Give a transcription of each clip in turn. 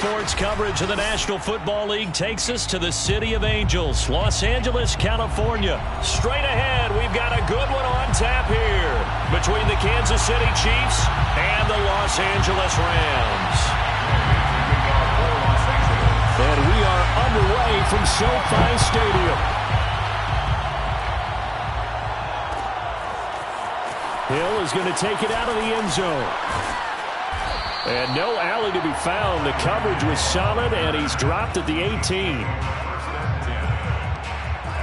Sports coverage of the National Football League takes us to the City of Angels, Los Angeles, California. Straight ahead, we've got a good one on tap here between the Kansas City Chiefs and the Los Angeles Rams. And we are underway from SoFi Stadium. Hill is going to take it out of the end zone. And no alley to be found. The coverage was solid, and he's dropped at the 18.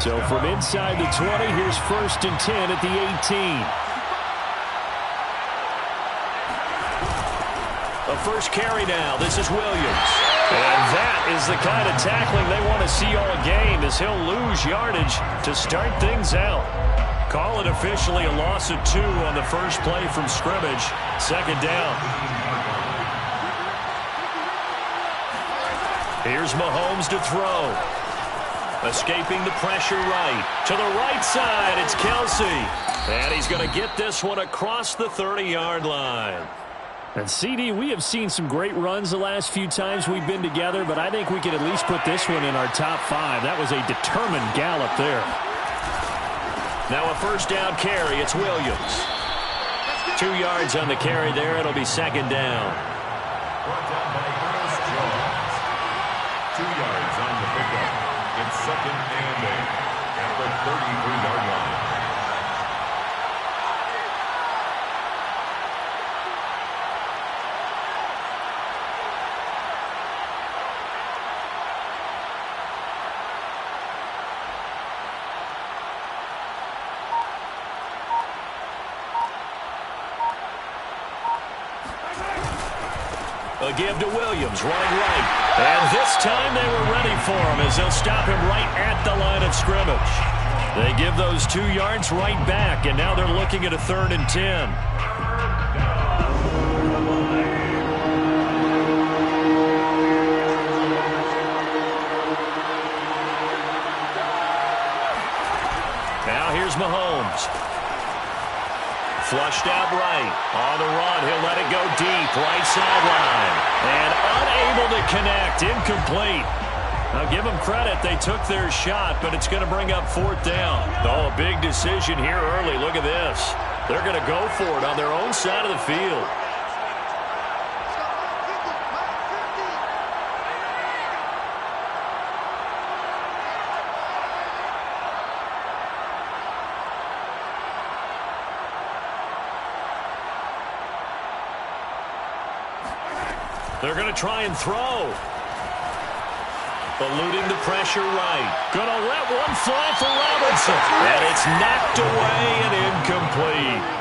So from inside the 20, here's 1st and 10 at the 18. A first carry now. This is Williams. And that is the kind of tackling they want to see all game, as he'll lose yardage to start things out. Call it officially a loss of 2 on the first play from scrimmage. 2nd down. Here's Mahomes to throw. Escaping the pressure right. To the right side, it's Kelsey. And he's going to get this one across the 30-yard line. And CD, we have seen some great runs the last few times we've been together, but I think we could at least put this one in our top 5. That was a determined gallop there. Now a first down carry. It's Williams. 2 yards on the carry there. It'll be 2nd down. Brought down by Chris Jones. 2 yards on the pickup. It's 2nd and 8 at the 33-yard line. A give to Williams, running right. And this time they were ready for him, as they'll stop him right at the line of scrimmage. They give those 2 yards right back, and now they're looking at a 3rd and 10. Now here's Mahomes. Flushed out right. On the run, he'll let it go deep. Right sideline. And unable to connect. Incomplete. Now give them credit. They took their shot, but it's going to bring up 4th down. Oh, a big decision here early. Look at this. They're going to go for it on their own side of the field. They're going to try and throw. Eluding the pressure right. Going to let one fly for Robinson. And it's knocked away and incomplete.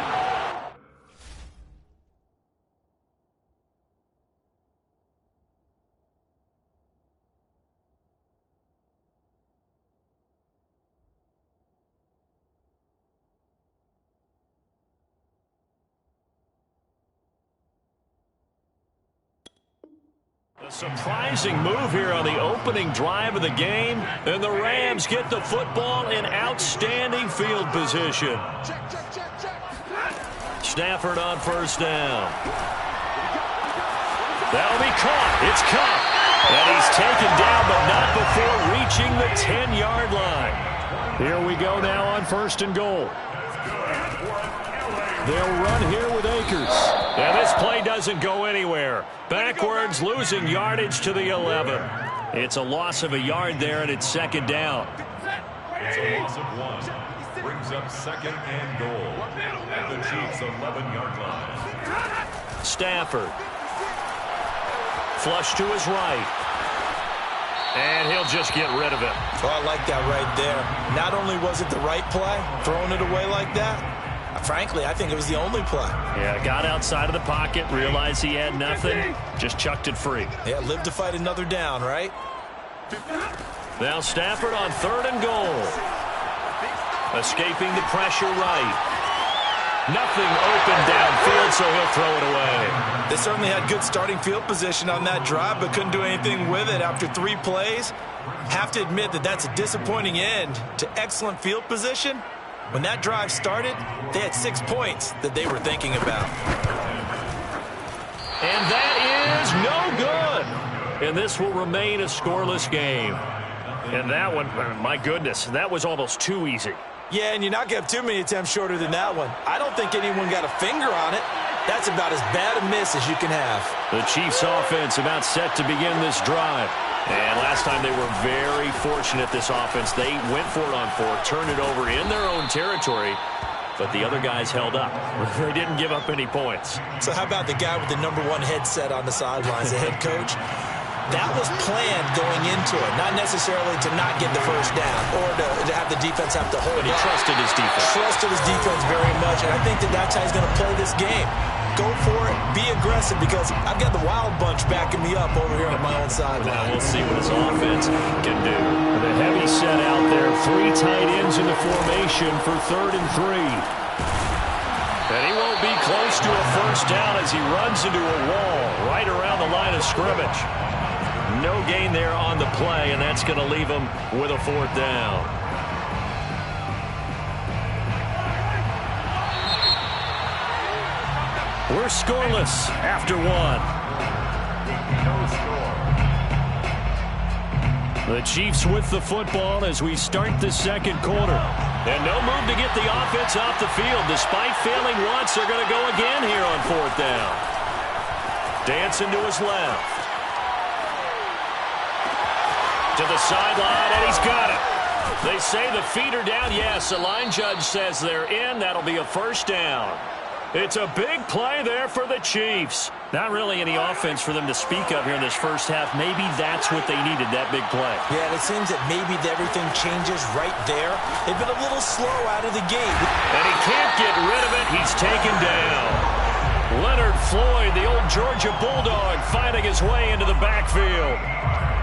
A surprising move here on the opening drive of the game, and the Rams get the football in outstanding field position. Stafford on 1st down. That'll be caught. It's caught. And he's taken down, but not before reaching the 10-yard line. Here we go now on 1st and goal. They'll run here with Akers. And this play doesn't go anywhere. Backwards, losing yardage to the 11. It's a loss of a yard there, and it's 2nd down. It's a loss of 1. Brings up 2nd and goal at the Chiefs' 11-yard line. Stafford. Flush to his right. And he'll just get rid of it. Oh, I like that right there. Not only was it the right play, throwing it away like that, frankly, I think it was the only play. Yeah, got outside of the pocket, realized he had nothing, just chucked it free. Yeah, live to fight another down, right? Now Stafford on 3rd and goal. Escaping the pressure right. Nothing open downfield, so he'll throw it away. They certainly had good starting field position on that drive, but couldn't do anything with it after 3 plays. Have to admit that that's a disappointing end to excellent field position. When that drive started, they had 6 points that they were thinking about. And that is no good. and this will remain a scoreless game. And that one, my goodness, that was almost too easy. Yeah, and you're not going to have too many attempts shorter than that one. I don't think anyone got a finger on it. That's about as bad a miss as you can have. The Chiefs offense about set to begin this drive. And last time they were very fortunate, this offense. They went for it on fourth, turned it over in their own territory, but the other guys held up. They didn't give up any points. So how about the guy with the #1 headset on the sidelines, the head coach? That was planned going into it, not necessarily to not get the first down or to have the defense have to hold But he trusted his defense. Trusted his defense very much, and I think that's how he's going to play this game. Go for it, be aggressive, because I've got the Wild Bunch backing me up over here on my own sideline. Now we'll see what his offense can do. The heavy set out there, 3 tight ends in the formation for 3rd and 3. And he won't be close to a first down as he runs into a wall right around the line of scrimmage. No gain there on the play, and that's going to leave him with a 4th down. We're scoreless after 1. The Chiefs with the football as we start the second quarter. And no move to get the offense off the field. Despite failing once, they're going to go again here on 4th down. Dancing to his left. To the sideline, and he's got it. They say the feet are down. Yes, the line judge says they're in. That'll be a first down. It's a big play there for the Chiefs. Not really any offense for them to speak of here in this first half. Maybe that's what they needed, that big play. Yeah, and it seems that maybe everything changes right there. They've been a little slow out of the gate. And he can't get rid of it. He's taken down. Leonard Floyd, the old Georgia Bulldog, finding his way into the backfield.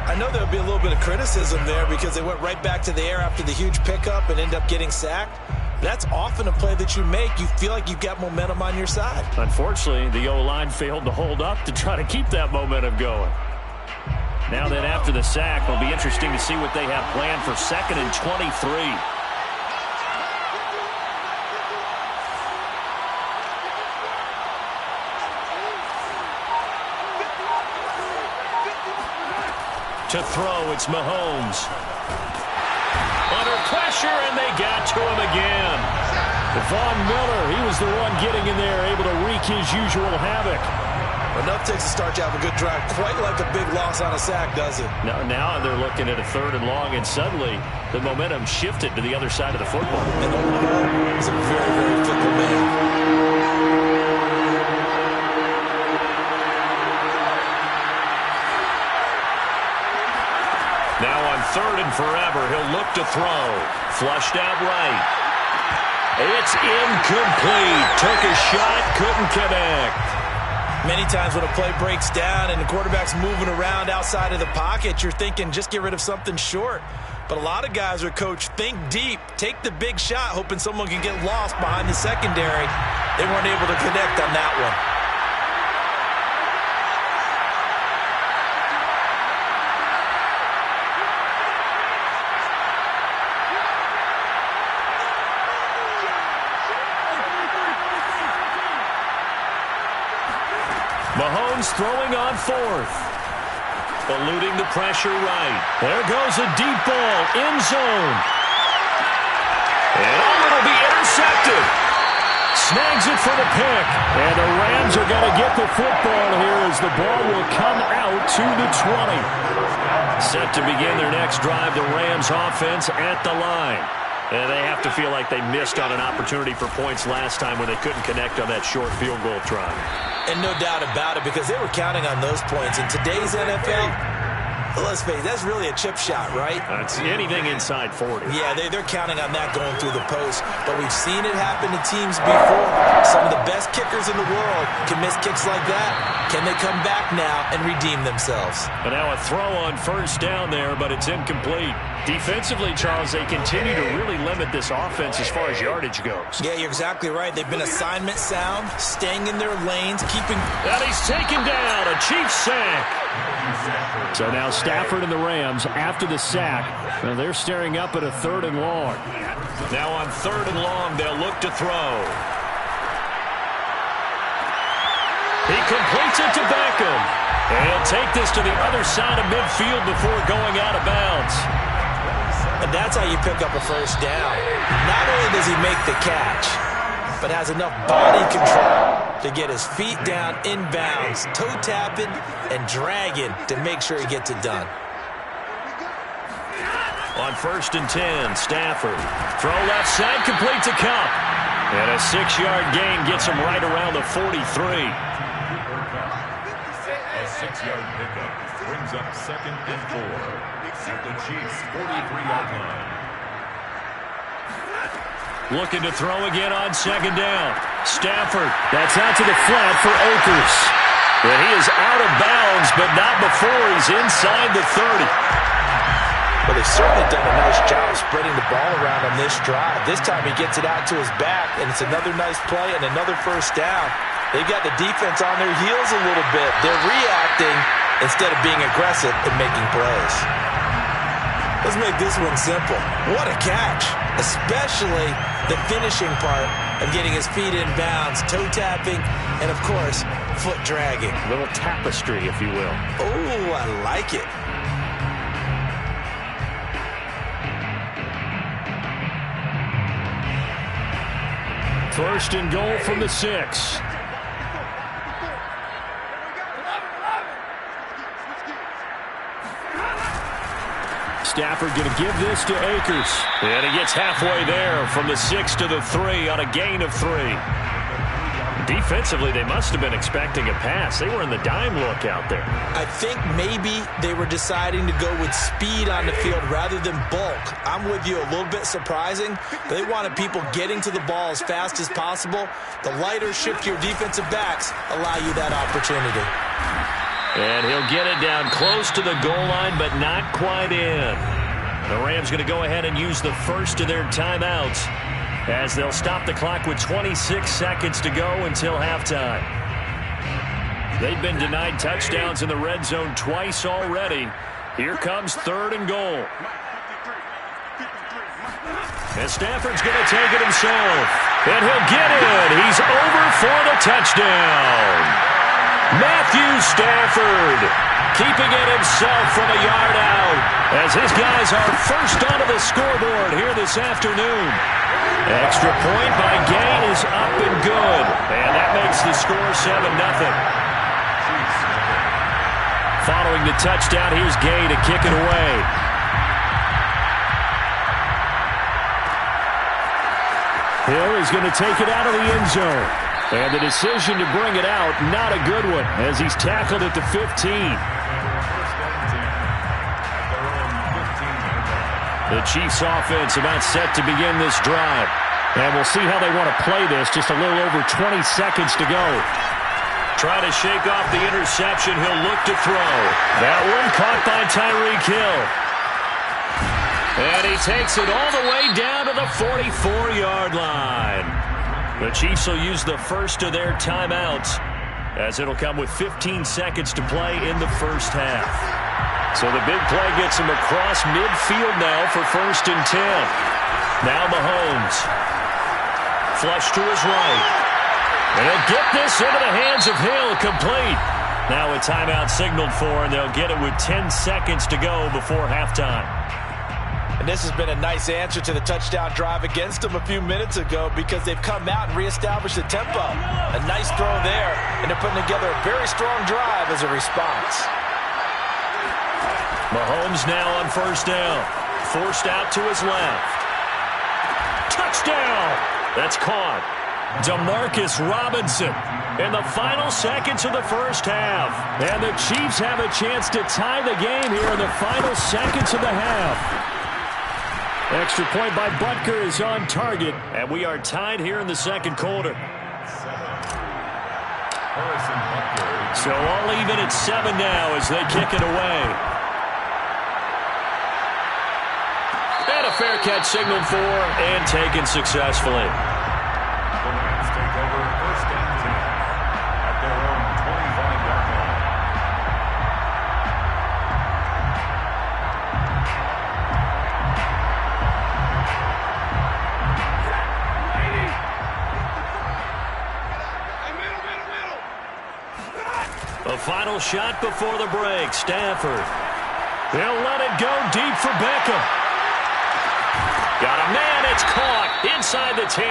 I know there'll be a little bit of criticism there because they went right back to the air after the huge pickup and ended up getting sacked. That's often a play that you make. You feel like you've got momentum on your side. Unfortunately, the O-line failed to hold up to try to keep that momentum going. Now then, after the sack, it'll be interesting to see what they have planned for 2nd and 23. To throw, it's Mahomes. Under pressure, and they got to him again. Von Miller, he was the one getting in there, able to wreak his usual havoc. Enough takes to start you have a good drive. Quite like a big loss on a sack, does it? Now they're looking at a 3rd and long, and suddenly the momentum shifted to the other side of the football. And Omaha is a very, very fickle man. Now on 3rd and forever, he'll look to throw. Flushed out right. It's incomplete. Took a shot, couldn't connect. Many times when a play breaks down and the quarterback's moving around outside of the pocket, you're thinking just get rid of something short. But a lot of guys are coached, think deep, take the big shot, hoping someone can get lost behind the secondary. They weren't able to connect on that one. Mahomes throwing on 4th. Eluding the pressure right. There goes a deep ball, end zone. And it'll be intercepted. Snags it for the pick. And the Rams are going to get the football here as the ball will come out to the 20. Set to begin their next drive, the Rams offense at the line. And they have to feel like they missed on an opportunity for points last time when they couldn't connect on that short field goal try. And no doubt about it, because they were counting on those points. In today's NFL, let's face it, that's really a chip shot, right? It's anything inside 40. Yeah, they're counting on that going through the post. But we've seen it happen to teams before. Some of the best kickers in the world can miss kicks like that. Can they come back now and redeem themselves? But now a throw on 1st down there, but it's incomplete. Defensively, Charles, they continue to really limit this offense as far as yardage goes. Yeah, you're exactly right. They've been assignment sound, staying in their lanes, keeping... And he's taken down, a Chiefs sack. So now Stafford and the Rams, after the sack, they're staring up at a 3rd and long. Now on 3rd and long, they'll look to throw. He completes it to Beckham. And take this to the other side of midfield before going out of bounds. And that's how you pick up a first down. Not only does he make the catch, but has enough body control to get his feet down inbounds, toe tapping and dragging to make sure he gets it done. On 1st and 10, Stafford. Throw left side, complete to Kupp. And a 6-yard gain gets him right around the 43. A 6-yard pickup brings up 2nd and 4 at the Chiefs' 43-yard line. Looking to throw again on 2nd down. Stafford, that's out to the flat for Akers. But he is out of bounds, but not before he's inside the 30. Well, they've certainly done a nice job spreading the ball around on this drive. This time he gets it out to his back, and it's another nice play and another first down. They've got the defense on their heels a little bit. They're reacting instead of being aggressive and making plays. Let's make this one simple. What a catch, especially the finishing part of getting his feet in bounds, toe tapping, and, of course, foot dragging. A little tapestry, if you will. Oh, I like it. First and goal from the 6. Stafford going to give this to Akers. And he gets halfway there from the 6 to the 3 on a gain of 3. Defensively, they must have been expecting a pass. They were in the dime look out there. I think maybe they were deciding to go with speed on the field rather than bulk. I'm with you, a little bit surprising. They wanted people getting to the ball as fast as possible. The lighter shift to your defensive backs allow you that opportunity. And he'll get it down close to the goal line, but not quite in. The Rams going to go ahead and use the first of their timeouts, as they'll stop the clock with 26 seconds to go until halftime. They've been denied touchdowns in the red zone twice already. Here comes 3rd and goal. And Stafford's going to take it himself. And he'll get it. He's over for the touchdown. Matthew Stafford keeping it himself from a yard out, as his guys are first onto the scoreboard here this afternoon. Extra point by Gain is up and good. And that makes the score 7-0. Following the touchdown, here's Gain to kick it away. Hill is going to take it out of the end zone. And the decision to bring it out, not a good one, as he's tackled at the 15. The Chiefs offense about set to begin this drive. And we'll see how they want to play this. Just a little over 20 seconds to go. Try to shake off the interception. He'll look to throw. That one caught by Tyreek Hill. And he takes it all the way down to the 44-yard line. The Chiefs will use the first of their timeouts, as it'll come with 15 seconds to play in the first half. So the big play gets him across midfield now for 1st and 10. Now Mahomes. Flush to his right. And he'll get this into the hands of Hill, complete. Now a timeout signaled for, and they'll get it with 10 seconds to go before halftime. And this has been a nice answer to the touchdown drive against them a few minutes ago, because they've come out and reestablished the tempo. A nice throw there, and they're putting together a very strong drive as a response. Mahomes now on 1st down. Forced out to his left. Touchdown! That's caught. Demarcus Robinson in the final seconds of the first half. And the Chiefs have a chance to tie the game here in the final seconds of the half. Extra point by Butker is on target, and we are tied here in the 2nd quarter. So all even at 7 now as they kick it away. And a fair catch signaled for and taken successfully. The Rams take over 1st and 10 at their own 25-yard line. A final shot before the break. Stafford. They'll let it go deep for Beckham. Got a man. It's caught inside the 10.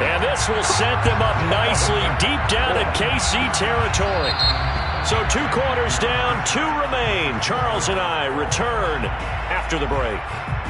And this will set them up nicely deep down in KC territory. So 2 quarters down, 2 remain. Charles and I return after the break.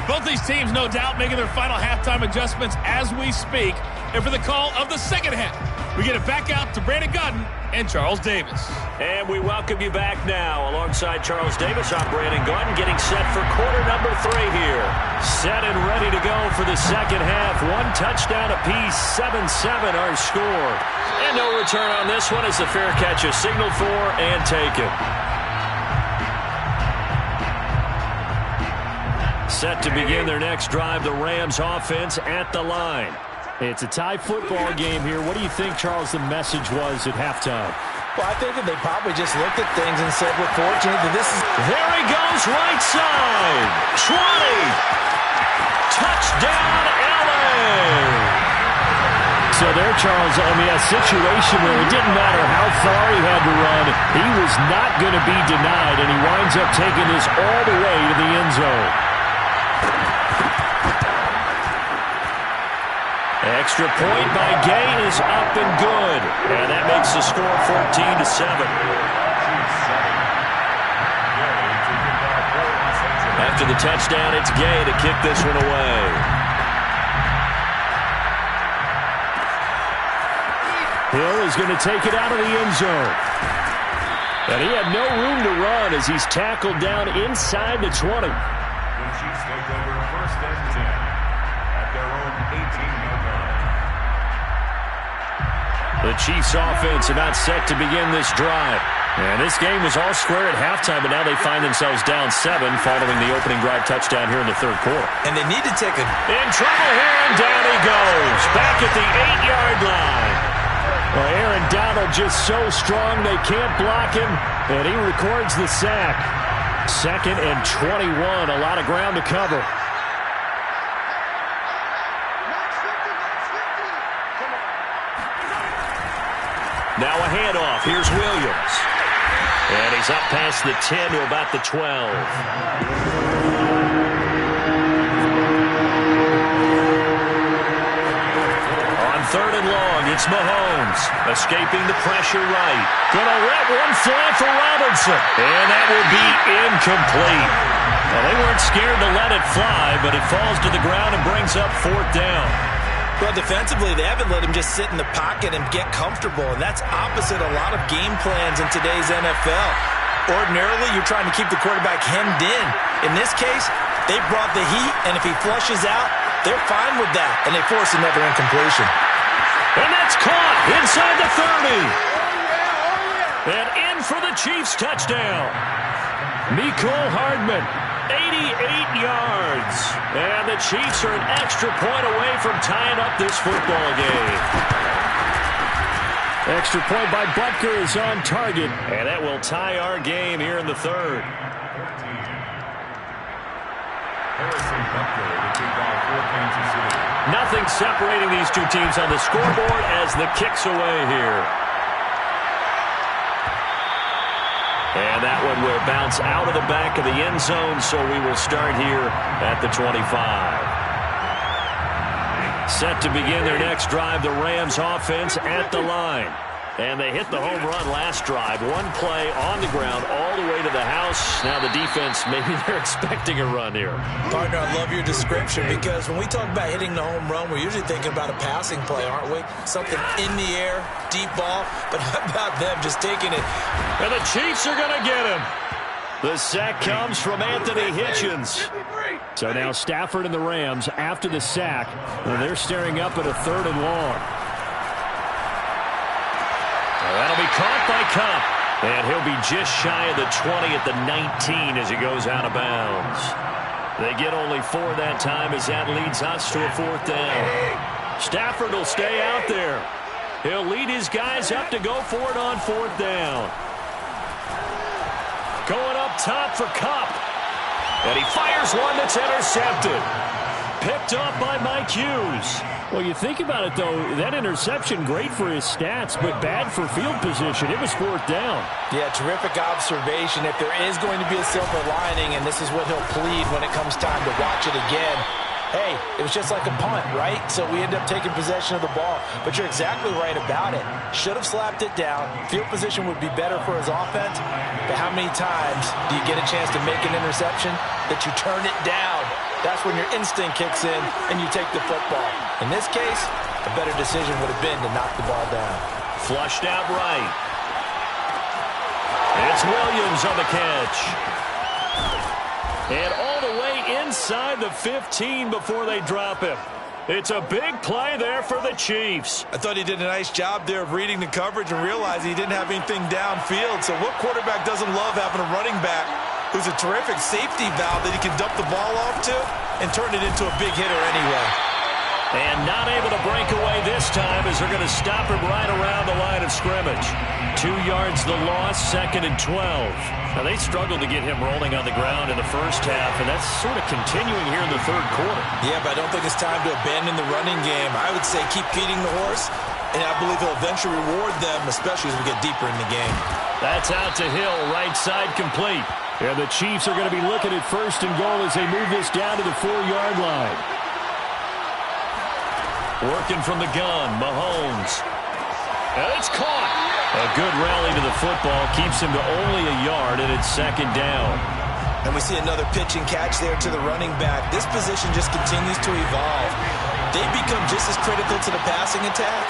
Both these teams, no doubt, making their final halftime adjustments as we speak. And for the call of the second half, we get it back out to Brandon Gaudin and Charles Davis. And we welcome you back now. Alongside Charles Davis, I'm Brandon Gaudin, getting set for quarter number 3 here. Set and ready to go for the second half. 1 touchdown apiece, 7-7 our score. And no return on this one as the fair catch is signaled for and taken. Set to begin their next drive, the Rams offense at the line. It's a tie football game here. What do you think, Charles, the message was at halftime? Well, I think that they probably just looked at things and said, we're fortunate that this is... There he goes, right side. 20. Touchdown, LA. So there, Charles, I mean, a situation where it didn't matter how far he had to run, he was not going to be denied, and he winds up taking this all the way to the end zone. Extra point by Gay is up and good. And that makes the score 14-7. After the touchdown, it's Gay to kick this one away. Hill is going to take it out of the end zone. And he had no room to run as he's tackled down inside the 20. The Chiefs take over 1st and 10 at their own 18-yard line. The Chiefs offense about set to begin this drive. And this game was all square at halftime, but now they find themselves down 7 following the opening drive touchdown here in the 3rd quarter. And they need to take a... In trouble here, and down he goes. Back at the 8-yard line. Well, Aaron Donald just so strong they can't block him, and he records the sack. 2nd and 21, a lot of ground to cover. Now a handoff. Here's Williams. And he's up past the 10 to about the 12. On 3rd and long, it's Mahomes. Escaping the pressure right. Gonna let one fly for Robinson. And that will be incomplete. Well, they weren't scared to let it fly, but it falls to the ground and brings up 4th down. Well, defensively, they haven't let him just sit in the pocket and get comfortable, and that's opposite a lot of game plans in today's NFL. Ordinarily, you're trying to keep the quarterback hemmed in. In this case, they brought the heat, and if he flushes out, they're fine with that, and they force another incompletion. And that's caught inside the 30. And in for the Chiefs touchdown. Mecole Hardman. 88 yards. And the Chiefs are an extra point away from tying up this football game. Extra point by Butker is on target. And that will tie our game here in the 3rd. Harrison Butker will kick off for Kansas City. Nothing separating these two teams on the scoreboard as the kick's away here. And that one will bounce out of the back of the end zone, so we will start here at the 25. Set to begin their next drive, the Rams offense at the line. And they hit the home run last drive. One play on the ground all the way to the house. Now the defense, maybe they're expecting a run here. Partner, I love your description because when we talk about hitting the home run, we're usually thinking about a passing play, aren't we? Something in the air, deep ball. But how about them just taking it? And the Chiefs are going to get him. The sack comes from Anthony Hitchens. So now Stafford and the Rams, after the sack, they're staring up at a 3rd and long. That'll be caught by Kupp. And he'll be just shy of the 20 at the 19 as he goes out of bounds. They get only 4 that time as that leads us to a 4th down. Stafford will stay out there. He'll lead his guys up to go for it on 4th down. Going up top for Kupp. And he fires one that's intercepted. picked up by Mike Hughes. Well, you think about it, though, that interception, great for his stats, but bad for field position. It was 4th down. Yeah, terrific observation. If there is going to be a silver lining, and this is what he'll plead when it comes time to watch it again, hey, it was just like a punt, right? So we end up taking possession of the ball. But you're exactly right about it. Should have slapped it down. Field position would be better for his offense. But how many times do you get a chance to make an interception that you turn it down? That's when your instinct kicks in and you take the football. In this case, a better decision would have been to knock the ball down. Flushed out right. It's Williams on the catch. And all the way inside the 15 before they drop him. It's a big play there for the Chiefs. I thought he did a nice job there of reading the coverage and realizing he didn't have anything downfield. So what quarterback doesn't love having a running back who's a terrific safety valve that he can dump the ball off to and turn it into a big hitter anyway? And not able to break away this time as they're going to stop him right around the line of scrimmage. 2 yards the loss, 2nd and 12. Now, they struggled to get him rolling on the ground in the first half, and that's sort of continuing here in the 3rd quarter. Yeah, but I don't think it's time to abandon the running game. I would say keep feeding the horse, and I believe he'll eventually reward them, especially as we get deeper in the game. That's out to Hill, right side complete. And the Chiefs are going to be looking at 1st and goal as they move this down to the 4-yard line. Working from the gun, Mahomes. And it's caught. A good rally to the football keeps him to only a yard, and it's 2nd down. And we see another pitch and catch there to the running back. This position just continues to evolve. They become just as critical to the passing attack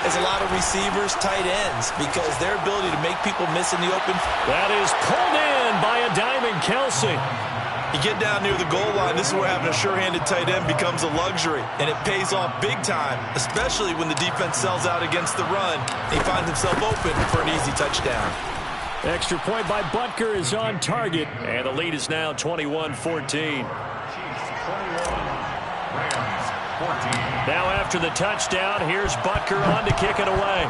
as a lot of receivers, tight ends, because their ability to make people miss in the open. That is pulled in by a diamond Kelce. You get down near the goal line, this is where having a sure-handed tight end becomes a luxury, and it pays off big time, especially when the defense sells out against the run. He finds himself open for an easy touchdown. Extra point by Butker is on target. And the lead is now 21-14. Now after the touchdown, here's Butker on to kick it away.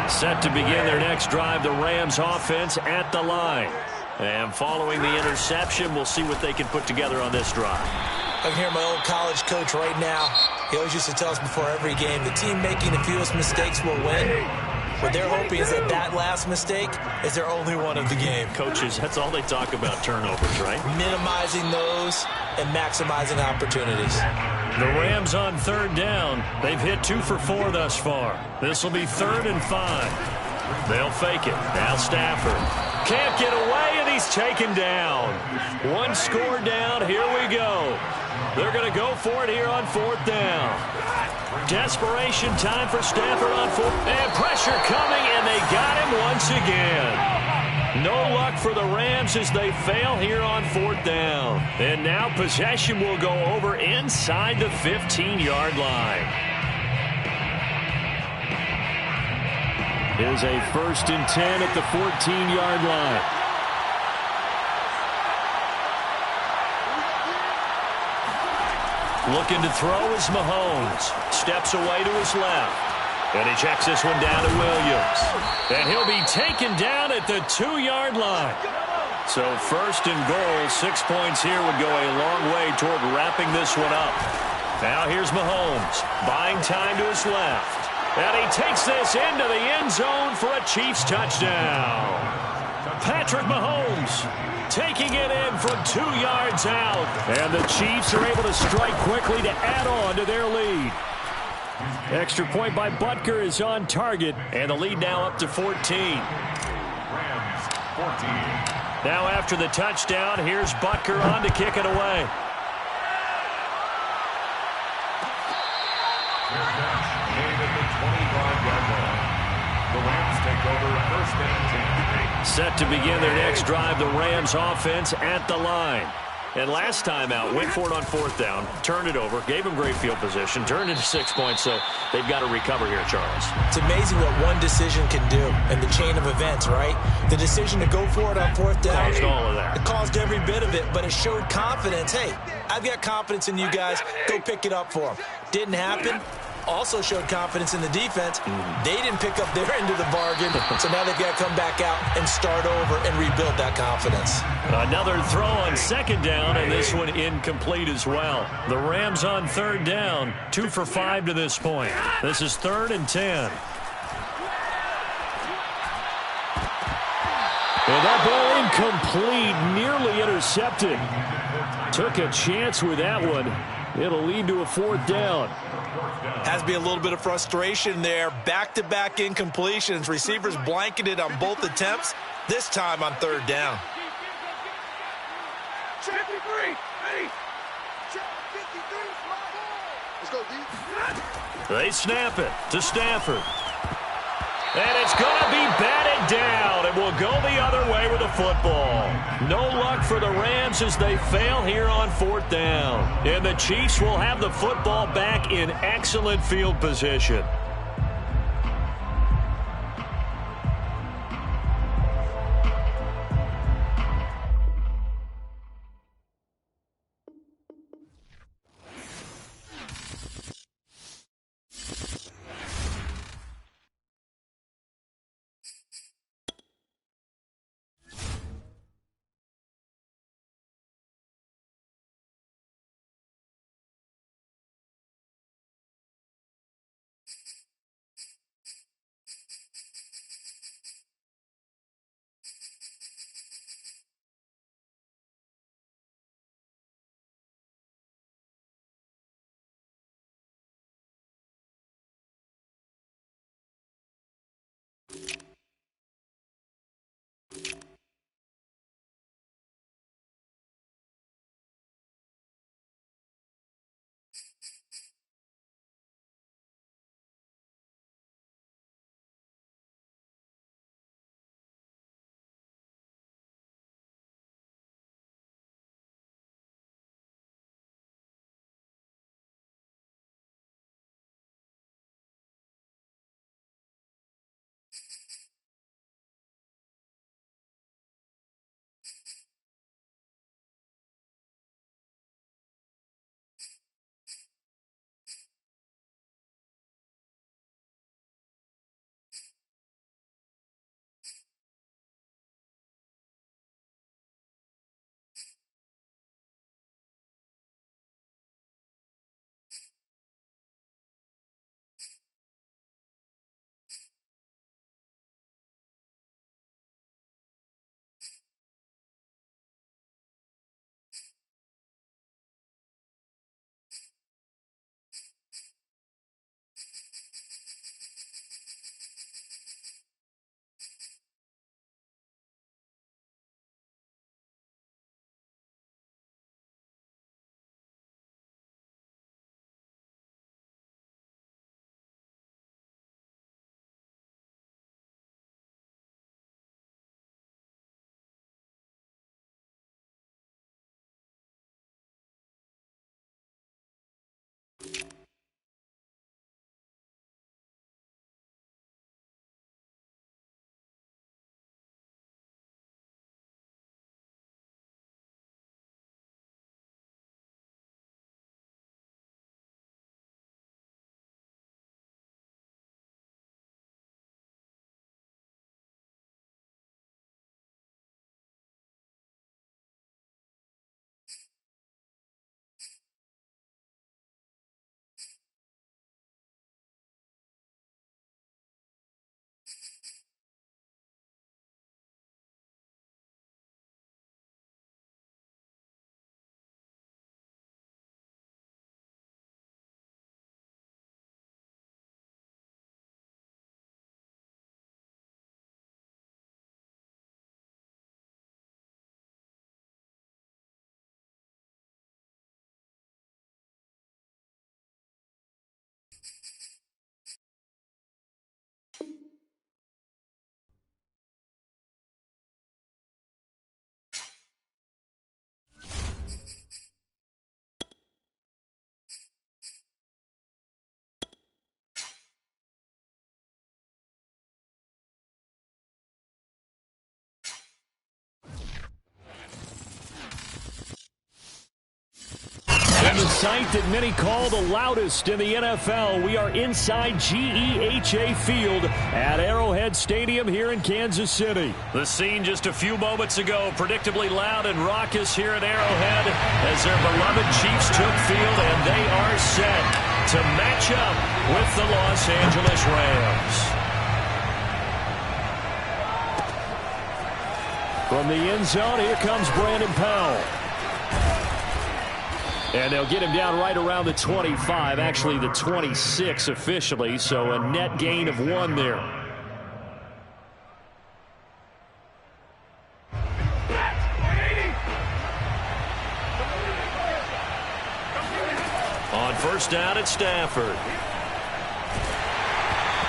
Set to begin their next drive, the Rams offense at the line. And following the interception, we'll see what they can put together on this drive. I can hear my old college coach right now. He always used to tell us before every game, the team making the fewest mistakes will win. What they're hoping is that last mistake is their only one of the game. Coaches, that's all they talk about, turnovers, right? Minimizing those and maximizing opportunities. The Rams on 3rd down. They've hit 2 for 4 thus far. This will be 3rd and 5. They'll fake it. Now Stafford. Can't get away, and he's taken down. 1 score down. Here we go. They're going to go for it here on 4th down. Desperation time for Stafford on 4th. And pressure coming, and they got him once again. No luck for the Rams as they fail here on 4th down. And now possession will go over inside the 15-yard line. Here's a 1st and 10 at the 14-yard line. Looking to throw is Mahomes. Steps away to his left. And he checks this one down to Williams. And he'll be taken down at the 2-yard line. So 1st and goal, 6 points here would go a long way toward wrapping this one up. Now here's Mahomes, buying time to his left. And he takes this into the end zone for a Chiefs touchdown. Patrick Mahomes taking it in from 2 yards out. And the Chiefs are able to strike quickly to add on to their lead. Extra point by Butker is on target. And the lead now up to 14. Rams 14. Now after the touchdown, here's Butker on to kick it away. Made at the 25-yard line. The Rams take over 1st and 10. Set to begin their next drive, the Rams offense at the line. And last time out, went for it on 4th down, turned it over, gave them great field position, turned into 6 points, so they've got to recover here, Charles. It's amazing what one decision can do in the chain of events, right? The decision to go for it on 4th down. Caused all of that. It caused every bit of it, but it showed confidence. Hey, I've got confidence in you guys. Go pick it up for them. Didn't happen. also showed confidence in the defense. They didn't pick up their end of the bargain, so now they've got to come back out and start over and rebuild that confidence. Another throw on second down, and this one incomplete as well. The Rams on third down, 2 for 5 to this point. This is 3rd and 10. And that ball incomplete, nearly intercepted. Took a chance with that one. It'll lead to a 4th down. Has to be a little bit of frustration there. Back-to-back incompletions. Receivers blanketed on both attempts, this time on 3rd down. They snap it to Stafford. And it's going to be batted down, and will go the other way with the football. No luck for the Rams as they fail here on 4th down. And the Chiefs will have the football back in excellent field position. sight that many call the loudest in the NFL. We are inside GEHA Field at Arrowhead Stadium here in Kansas City. The scene just a few moments ago, predictably loud and raucous here at Arrowhead as their beloved Chiefs took field, and they are set to match up with the Los Angeles Rams. From the end zone, here comes Brandon Powell. And they'll get him down right around the 25, actually the 26 officially, so a net gain of 1 there. On first down, it's Stafford.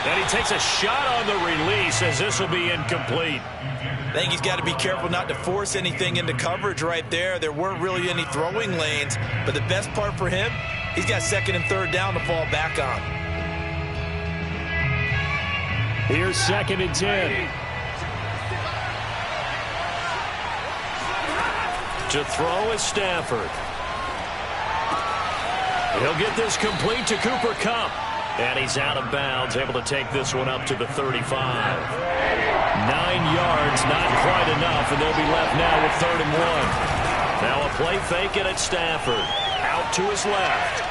And he takes a shot on the release as this will be incomplete. I think he's got to be careful not to force anything into coverage right there. There weren't really any throwing lanes, but the best part for him, he's got second and third down to fall back on. Here's second and 10. To throw is Stafford. He'll get this complete to Cooper Kupp. And he's out of bounds, able to take this one up to the 35. 9 yards, not quite enough, and they'll be left now with 3rd and 1. Now a play fake it at Stafford. Out to his left.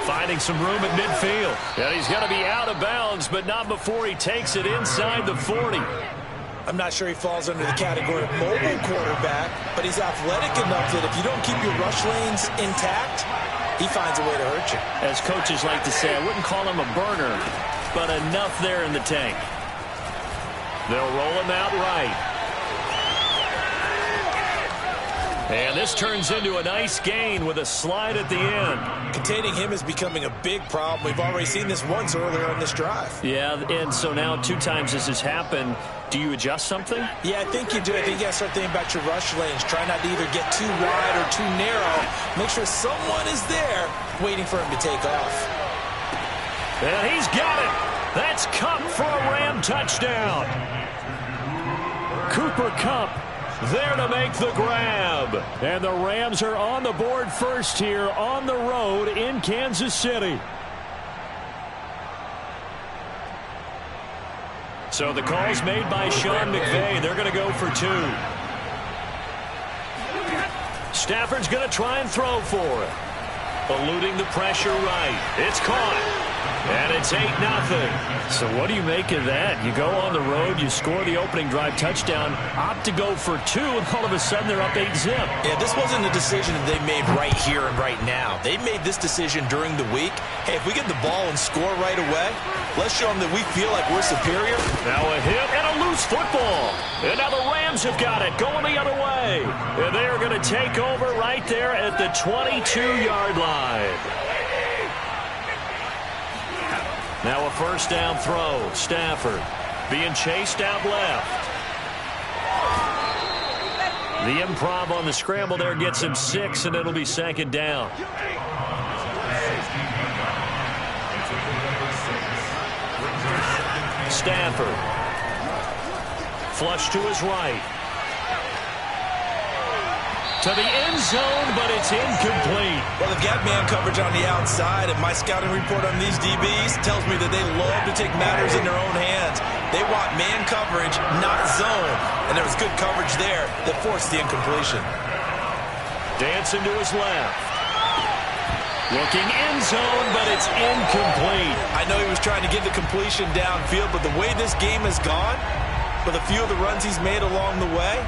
Finding some room at midfield. And he's going to be out of bounds, but not before he takes it inside the 40. I'm not sure he falls under the category of mobile quarterback, but he's athletic enough that if you don't keep your rush lanes intact, he finds a way to hurt you. As coaches like to say, I wouldn't call him a burner, but enough there in the tank. They'll roll him out right. And this turns into a nice gain with a slide at the end. Containing him is becoming a big problem. We've already seen this once earlier on this drive. Yeah, and so now 2 times this has happened. Do you adjust something? Yeah, I think you do. I think you got to start thinking about your rush lanes. Try not to either get too wide or too narrow. Make sure someone is there waiting for him to take off. And he's got it. That's Kupp for a Ram touchdown. Cooper Kupp there to make the grab. And the Rams are on the board first here on the road in Kansas City. So the call's made by Sean McVay. They're going to go for 2. Stafford's going to try and throw for it. Eluding the pressure right. It's caught. And it's 8-0. So what do you make of that? You go on the road, you score the opening drive touchdown, opt to go for 2, and all of a sudden they're up 8-0. Yeah, this wasn't a decision that they made right here and right now. They made this decision during the week. Hey, if we get the ball and score right away, let's show them that we feel like we're superior. Now a hit and a loose football. And now the Rams have got it going the other way. And they are going to take over right there at the 22-yard line. Now a first down throw. Stafford being chased out left. The improv on the scramble there gets him 6, and it'll be 2nd down. Stafford. Flush to his right. To the end zone, but it's incomplete. Well, they've got man coverage on the outside, and my scouting report on these DBs tells me that they love to take matters in their own hands. They want man coverage, not zone. And there was good coverage there that forced the incompletion. Dancing to his left. Looking end zone, but it's incomplete. I know he was trying to get the completion downfield, but the way this game has gone, with a few of the runs he's made along the way,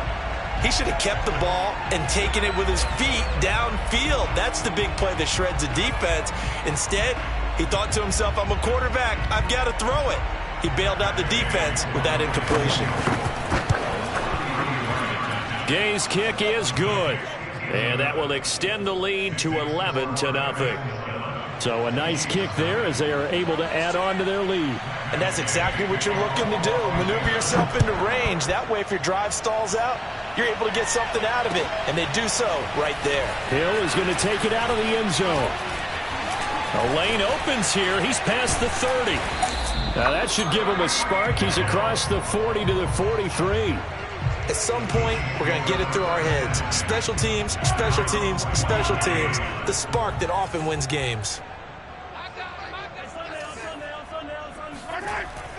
he should have kept the ball and taken it with his feet downfield. That's the big play that shreds the defense. Instead, he thought to himself, I'm a quarterback. I've got to throw it. He bailed out the defense with that incompletion. Gay's kick is good. And that will extend the lead to 11-0. So a nice kick there as they are able to add on to their lead. And that's exactly what you're looking to do. Maneuver yourself into range. That way, if your drive stalls out, you're able to get something out of it. And they do so right there. Hill is going to take it out of the end zone. A lane opens here. He's past the 30. Now that should give him a spark. He's across the 40 to the 43. At some point, we're going to get it through our heads. Special teams, special teams, special teams. The spark that often wins games.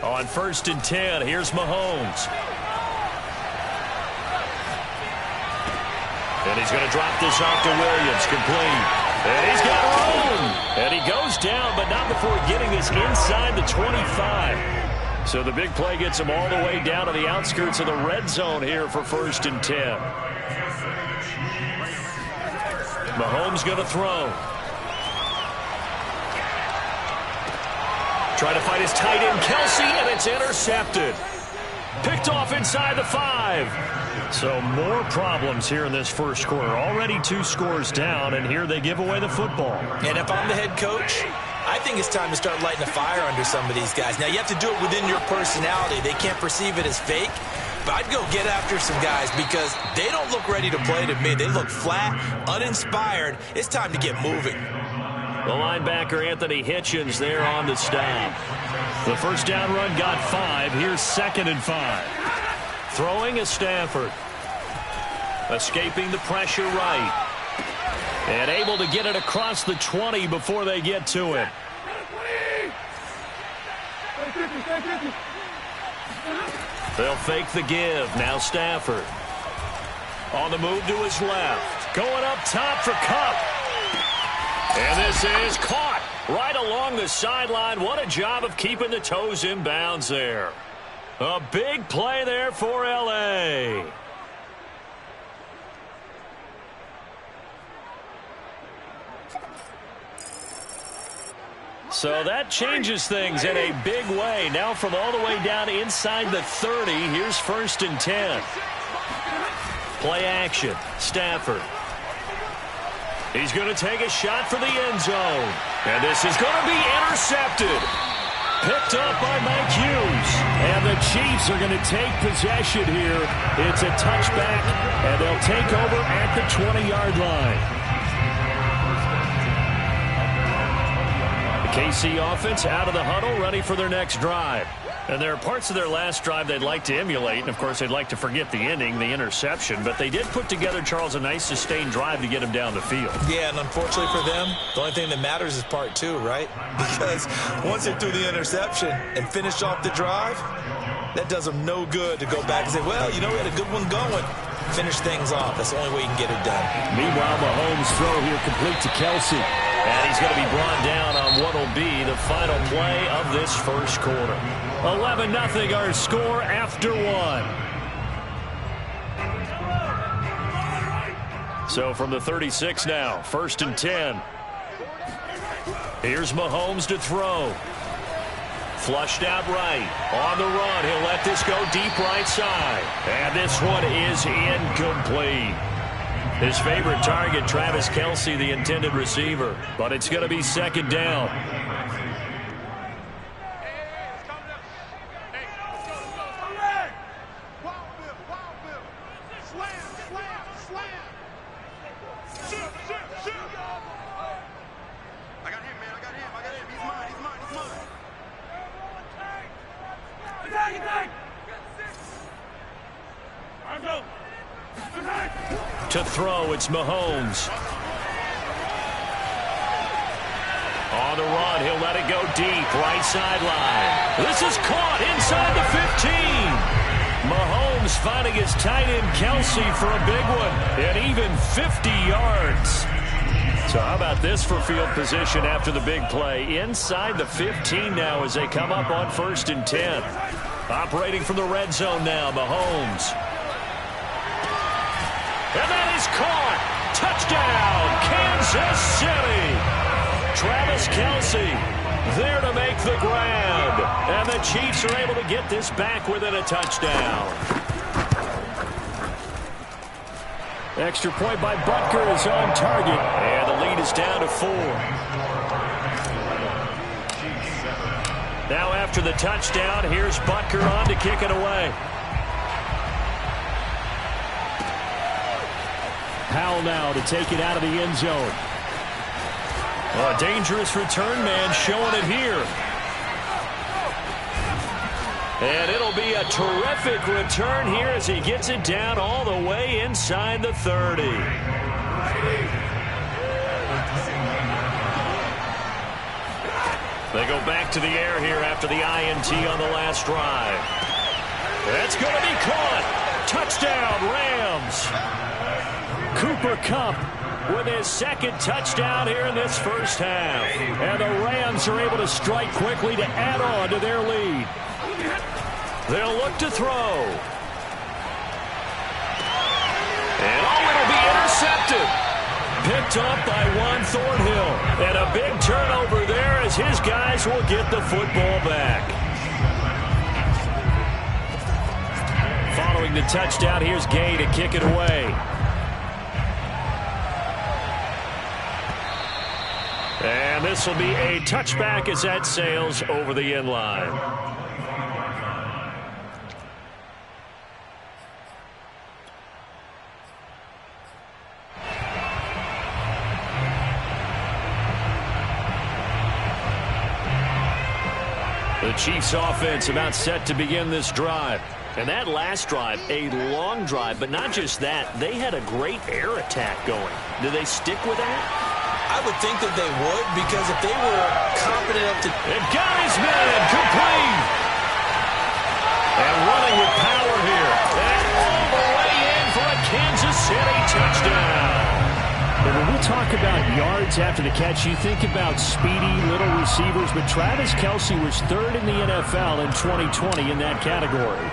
On 1st and 10, here's Mahomes. And he's going to drop this off to Williams, complete. And he's got room. And he goes down, but not before getting this inside the 25. So the big play gets him all the way down to the outskirts of the red zone here for 1st and 10. Mahomes going to throw. Trying to find his tight end, Kelce, and it's intercepted. Picked off inside the 5. So more problems here in this first quarter. Already 2 scores down, and here they give away the football. And if I'm the head coach, I think it's time to start lighting a fire under some of these guys. Now, you have to do it within your personality. They can't perceive it as fake. But I'd go get after some guys because they don't look ready to play to me. They look flat, uninspired. It's time to get moving. The linebacker, Anthony Hitchens, there on the stop. The first down run got 5. Here's 2nd and 5. Throwing is Stafford. Escaping the pressure right. And able to get it across the 20 before they get to it. They'll fake the give. Now Stafford. On the move to his left. Going up top for Kupp. And this is caught right along the sideline. What a job of keeping the toes in bounds there. A big play there for L.A. So that changes things in a big way. Now from all the way down inside the 30, here's 1st and 10. Play action. Stafford. He's going to take a shot for the end zone. And this is going to be intercepted. Picked up by Mike Hughes. And the Chiefs are going to take possession here. It's a touchback, and they'll take over at the 20-yard line. The KC offense out of the huddle, ready for their next drive. And there are parts of their last drive they'd like to emulate. And, of course, they'd like to forget the ending, the interception. But they did put together, Charles, a nice sustained drive to get him down the field. Yeah, and unfortunately for them, the only thing that matters is part 2, right? Because once they threw the interception and finished off the drive, that does them no good to go back and say, well, you know, we had a good one going. Finish things off. That's the only way you can get it done. Meanwhile, Mahomes' throw here complete to Kelce. And he's going to be brought down on what will be the final play of this first quarter. 11-0 our score after 1. So from the 36 now, 1st and 10. Here's Mahomes to throw. Flushed out right. On the run, he'll let this go deep right side. And this one is incomplete. His favorite target, Travis Kelce, the intended receiver. But it's going to be 2nd down. To throw, it's Mahomes. On the run, he'll let it go deep, right sideline. This is caught inside the 15. Mahomes finding his tight end Kelce for a big one, and even 50 yards. So how about this for field position after the big play? Inside the 15 now as they come up on 1st and 10. Operating from the red zone now, Mahomes. And that is caught. Touchdown, Kansas City. Travis Kelce there to make the grab. And the Chiefs are able to get this back within a touchdown. Extra point by Butker is on target. And the lead is down to 4. Now after the touchdown, here's Butker on to kick it away. Powell now to take it out of the end zone. A dangerous return man showing it here. And it'll be a terrific return here as he gets it down all the way inside the 30. They go back to the air here after the INT on the last drive. That's going to be caught. Touchdown, Rams. Cooper Kupp with his second touchdown here in this first half. And the Rams are able to strike quickly to add on to their lead. They'll look to throw. And it'll be intercepted. Picked up by Juan Thornhill. And a big turnover there as his guys will get the football back. Following the touchdown, here's Gay to kick it away. And this will be a touchback as that sails over the end line. The Chiefs offense about set to begin this drive. And that last drive, a long drive, but not just that. They had a great air attack going. Do they stick with that? I would think that they would, because if they were confident enough to... They've got his man complete. And running with power here. And all the way in for a Kansas City touchdown. But when we talk about yards after the catch, you think about speedy little receivers, but Travis Kelce was third in the NFL in 2020 in that category.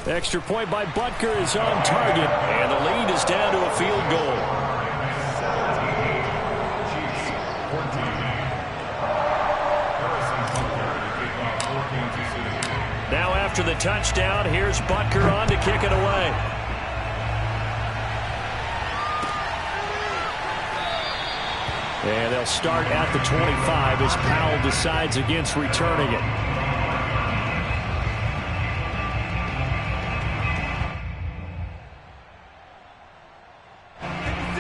Extra point by Butker is on target. And the lead is down to a field goal. Now after the touchdown, here's Butker on to kick it away. And they'll start at the 25 as Powell decides against returning it.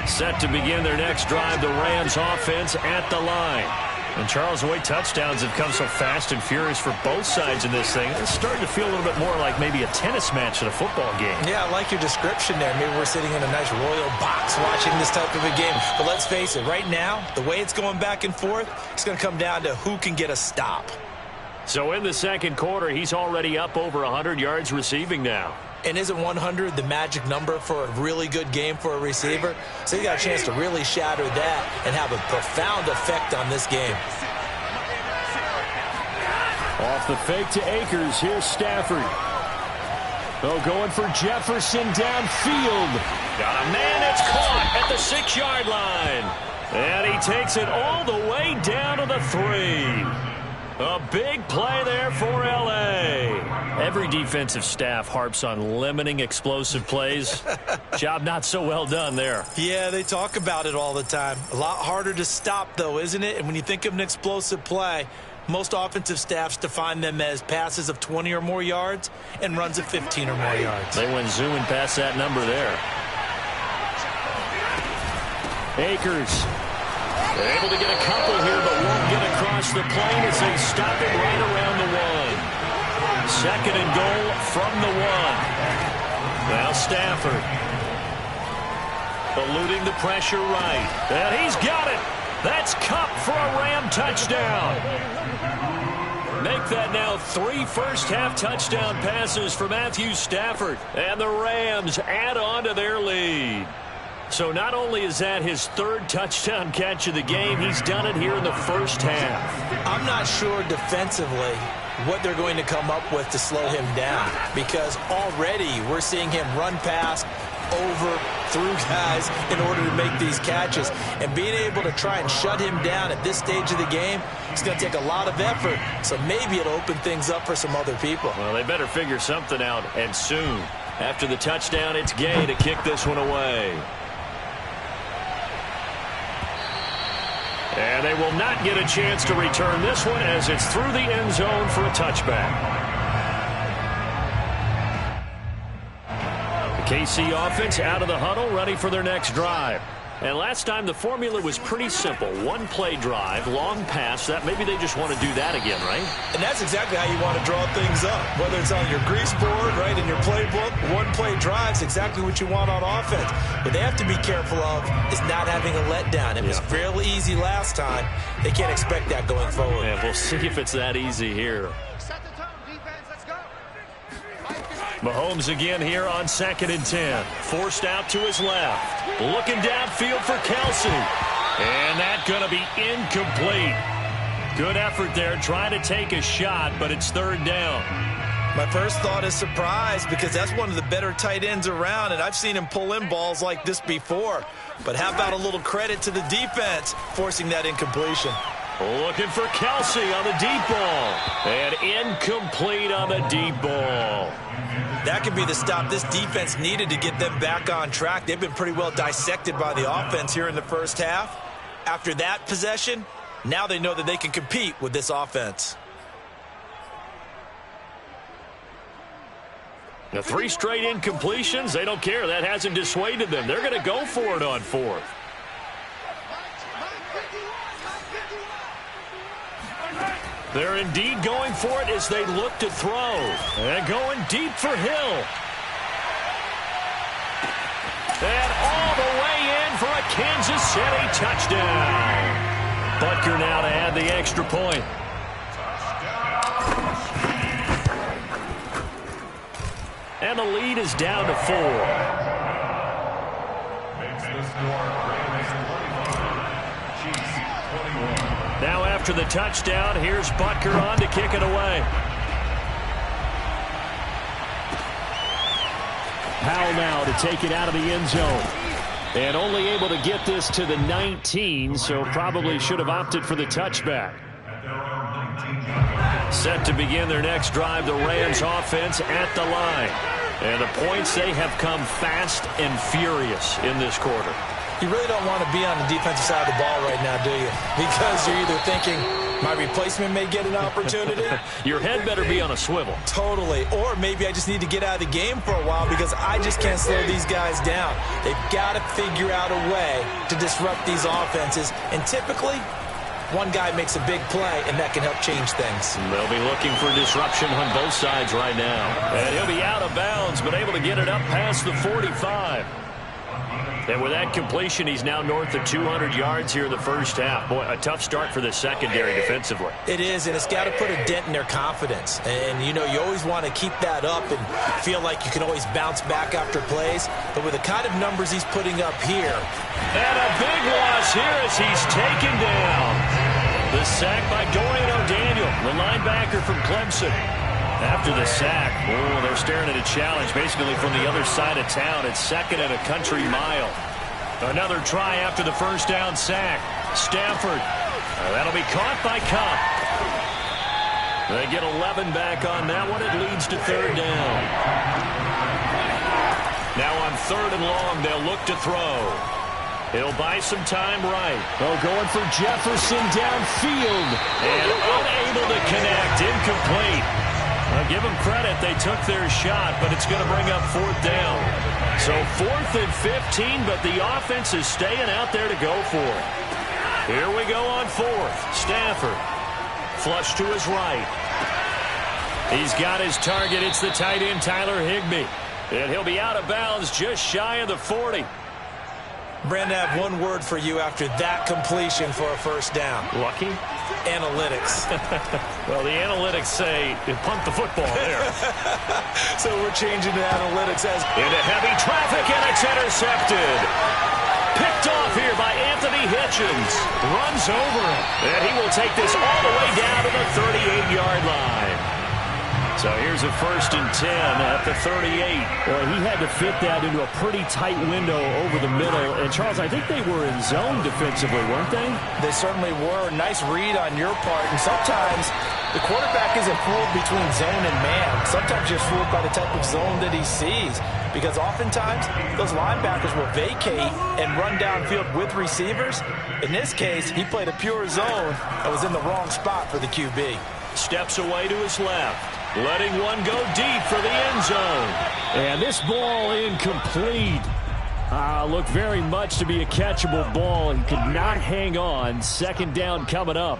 Set to begin their next drive, the Rams offense at the line. And Charles, the way touchdowns have come so fast and furious for both sides in this thing, it's starting to feel a little bit more like maybe a tennis match in a football game. Yeah, I like your description there. Maybe we're sitting in a nice royal box watching this type of a game. But let's face it, right now, the way it's going back and forth, it's going to come down to who can get a stop. So in the second quarter, he's already up over 100 yards receiving now. And isn't 100 the magic number for a really good game for a receiver? So you got a chance to really shatter that and have a profound effect on this game. Off the fake to Akers, here's Stafford. Oh, going for Jefferson downfield. Got a man that's caught at the 6-yard line. And he takes it all the way down to the 3. A big play there for L.A. Every defensive staff harps on limiting explosive plays. Job not so well done there. Yeah, they talk about it all the time. A lot harder to stop, though, isn't it? And when you think of an explosive play, most offensive staffs define them as passes of 20 or more yards and runs of 15 or more yards. They went zooming past that number there. Akers. They're able to get a couple here, but won't get across the plane as they stop it right around the 1. Second and goal from the 1. Now Stafford. Eluding the pressure right. And he's got it. That's Kupp for a Ram touchdown. Make that now 3 first-half touchdown passes for Matthew Stafford. And the Rams add on to their lead. So not only is that his 3rd touchdown catch of the game, he's done it here in the first half. I'm not sure defensively what they're going to come up with to slow him down, because already we're seeing him run past, over, through guys in order to make these catches. And being able to try and shut him down at this stage of the game, it's going to take a lot of effort. So maybe it'll open things up for some other people. Well, they better figure something out, and soon. After the touchdown, it's Gay to kick this one away. And they will not get a chance to return this one as it's through the end zone for a touchback. The KC offense out of the huddle, ready for their next drive. And last time the formula was pretty simple. One-play drive, long pass. That maybe they just want to do that again, right? And that's exactly how you want to draw things up. Whether it's on your grease board, right, in your playbook, one-play drive's exactly what you want on offense. What they have to be careful of is not having a letdown. It was fairly easy last time. They can't expect that going forward. Yeah, we'll see if it's that easy here. Mahomes again here on 2nd and 10. Forced out to his left. Looking downfield for Kelce. And that's going to be incomplete. Good effort there trying to take a shot, but it's 3rd down. My first thought is surprise because that's one of the better tight ends around, and I've seen him pull in balls like this before. But how about a little credit to the defense forcing that incompletion? Looking for Kelce on the deep ball. And incomplete on the deep ball. That could be the stop this defense needed to get them back on track. They've been pretty well dissected by the offense here in the first half. After that possession, now they know that they can compete with this offense. The 3 straight incompletions, they don't care. That hasn't dissuaded them. They're going to go for it on 4th. They're indeed going for it as they look to throw. And going deep for Hill. And all the way in for a Kansas City touchdown. Butker now to add the extra point. And the lead is down to 4. Makes the score Rams 25, Chiefs 21. Now after the touchdown, here's Butker on to kick it away. Powell now to take it out of the end zone. And only able to get this to the 19, so probably should have opted for the touchback. Set to begin their next drive, the Rams offense at the line. And the points, they have come fast and furious in this quarter. You really don't want to be on the defensive side of the ball right now, do you? Because you're either thinking, my replacement may get an opportunity. Your head better be on a swivel. Totally. Or maybe I just need to get out of the game for a while because I just can't slow these guys down. They've got to figure out a way to disrupt these offenses. And typically, one guy makes a big play, and that can help change things. They'll be looking for disruption on both sides right now. And he'll be out of bounds, but able to get it up past the 45. And with that completion, he's now north of 200 yards here in the first half. Boy, a tough start for the secondary defensively. It is, and it's got to put a dent in their confidence. And, you know, you always want to keep that up and feel like you can always bounce back after plays. But with the kind of numbers he's putting up here. And a big loss here as he's taken down. The sack by Dorian O'Daniel, the linebacker from Clemson. After the sack, they're staring at a challenge basically from the other side of town. It's 2nd and a country mile. Another try after the first down sack. Stafford. That'll be caught by Kupp. They get 11 back on that one. It leads to 3rd down. Now on 3rd and long, they'll look to throw. He'll buy some time right. Going for Jefferson downfield. And unable to connect. Incomplete. Well, give them credit. They took their shot, but it's going to bring up 4th down. So 4th and 15, but the offense is staying out there to go for it. Here we go on 4th. Stafford. Flush to his right. He's got his target. It's the tight end, Tyler Higbee. And he'll be out of bounds just shy of the 40. Brandon, I have one word for you after that completion for a first down. Lucky? Analytics. Well, the analytics say punt the football there. So we're changing to analytics as into heavy traffic, and it's intercepted. Picked off here by Anthony Hitchens. Runs over him. And he will take this all the way down to the 38-yard line. So here's a 1st and 10 at the 38. Well, he had to fit that into a pretty tight window over the middle. And, Charles, I think they were in zone defensively, weren't they? They certainly were. Nice read on your part. And sometimes the quarterback isn't fooled between zone and man. Sometimes you're fooled by the type of zone that he sees. Because oftentimes, those linebackers will vacate and run downfield with receivers. In this case, he played a pure zone and was in the wrong spot for the QB. Steps away to his left. Letting one go deep for the end zone. And this ball incomplete. Looked very much to be a catchable ball. He could not hang on. Second down coming up.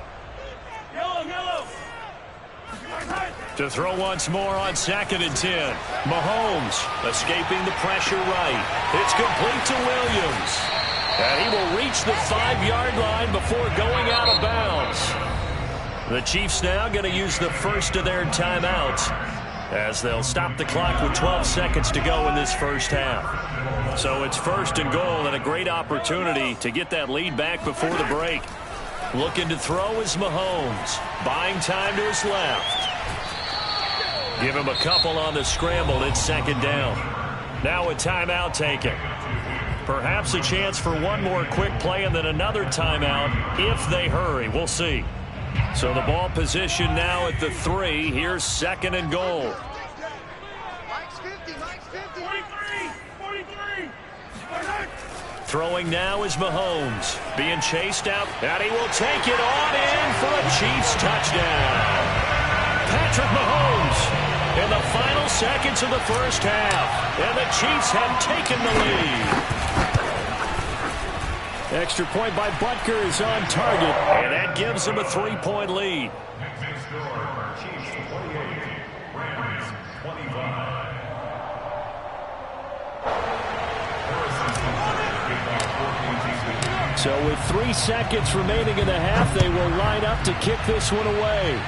To throw once more on 2nd and 10. Mahomes escaping the pressure right. It's complete to Williams. And he will reach the 5-yard line before going out of bounds. The Chiefs now going to use the first of their timeouts as they'll stop the clock with 12 seconds to go in this first half. So it's 1st and goal and a great opportunity to get that lead back before the break. Looking to throw is Mahomes. Buying time to his left. Give him a couple on the scramble. It's 2nd down. Now a timeout taken. Perhaps a chance for one more quick play and then another timeout if they hurry. We'll see. So the ball position now at the 3. Here's 2nd and goal. Throwing now is Mahomes. Being chased out. And he will take it on in for a Chiefs touchdown. Patrick Mahomes in the final seconds of the first half. And the Chiefs have taken the lead. Extra point by Butker is on target. And that gives them a 3-point lead. Chiefs 28, Rams 25. So with 3 seconds remaining in the half, they will line up to kick this one away.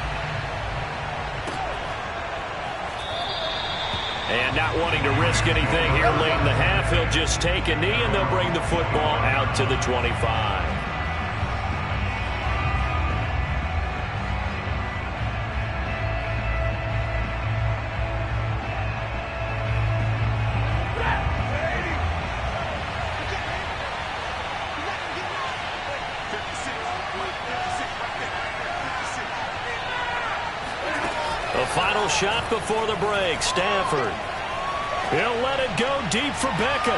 And not wanting to risk anything here late in the half, he'll just take a knee and they'll bring the football out to the 25. Final shot before the break. Stafford. He'll let it go deep for Beckham.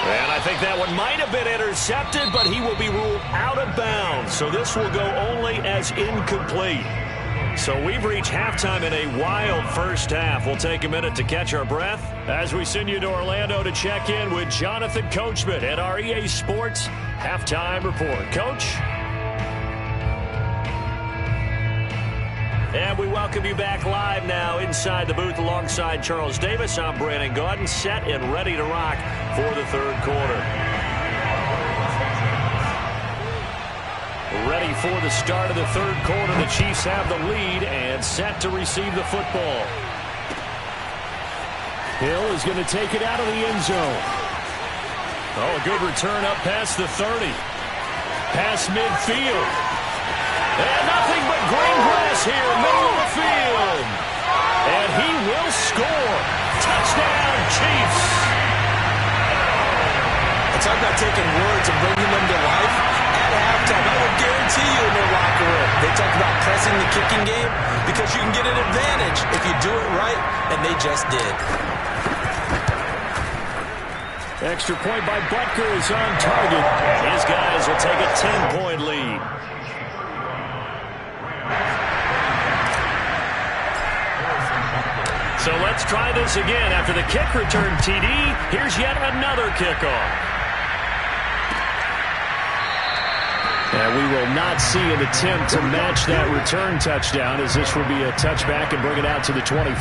And I think that one might have been intercepted, but he will be ruled out of bounds. So this will go only as incomplete. So we've reached halftime in a wild first half. We'll take a minute to catch our breath as we send you to Orlando to check in with Jonathan Coachman at our EA Sports Halftime Report. Coach? And we welcome you back live now inside the booth alongside Charles Davis. I'm Brandon Gaudin, set and ready to rock for the third quarter. Ready for the start of the third quarter. The Chiefs have the lead and set to receive the football. Hill is going to take it out of the end zone. Oh, a good return up past the 30. Past midfield. And nothing but green grass here, middle of the field. And he will score. Touchdown, Chiefs. Talk about taking words and bringing them to life. At halftime, I would guarantee you in their locker room, they talk about pressing the kicking game because you can get an advantage if you do it right, and they just did. Extra point by Butker is on target. His guys will take a 10-point lead. So let's try this again. After the kick return TD, here's yet another kickoff. And we will not see an attempt to match that return touchdown, as this will be a touchback and bring it out to the 25.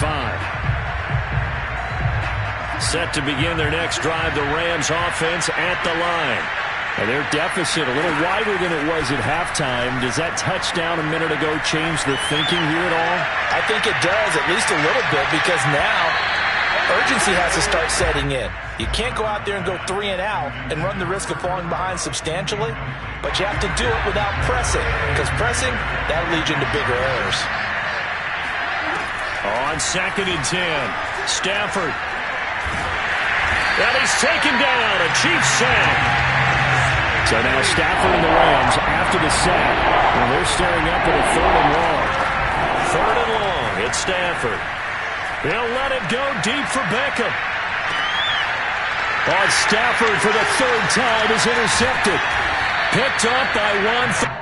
Set to begin their next drive, the Rams offense at the line. And their deficit a little wider than it was at halftime. Does that touchdown a minute ago change the thinking here at all? I think it does, at least a little bit, because now urgency has to start setting in. You can't go out there and go 3 and out and run the risk of falling behind substantially, but you have to do it without pressing, because pressing, that'll lead you into bigger errors. On 2nd and 10, Stafford. And he's taken down, a Chiefs sack. So now Stafford and the Rams after the sack. And they're staring up at a 3rd and long. 3rd and long. It's Stafford. They'll let it go deep for Beckham. On Stafford for the 3rd time is intercepted. Picked up by 1.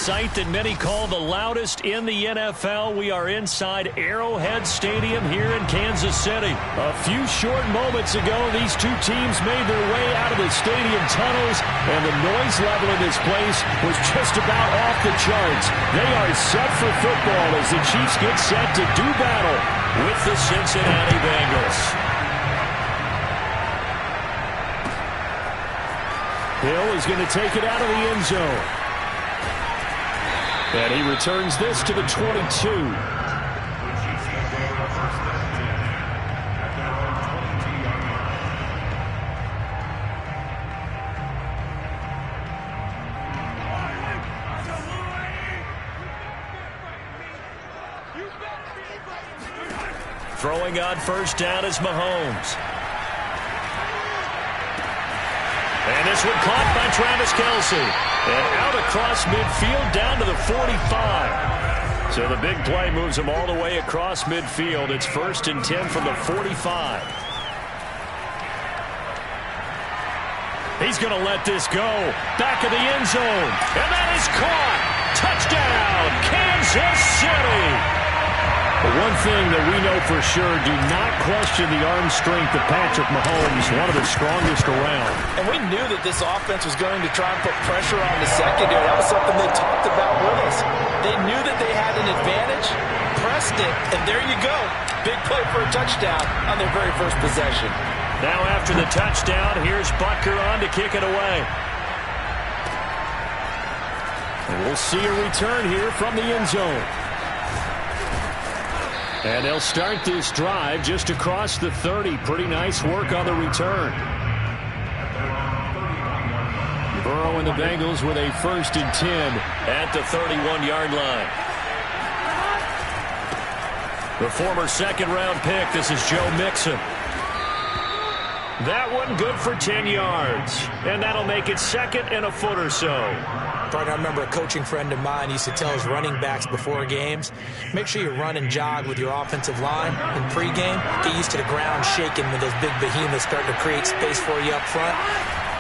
sight that many call the loudest in the NFL. We are inside Arrowhead Stadium here in Kansas City. A few short moments ago, these two teams made their way out of the stadium tunnels, and the noise level in this place was just about off the charts. They are set for football as the Chiefs get set to do battle with the Cincinnati Bengals. Hill is going to take it out of the end zone. And he returns this to the 22. Throwing on first down is Mahomes. And this one caught by Travis Kelce. And out across midfield down to the 45. So the big play moves him all the way across midfield. It's 1st and 10 from the 45. He's going to let this go. Back of the end zone. And that is caught. Touchdown, Kansas City. But one thing that we know for sure, do not question the arm strength of Patrick Mahomes, one of the strongest around. And we knew that this offense was going to try and put pressure on the secondary. That was something they talked about with us. They knew that they had an advantage, pressed it, and there you go. Big play for a touchdown on their very first possession. Now after the touchdown, here's Butker on to kick it away. And we'll see a return here from the end zone. And they'll start this drive just across the 30. Pretty nice work on the return. Burrow and the Bengals with a 1st and 10 at the 31-yard line. The former second-round pick, this is Joe Mixon. That one good for 10 yards. And that'll make it 2nd and a foot or so. I remember a coaching friend of mine used to tell his running backs before games, make sure you run and jog with your offensive line in pregame. Get used to the ground shaking when those big behemoths start to create space for you up front.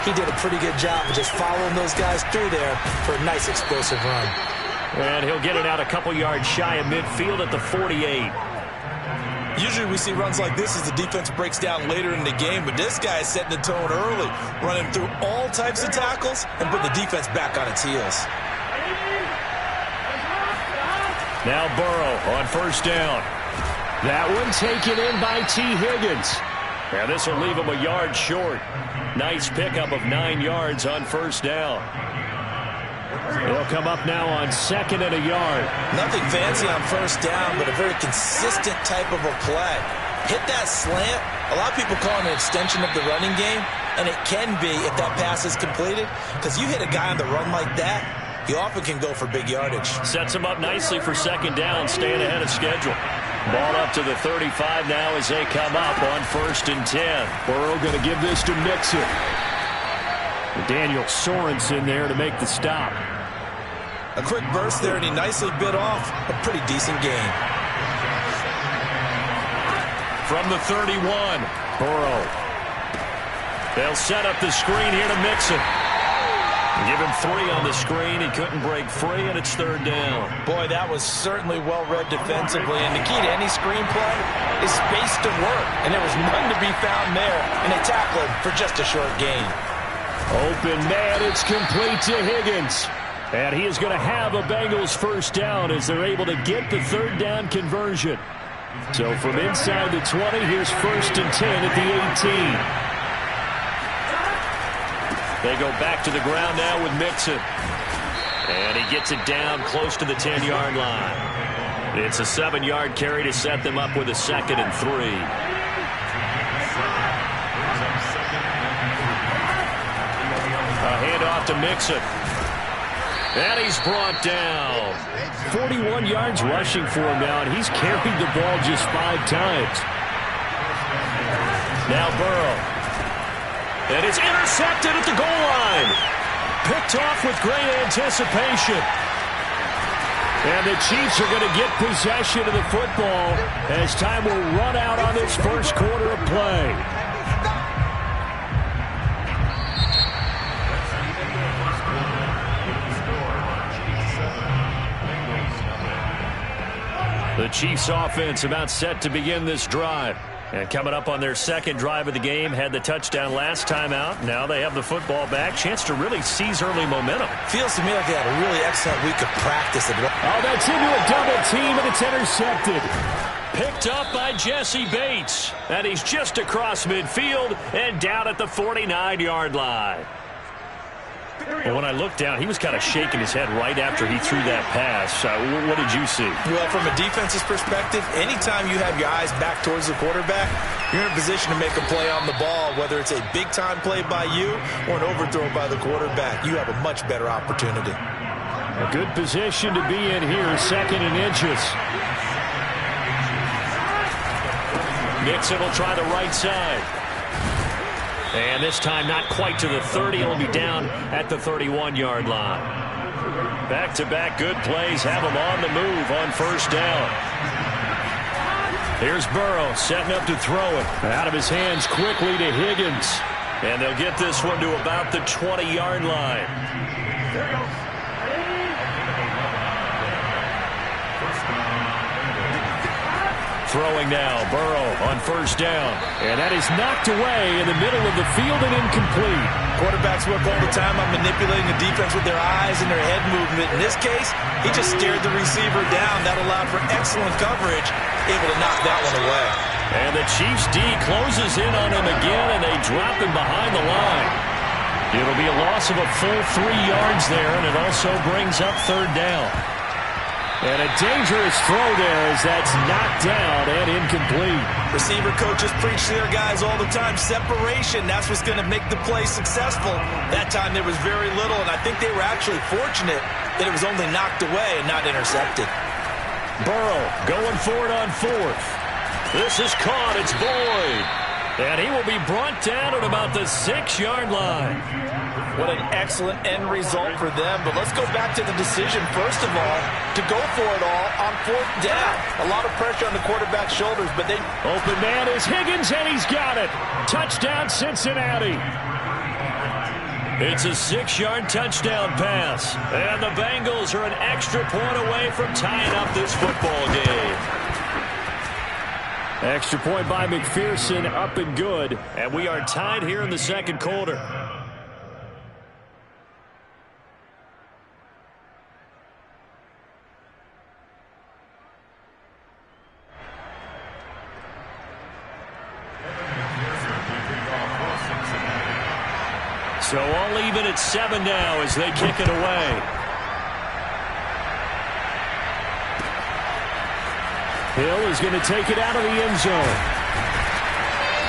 He did a pretty good job of just following those guys through there for a nice explosive run. And he'll get it out a couple yards shy of midfield at the 48. Usually we see runs like this as the defense breaks down later in the game, but this guy is setting the tone early, running through all types of tackles and put the defense back on its heels. Now Burrow on first down. That one taken in by T. Higgins. And this will leave him a yard short. Nice pickup of 9 yards on first down. They'll come up now on 2nd and a yard. Nothing fancy on first down, but a very consistent type of a play. Hit that slant. A lot of people call it an extension of the running game, and it can be if that pass is completed, because you hit a guy on the run like that, he often can go for big yardage. Sets him up nicely for 2nd down, staying ahead of schedule. Ball up to the 35 now as they come up on 1st and 10. Burrow going to give this to Mixon. Daniel Sorensen there to make the stop. A quick burst there, and he nicely bit off a pretty decent gain. From the 31, Burrow. They'll set up the screen here to Mixon. Give him 3 on the screen. He couldn't break free, and it's 3rd down. Boy, that was certainly well-read defensively, and the key to any screenplay is space to work, and there was none to be found there, and they tackled him for just a short gain. Open man, it's complete to Higgins. And he is going to have a Bengals first down as they're able to get the 3rd down conversion. So from inside the 20, here's 1st and 10 at the 18. They go back to the ground now with Mixon. And he gets it down close to the 10-yard line. It's a 7-yard carry to set them up with a 2nd and 3. A handoff to Mixon. And he's brought down. 41 yards rushing for him now, and he's carried the ball just 5 times. Now Burrow. And it's intercepted at the goal line. Picked off with great anticipation. And the Chiefs are going to get possession of the football as time will run out on this first quarter of play. The Chiefs offense about set to begin this drive. And coming up on their second drive of the game, had the touchdown last time out. Now they have the football back. Chance to really seize early momentum. Feels to me like they had a really excellent week of practice. Oh, that's into a double team, and it's intercepted. Picked up by Jesse Bates. And he's just across midfield and down at the 49-yard line. Well, when I looked down, he was kind of shaking his head right after he threw that pass. What did you see? Well, from a defense's perspective, anytime you have your eyes back towards the quarterback, you're in a position to make a play on the ball, whether it's a big-time play by you or an overthrow by the quarterback. You have a much better opportunity. A good position to be in here, 2nd and inches. Nixon will try the right side. And this time not quite to the 30. He'll be down at the 31-yard line. Back-to-back good plays have him on the move on first down. Here's Burrow setting up to throw it. Out of his hands quickly to Higgins. And they'll get this one to about the 20-yard line. Throwing now, Burrow on first down. And that is knocked away in the middle of the field and incomplete. Quarterbacks work all the time on manipulating the defense with their eyes and their head movement. In this case, he just stared the receiver down. That allowed for excellent coverage, able to knock that one away. And the Chiefs' D closes in on him again, and they drop him behind the line. It'll be a loss of a full 3 yards there, and it also brings up third down. And a dangerous throw there as that's knocked down and incomplete. Receiver coaches preach to their guys all the time. Separation, that's what's going to make the play successful. That time there was very little, and I think they were actually fortunate that it was only knocked away and not intercepted. Burrow going for it on 4th. This is caught. It's Boyd. And he will be brought down at about the 6-yard line. What an excellent end result for them. But let's go back to the decision, first of all, to go for it all on 4th down. A lot of pressure on the quarterback's shoulders, but they... Open man is Higgins, and he's got it. Touchdown, Cincinnati. It's a 6-yard touchdown pass. And the Bengals are an extra point away from tying up this football game. Extra point by McPherson, up and good. And we are tied here in the second quarter. So all even at 7 now as they kick it away. Hill is going to take it out of the end zone.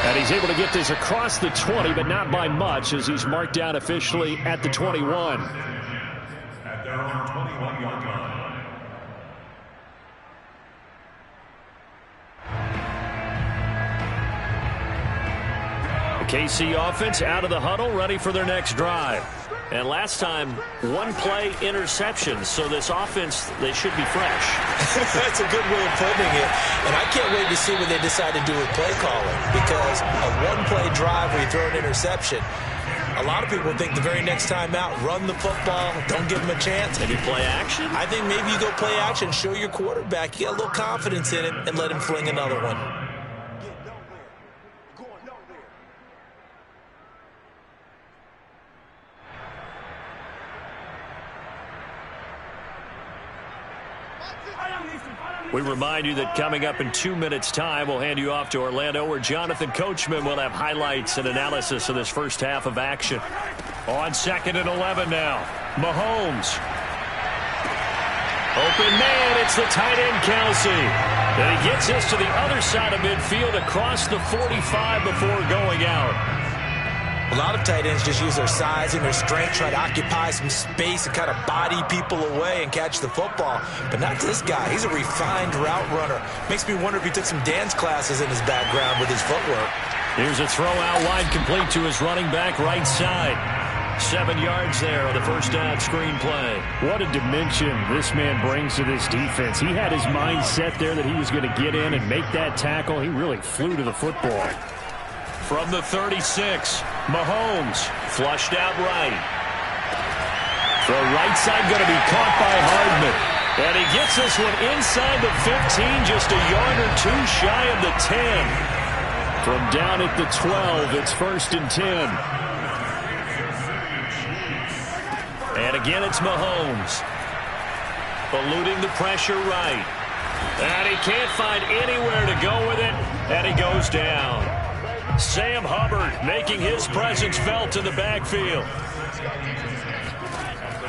And he's able to get this across the 20, but not by much as he's marked down officially at the 21. At their own 21-yard line. The KC offense out of the huddle, ready for their next drive. And last time, 1-play interception, so this offense, they should be fresh. That's a good way of putting it. And I can't wait to see what they decide to do with play calling, because a 1-play drive where you throw an interception, a lot of people think the very next time out, run the football, don't give them a chance. Maybe play action? I think maybe you go play action, show your quarterback, you get a little confidence in him, and let him fling another one. We remind you that coming up in 2 minutes' time, we'll hand you off to Orlando, where Jonathan Coachman will have highlights and analysis of this first half of action. On 2nd and 11 now, Mahomes. Open man, it's the tight end, Kelce. And he gets this to the other side of midfield across the 45 before going out. A lot of tight ends just use their size and their strength, try to occupy some space and kind of body people away and catch the football. But not this guy. He's a refined route runner. Makes me wonder if he took some dance classes in his background with his footwork. Here's a throw out wide, complete to his running back right side. 7 yards there on the first down screen play. What a dimension this man brings to this defense. He had his mind set there that he was going to get in and make that tackle. He really flew to the football. From the 36, Mahomes flushed out right. The right side going to be caught by Hardman. And he gets this one inside the 15, just a yard or two shy of the 10. From down at the 12, it's 1st and 10. And again, it's Mahomes. Eluding the pressure right. And he can't find anywhere to go with it, and he goes down. Sam Hubbard making his presence felt in the backfield.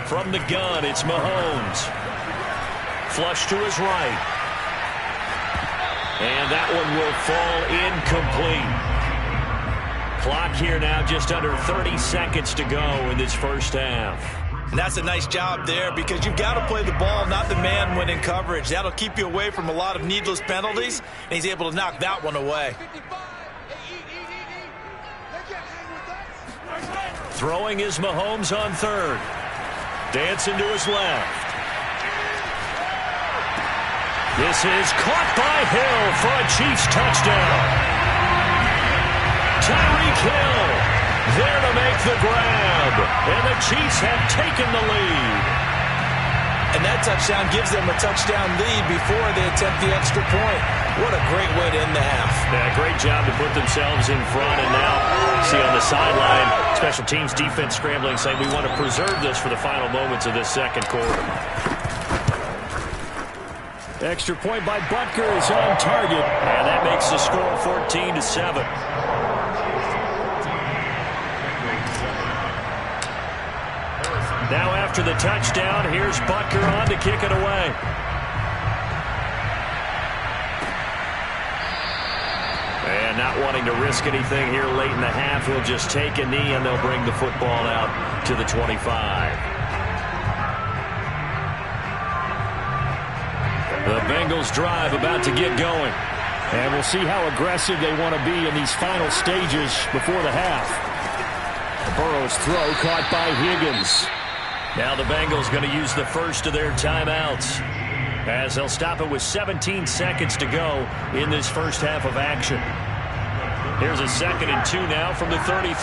From the gun, it's Mahomes. Flush to his right. And that one will fall incomplete. Clock here now just under 30 seconds to go in this first half. And that's a nice job there because you've got to play the ball, not the man when in coverage. That'll keep you away from a lot of needless penalties, and he's able to knock that one away. Throwing is Mahomes on 3rd. Dancing to his left. This is caught by Hill for a Chiefs touchdown. Tyreek Hill there to make the grab. And the Chiefs have taken the lead. And that touchdown gives them a touchdown lead before they attempt the extra point. What a great way to end the half. Yeah, great job to put themselves in front. And now, see on the sideline, special teams defense scrambling, saying we want to preserve this for the final moments of this second quarter. Extra point by Butker is on target. And that makes the score 14-7. Now after the touchdown, here's Butker on to kick it away. And not wanting to risk anything here late in the half, he'll just take a knee and they'll bring the football out to the 25. The Bengals drive about to get going. And we'll see how aggressive they want to be in these final stages before the half. Burrow's throw caught by Higgins. Now the Bengals going to use the first of their timeouts as they'll stop it with 17 seconds to go in this first half of action. Here's a 2nd and 2 now from the 33.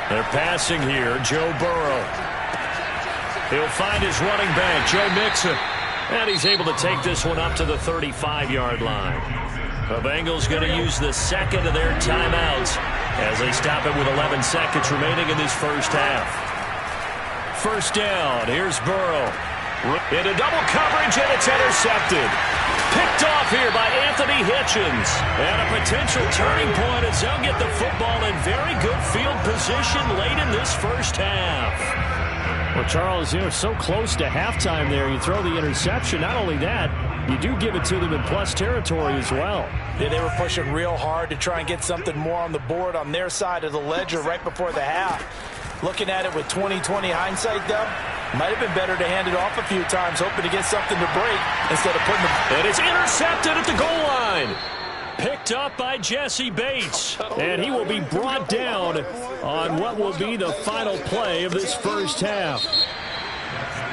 They're passing here, Joe Burrow. He'll find his running back, Joe Mixon. And he's able to take this one up to the 35-yard line. The Bengals going to use the second of their timeouts as they stop it with 11 seconds remaining in this first half. First down, here's Burrow. Into double coverage, and it's intercepted. Picked off here by Anthony Hitchens. And a potential turning point as they'll get the football in very good field position late in this first half. Well, Charles, so close to halftime there. You throw the interception. Not only that, you do give it to them in plus territory as well. Yeah, they were pushing real hard to try and get something more on the board on their side of the ledger right before the half. Looking at it with 20/20 hindsight, though, might have been better to hand it off a few times, hoping to get something to break instead of putting the... And it's intercepted at the goal line. Picked up by Jesse Bates. And he will be brought down on what will be the final play of this first half.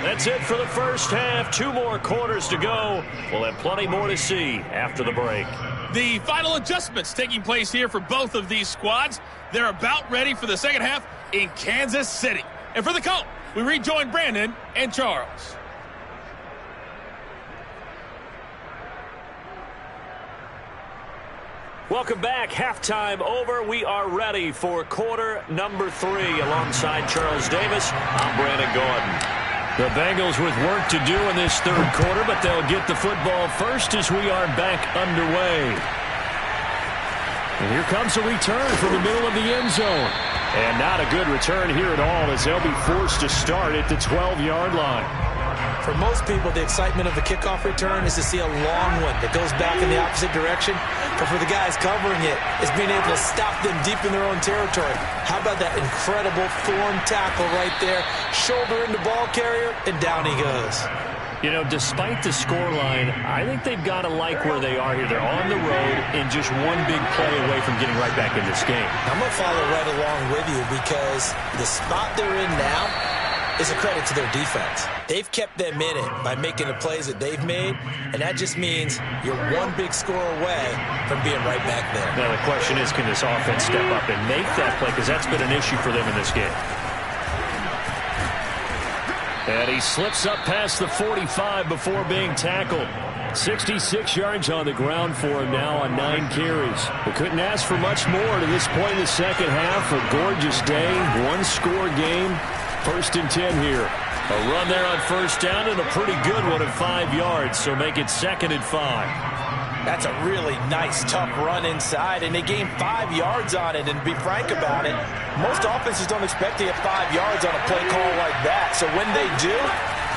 That's it for the first half. 2 more quarters to go. We'll have plenty more to see after the break. The final adjustments taking place here for both of these squads. They're about ready for the second half in Kansas City. And for the call, we rejoin Brandon and Charles. Welcome back. Halftime over. We are ready for quarter number 3. Alongside Charles Davis, I'm Brandon Gordon. The Bengals with work to do in this third quarter, but they'll get the football first as we are back underway. And here comes a return from the middle of the end zone. And not a good return here at all as they'll be forced to start at the 12-yard line. For most people, the excitement of the kickoff return is to see a long one that goes back in the opposite direction. But for the guys covering it, it's being able to stop them deep in their own territory. How about that incredible form tackle right there? Shoulder in the ball carrier, and down he goes. Despite the scoreline, I think they've got to like where they are here. They're on the road and just one big play away from getting right back in this game. I'm going to follow right along with you because the spot they're in now is a credit to their defense. They've kept them in it by making the plays that they've made, and that just means you're one big score away from being right back there. Now the question is, can this offense step up and make that play? Because that's been an issue for them in this game. And he slips up past the 45 before being tackled. 66 yards on the ground for him now on 9 carries. We couldn't ask for much more to this point in the second half. A gorgeous day, one-score game. 1st and 10 here. A run there on first down and a pretty good one at 5 yards, so make it 2nd and 5. That's a really nice, tough run inside, and they gained 5 yards on it. And to be frank about it, most offenses don't expect to get 5 yards on a play call like that. So when they do,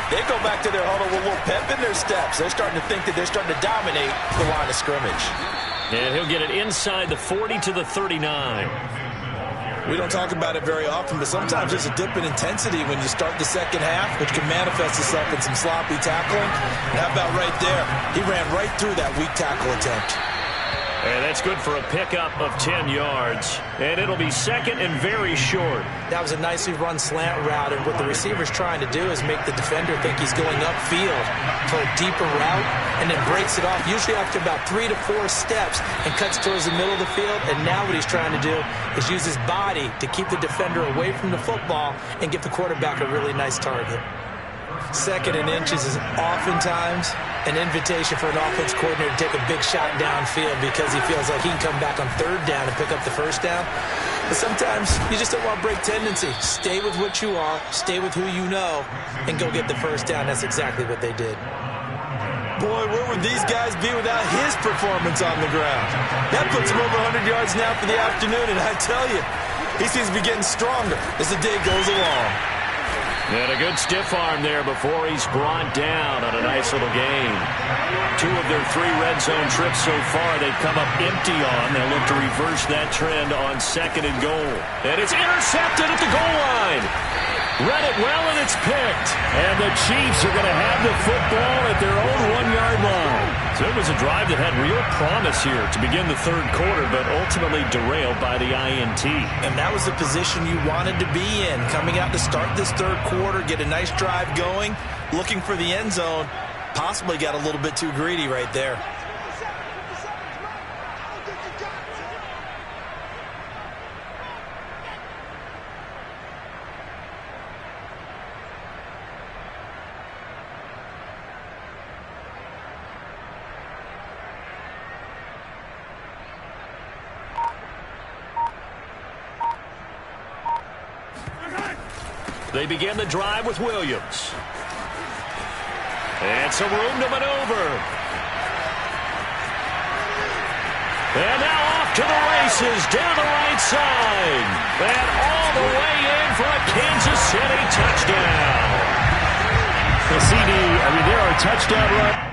they go back to their huddle with a little pep in their steps. They're starting to think that they're starting to dominate the line of scrimmage. And he'll get it inside the 40 to the 39. We don't talk about it very often, but sometimes there's a dip in intensity when you start the second half, which can manifest itself in some sloppy tackling. And how about right there? He ran right through that weak tackle attempt. And that's good for a pickup of 10 yards. And it'll be 2nd and very short. That was a nicely run slant route, and what the receiver's trying to do is make the defender think he's going upfield for a deeper route, and then breaks it off, usually after about 3 to 4 steps, and cuts towards the middle of the field. And now what he's trying to do is use his body to keep the defender away from the football and give the quarterback a really nice target. 2nd and inches is oftentimes an invitation for an offense coordinator to take a big shot downfield because he feels like he can come back on 3rd down and pick up the 1st down. But sometimes you just don't want to break tendency. Stay with what you are, stay with who you know, and go get the 1st down. That's exactly what they did. Boy, where would these guys be without his performance on the ground? That puts him over 100 yards now for the afternoon, and I tell you, he seems to be getting stronger as the day goes along. And a good stiff arm there before he's brought down on a nice little gain. 2 of their 3 red zone trips so far they've come up empty on. They'll look to reverse that trend on 2nd and goal. And it's intercepted at the goal line. Read it well, and it's picked. And the Chiefs are going to have the football at their own 1-yard line. So it was a drive that had real promise here to begin the 3rd quarter, but ultimately derailed by the INT. And that was the position you wanted to be in. Coming out to start this 3rd quarter, get a nice drive going, looking for the end zone. Possibly got a little bit too greedy right there. They begin the drive with Williams. And some room to maneuver. And now off to the races down the right side. And all the way in for a Kansas City touchdown. The CD, there are touchdown runs.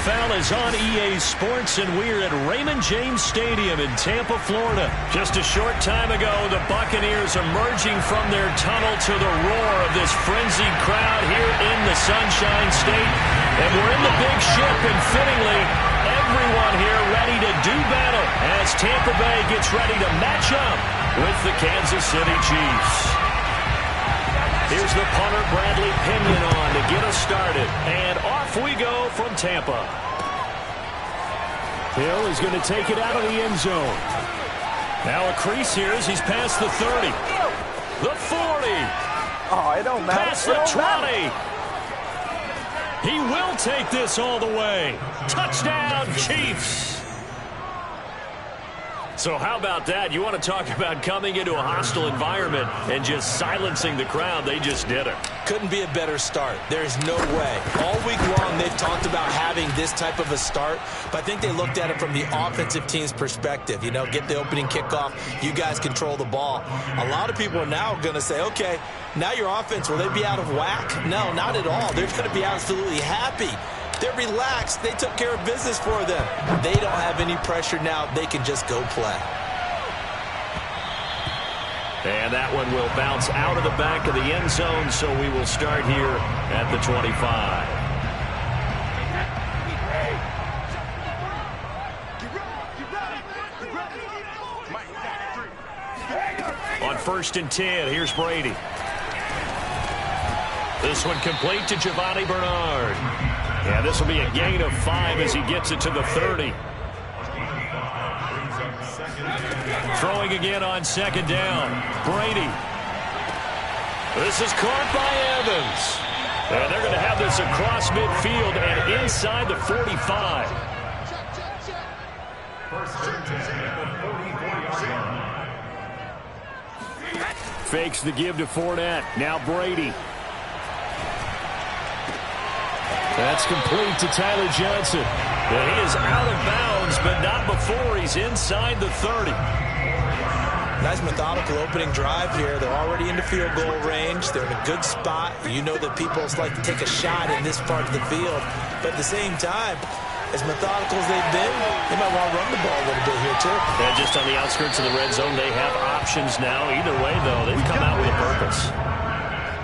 NFL is on EA Sports, and we're at Raymond James Stadium in Tampa, Florida. Just a short time ago, the Buccaneers emerging from their tunnel to the roar of this frenzied crowd here in the Sunshine State. And we're in the big ship, and fittingly, everyone here ready to do battle as Tampa Bay gets ready to match up with the Kansas City Chiefs. Here's the punter, Bradley Pinion, on to get us started. And off we go from Tampa. Hill is going to take it out of the end zone. Now a crease here as he's past the 30. The 40. Oh, it don't matter. Past the 20. He will take this all the way. Touchdown, Chiefs. So how about that? You want to talk about coming into a hostile environment and just silencing the crowd. They just did it. Couldn't be a better start. There's no way. All week long, they've talked about having this type of a start, but I think they looked at it from the offensive team's perspective. You know, get the opening kickoff. You guys control the ball. A lot of people are now going to say, okay, now your offense, will they be out of whack? No, not at all. They're going to be absolutely happy. They're relaxed. They took care of business for them. They don't have any pressure now. They can just go play. And that one will bounce out of the back of the end zone, so we will start here at the 25. On 1st and 10, here's Brady. This one complete to Giovanni Bernard. Yeah, this will be a gain of 5 as he gets it to the 30. Throwing again on 2nd down. Brady. This is caught by Evans. And they're going to have this across midfield and inside the 45. Fakes the give to Fournette. Now Brady. That's complete to Tyler Johnson. And he is out of bounds, but not before he's inside the 30. Nice methodical opening drive here. They're already in the field goal range. They're in a good spot. You know that people like to take a shot in this part of the field. But at the same time, as methodical as they've been, they might want to run the ball a little bit here, too. Yeah, just on the outskirts of the red zone, they have options now. Either way, though, they've come out with a purpose.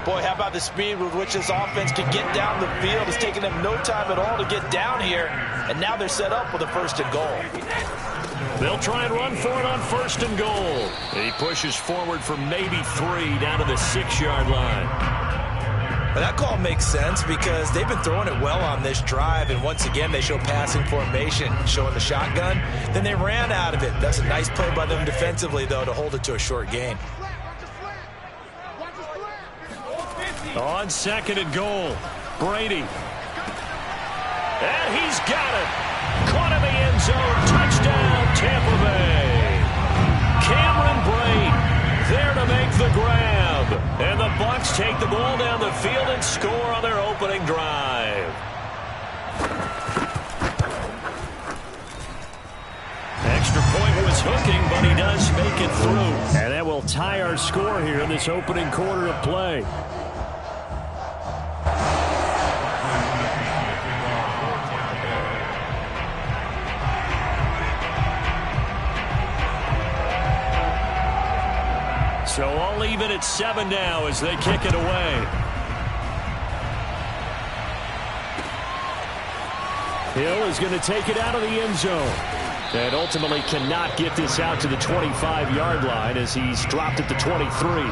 Boy, how about the speed with which this offense can get down the field? It's taken them no time at all to get down here, and now they're set up with a 1st and goal. They'll try and run for it on 1st and goal. He pushes forward for maybe 3 down to the 6-yard line. But that call makes sense because they've been throwing it well on this drive, and once again they show passing formation, showing the shotgun. Then they ran out of it. That's a nice play by them defensively, though, to hold it to a short gain. On 2nd and goal, Brady. And he's got it. Caught in the end zone. Touchdown, Tampa Bay. Cameron Brate there to make the grab. And the Bucs take the ball down the field and score on their opening drive. Extra point was hooking, but he does make it through. And that will tie our score here in this opening quarter of play. So all even at 7 now as they kick it away. Hill is going to take it out of the end zone. And ultimately cannot get this out to the 25-yard line as he's dropped at the 23.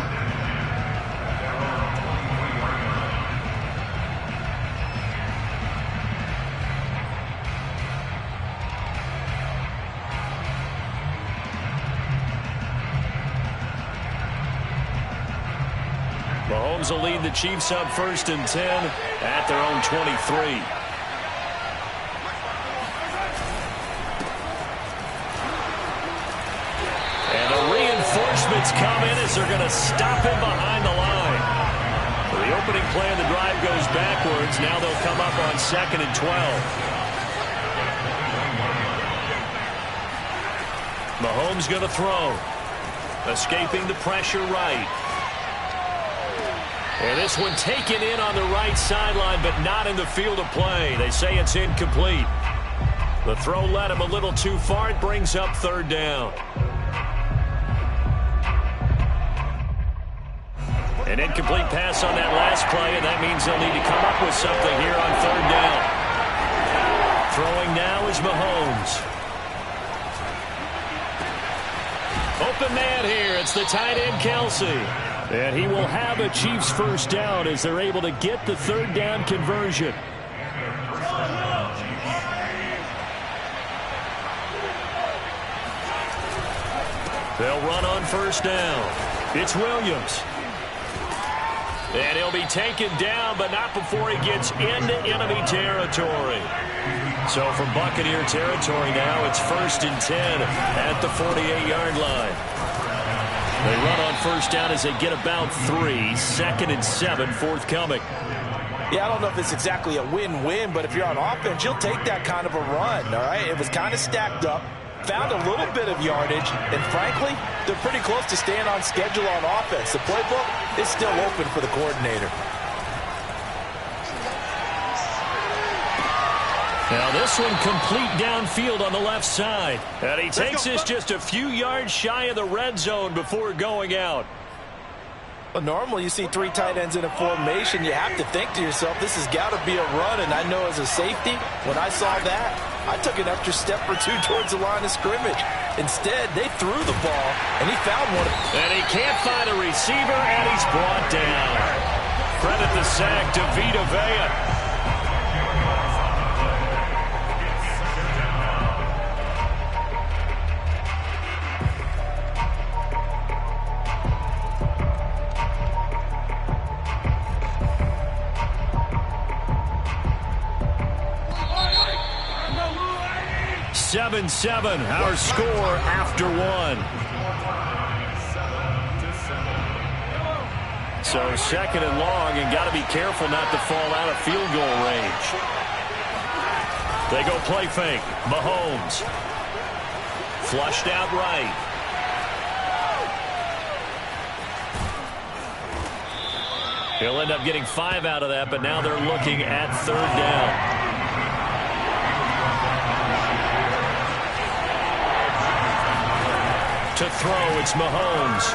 Mahomes will lead the Chiefs up 1st and 10 at their own 23. And the reinforcements come in as they're going to stop him behind the line. So the opening play of the drive goes backwards. Now they'll come up on 2nd and 12. Mahomes going to throw. Escaping the pressure right. And this one taken in on the right sideline, but not in the field of play. They say it's incomplete. The throw led him a little too far. It brings up third down. An incomplete pass on that last play, and that means they'll need to come up with something here on third down. Throwing now is Mahomes. Open man here. It's the tight end, Kelce. And he will have a Chiefs first down as they're able to get the third down conversion. They'll run on first down. It's Williams. And he'll be taken down, but not before he gets into enemy territory. So from Buccaneer territory now, it's 1st and 10 at the 48-yard line. They run on first down as they get about 3. 2nd and 7 forthcoming. Yeah, I don't know if it's exactly a win-win, but if you're on offense, you'll take that kind of a run, all right? It was kind of stacked up. Found a little bit of yardage, and frankly, they're pretty close to staying on schedule on offense. The playbook is still open for the coordinator. Now this one complete downfield on the left side. And he takes this just a few yards shy of the red zone before going out. Well, normally you see 3 tight ends in a formation. You have to think to yourself, this has got to be a run. And I know as a safety, when I saw that, I took an extra step or 2 towards the line of scrimmage. Instead, they threw the ball, and he found one. And he can't find a receiver, and he's brought down. Credit the sack to Vita Vea. Seven, our score after 1. So 2nd and long, and got to be careful not to fall out of field goal range. They go play fake. Mahomes. Flushed out right. He'll end up getting 5 out of that, but now they're looking at third down. To throw, it's Mahomes.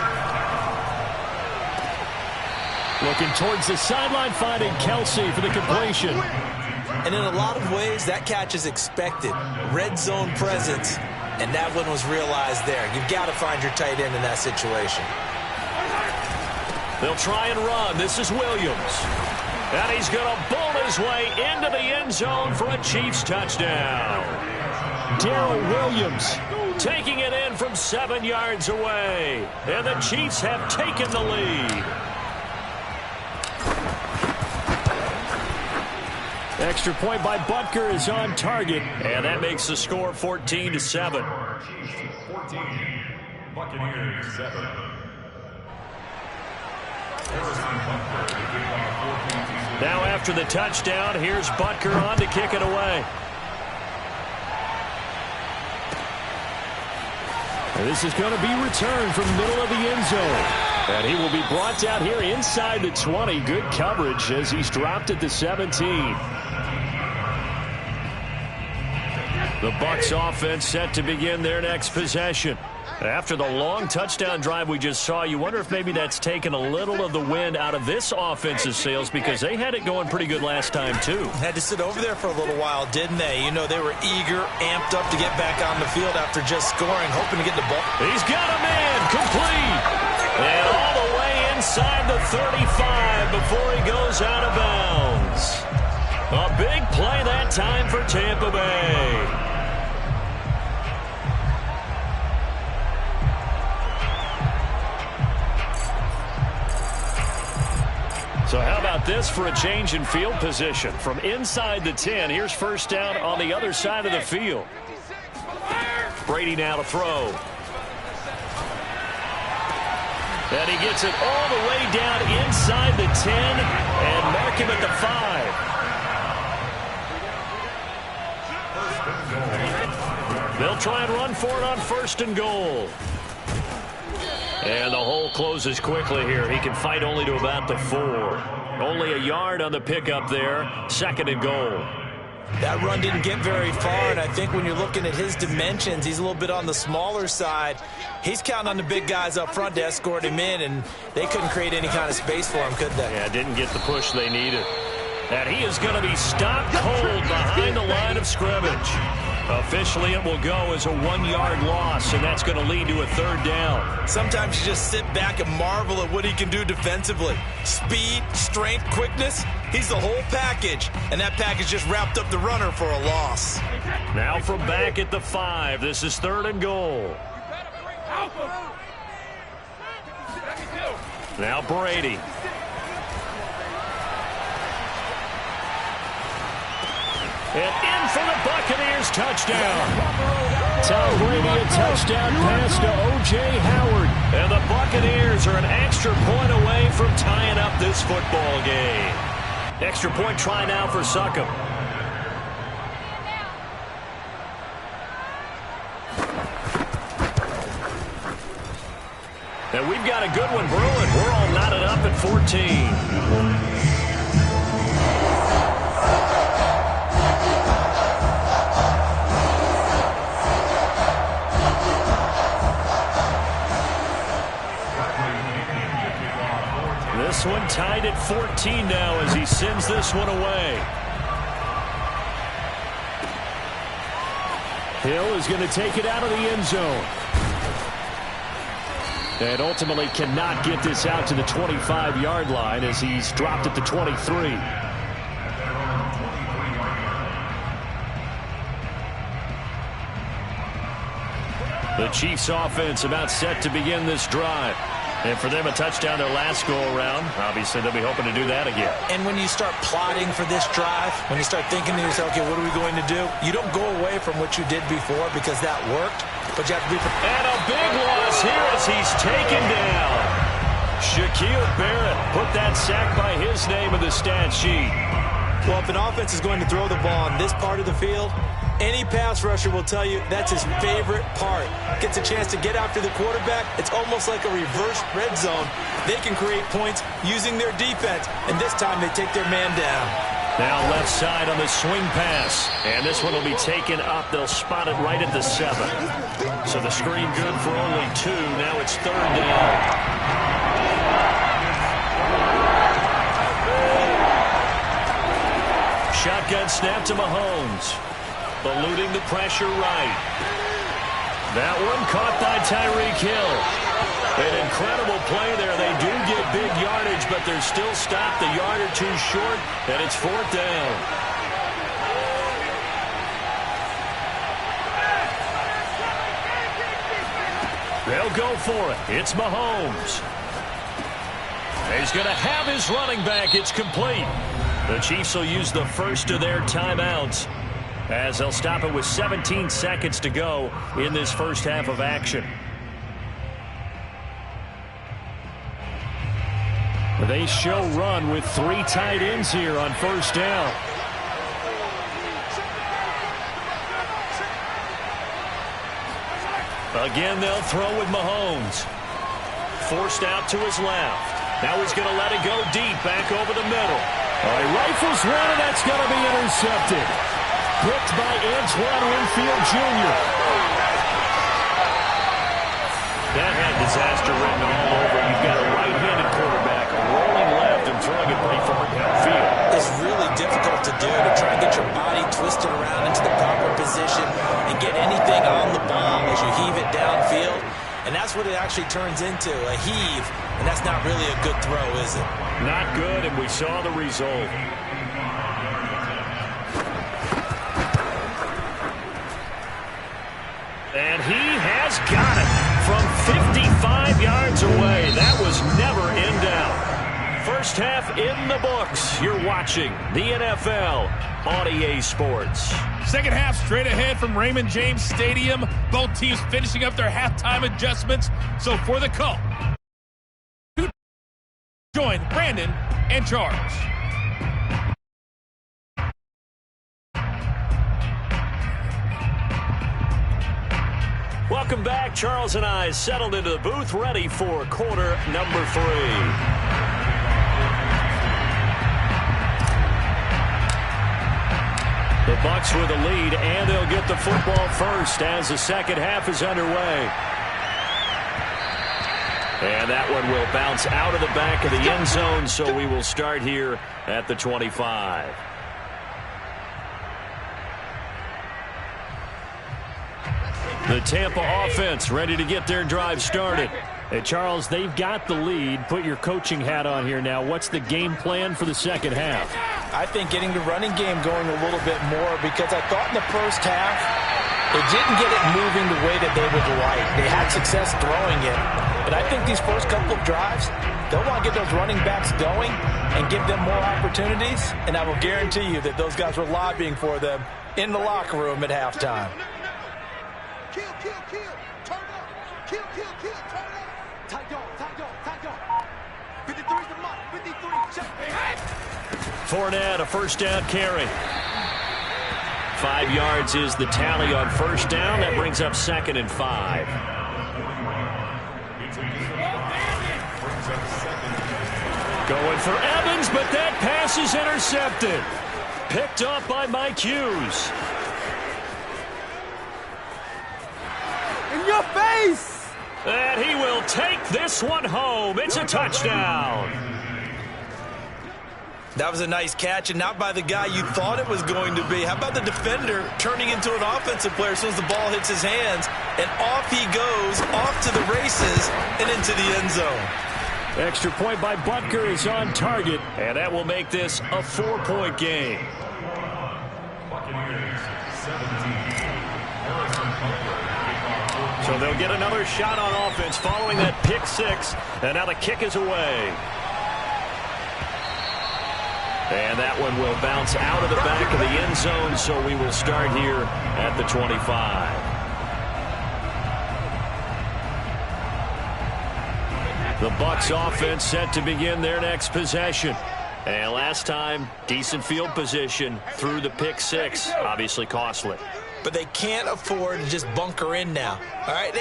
Looking towards the sideline, finding Kelce for the completion. And in a lot of ways, that catch is expected. Red zone presence, and that one was realized there. You've got to find your tight end in that situation. They'll try and run. This is Williams. And he's going to bolt his way into the end zone for a Chiefs touchdown. Darrell Williams taking it in from 7 yards away. And the Chiefs have taken the lead. Extra point by Butker is on target. And that makes the score 14-7. Chiefs 14, Buccaneers 7. Now after the touchdown, here's Butker on to kick it away. And this is going to be returned from the middle of the end zone. And he will be brought down here inside the 20. Good coverage as he's dropped at the 17. The Bucs offense set to begin their next possession. After the long touchdown drive we just saw, you wonder if maybe that's taken a little of the wind out of this offense's sails, because they had it going pretty good last time, too. Had to sit over there for a little while, didn't they? You know, they were eager, amped up to get back on the field after just scoring, hoping to get the ball. He's got a man, complete. And all the way inside the 35 before he goes out of bounds. A big play that time for Tampa Bay. So how about this for a change in field position? From inside the 10, here's first down on the other side of the field. Brady now to throw. And he gets it all the way down inside the 10 and mark him at the 5. They'll try and run for it on 1st and goal. And the hole closes quickly here. He can fight only to about the 4. Only a yard on the pickup there. 2nd and goal. That run didn't get very far, and I think when you're looking at his dimensions, he's a little bit on the smaller side. He's counting on the big guys up front to escort him in, and they couldn't create any kind of space for him, could they? Yeah, didn't get the push they needed. And he is going to be stopped cold behind the line of scrimmage. Officially, it will go as a 1-yard loss, and that's going to lead to a 3rd down. Sometimes you just sit back and marvel at what he can do defensively. Speed, strength, quickness, he's the whole package, and that package just wrapped up the runner for a loss. Now from back at the 5, this is 3rd and goal. Now Brady. And in for the Buccaneers touchdown. Tom Brady a touchdown pass to O.J. Howard. And the Buccaneers are an extra point away from tying up this football game. Extra point try now for Succop. And we've got a good one brewing. We're all knotted up at 14. This one tied at 14 now as he sends this one away. Hill is going to take it out of the end zone. And ultimately cannot get this out to the 25-yard line as he's dropped at the 23. The Chiefs offense about set to begin this drive. And for them, a touchdown their last go-around. Obviously, they'll be hoping to do that again. And when you start plotting for this drive, when you start thinking to yourself, okay, what are we going to do? You don't go away from what you did before because that worked, but you have to be prepared. And a big loss here as he's taken down. Shaquille Barrett put that sack by his name in the stat sheet. Well, if an offense is going to throw the ball on this part of the field, any pass rusher will tell you that's his favorite part. Gets a chance to get after the quarterback. It's almost like a reverse red zone. They can create points using their defense, and this time they take their man down. Now left side on the swing pass. And this one will be taken up. They'll spot it right at the 7. So the screen good for only 2. Now it's 3rd down. Shotgun snap to Mahomes. Eluding the pressure right. That one caught by Tyreek Hill. An incredible play there. They do get big yardage, but they're still stopped a yard or 2 short, and it's 4th down. They'll go for it. It's Mahomes. He's going to have his running back. It's complete. The Chiefs will use the first of their timeouts as they'll stop it with 17 seconds to go in this first half of action. They show run with 3 tight ends here on first down. Again, they'll throw with Mahomes. Forced out to his left. Now he's going to let it go deep, back over the middle. He rifles one, and that's going to be intercepted. Picked by Antoine Winfield Jr. That had disaster written all over. You've got a right-handed quarterback rolling left and throwing it pretty far downfield. It's really difficult to do, to try and get your body twisted around into the proper position and get anything on the ball as you heave it downfield. And that's what it actually turns into, a heave. And that's not really a good throw, is it? Not good, and we saw the result. And he has got it from 55 yards away. That was never in doubt. First half in the books. You're watching the NFL on EA Sports. Second half straight ahead from Raymond James Stadium. Both teams finishing up their halftime adjustments. So for the call, join Brandon and Charles. Welcome back. Charles and I settled into the booth, ready for quarter number 3. The Bucs with a lead, and they'll get the football first as the second half is underway. And that one will bounce out of the back of the end zone, so we will start here at the 25. The Tampa offense ready to get their drive started. Hey, Charles, they've got the lead. Put your coaching hat on here now. What's the game plan for the second half? I think getting the running game going a little bit more, because I thought in the first half they didn't get it moving the way that they would like. They had success throwing it. But I think these first couple of drives, they'll want to get those running backs going and give them more opportunities. And I will guarantee you that those guys were lobbying for them in the locker room at halftime. Kill, kill, kill. Turn up. Kill, kill, kill. Turn up. Tight go, tight go, tight go. 53's the mark. 53. Check. Fournette, a first down carry. 5 yards is the tally on first down. That brings up 2nd and 5. Going for Evans, but that pass is intercepted. Picked up by Mike Hughes. In your face! And he will take this one home. It's a touchdown. That was a nice catch, and not by the guy you thought it was going to be. How about the defender turning into an offensive player as soon as the ball hits his hands, and off he goes, off to the races, and into the end zone. Extra point by Butker is on target, and that will make this a 4-point game. So they'll get another shot on offense following that pick six, and now the kick is away. And that one will bounce out of the back of the end zone, so we will start here at the 25. The Bucs offense set to begin their next possession. And last time, decent field position through the pick six. Obviously costly. But they can't afford to just bunker in now. All right,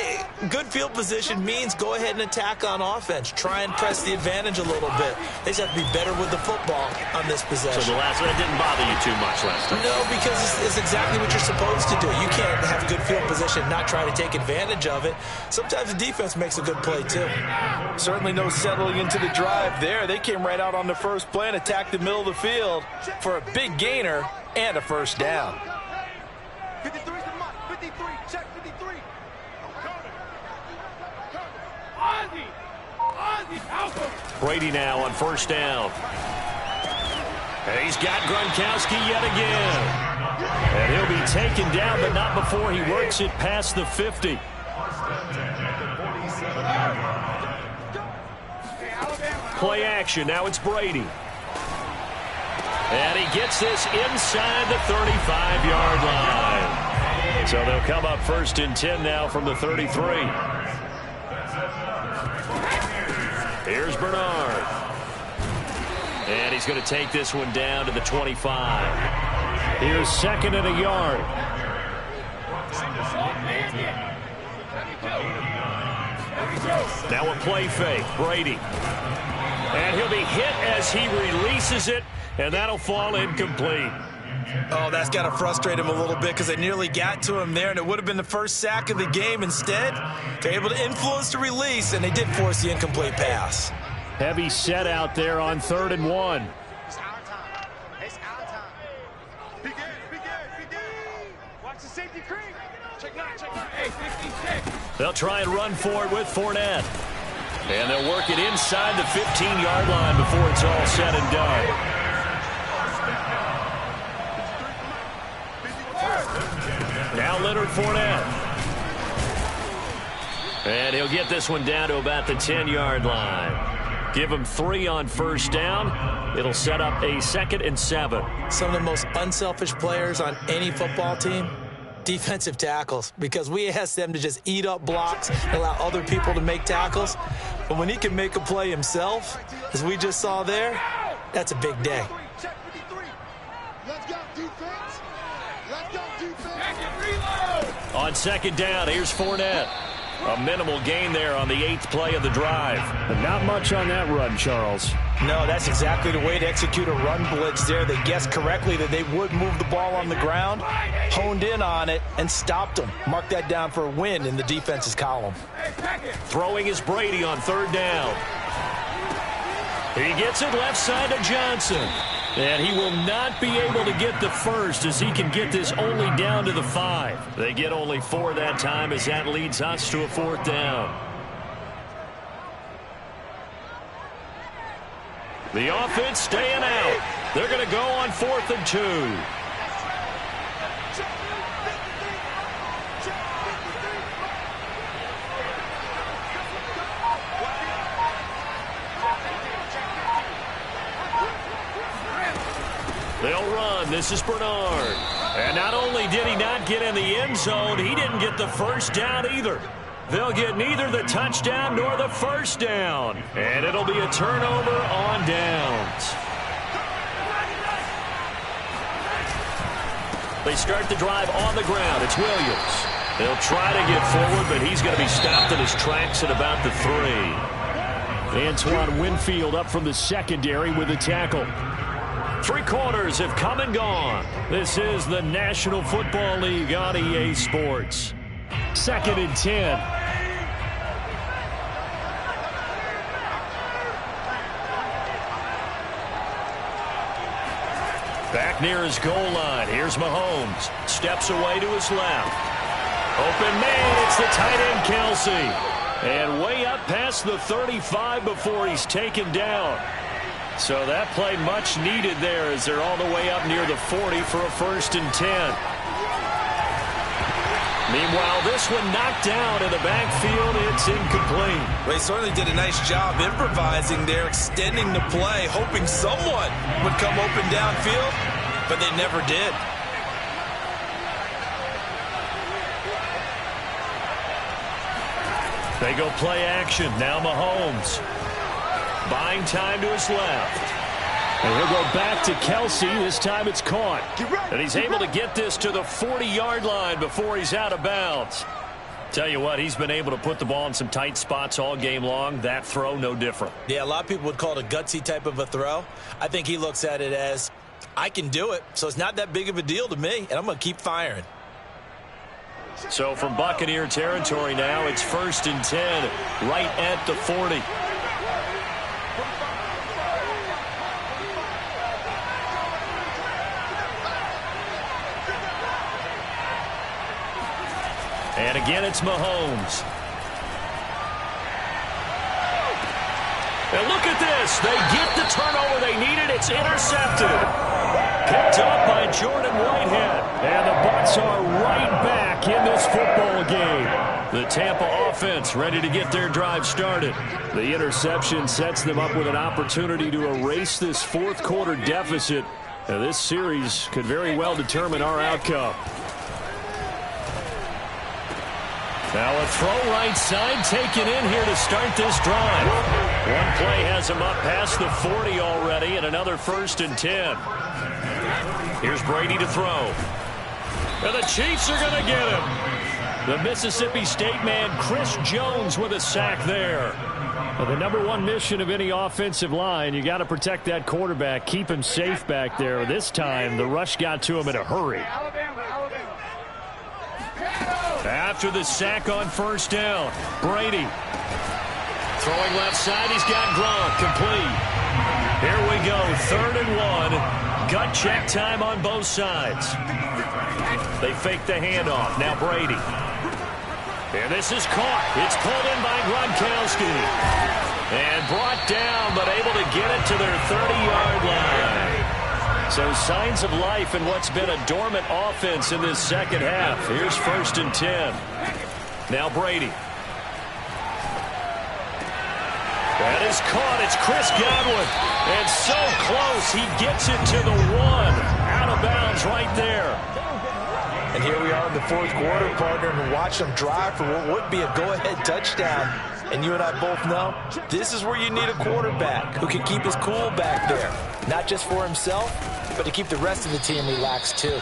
good field position means go ahead and attack on offense. Try and press the advantage a little bit. They just have to be better with the football on this possession. So the last one didn't bother you too much last time? No, because it's exactly what you're supposed to do. You can't have good field position, not try to take advantage of it. Sometimes the defense makes a good play, too. Certainly no settling into the drive there. They came right out on the first play and attacked the middle of the field for a big gainer and a first down. 53's the mark. 53. Check 53. Brady now on first down. And he's got Gronkowski yet again. And he'll be taken down, but not before he works it past the 50. Play action. Now it's Brady. And he gets this inside the 35-yard line. So they'll come up 1st and 10 now from the 33. Here's Bernard. And he's going to take this one down to the 25. Here's 2nd and a yard. Now a play fake. Brady. And he'll be hit as he releases it. And that'll fall incomplete. Oh, that's got to frustrate him a little bit because they nearly got to him there, and it would have been the first sack of the game. Instead, they're able to influence the release, and they did force the incomplete pass. Heavy set out there on 3rd and 1. It's our time. It's our time. Be good, be good, be good. Watch the safety creep. Check 9, check 9. Hey, 56. They'll try and run for it with Fournette. And they'll work it inside the 15-yard line before it's all said and done. Now Leonard Fournette. And he'll get this one down to about the 10-yard line. Give him 3 on first down. It'll set up a 2nd and 7. Some of the most unselfish players on any football team, defensive tackles, because we ask them to just eat up blocks and allow other people to make tackles. But when he can make a play himself, as we just saw there, that's a big day. Check 53. Let's go, defense. Let's go, defense. On 2nd down, here's Fournette. A minimal gain there on the 8th play of the drive. And not much on that run, Charles. No, that's exactly the way to execute a run blitz there. They guessed correctly that they would move the ball on the ground, honed in on it, and stopped them. Mark that down for a win in the defense's column. Throwing is Brady on 3rd down. He gets it left side to Johnson. And he will not be able to get the first as he can get this only down to the 5. They get only 4 that time as that leads us to a 4th down. The offense staying out. They're going to go on 4th and 2. They'll run. This is Bernard. And not only did he not get in the end zone, he didn't get the first down either. They'll get neither the touchdown nor the first down. And it'll be a turnover on downs. They start the drive on the ground. It's Williams. They'll try to get forward, but he's going to be stopped in his tracks at about the 3. Antoine Winfield up from the secondary with a tackle. 3 quarters have come and gone. This is the National Football League on EA Sports. 2nd and 10. Back near his goal line. Here's Mahomes. Steps away to his left. Open man. It's the tight end, Kelce. And way up past the 35 before he's taken down. So that play much needed there as they're all the way up near the 40 for a 1st and 10. Meanwhile, this one knocked down in the backfield. It's incomplete. They certainly did a nice job improvising there, extending the play, hoping someone would come open downfield, but they never did. They go play action. Now Mahomes. Buying time to his left. And he'll go back to Kelce. This time it's caught. And he's able to get this to the 40-yard line before he's out of bounds. Tell you what, he's been able to put the ball in some tight spots all game long. That throw, no different. Yeah, a lot of people would call it a gutsy type of a throw. I think he looks at it as, I can do it, so it's not that big of a deal to me, and I'm going to keep firing. So from Buccaneer territory now, it's 1st and 10, right at the 40. And again, it's Mahomes. And look at this. They get the turnover they needed. It's intercepted. Picked up by Jordan Whitehead. And the Bucs are right back in this football game. The Tampa offense ready to get their drive started. The interception sets them up with an opportunity to erase this 4th quarter deficit. Now, this series could very well determine our outcome. Now a throw right side taken in here to start this drive. One play has him up past the 40 already, and another 1st and 10. Here's Brady to throw. And the Chiefs are going to get him. The Mississippi State man, Chris Jones, with a sack there. Well, the #1 mission of any offensive line, you got to protect that quarterback, keep him safe back there. This time, the rush got to him in a hurry. After the sack on 1st down, Brady. Throwing left side, he's got Gronk, complete. Here we go, 3rd and 1. Gut check time on both sides. They fake the handoff, now Brady. And this is caught. It's pulled in by Gronkowski. And brought down, but able to get it to their 30-yard line. So signs of life in what's been a dormant offense in this second half. Here's 1st and 10. Now Brady. That is caught. It's Chris Godwin. And so close. He gets it to the 1. Out of bounds right there. And here we are in the 4th quarter, partner, and watch them drive for what would be a go-ahead touchdown. And you and I both know this is where you need a quarterback who can keep his cool back there. Not just for himself, but to keep the rest of the team relaxed too.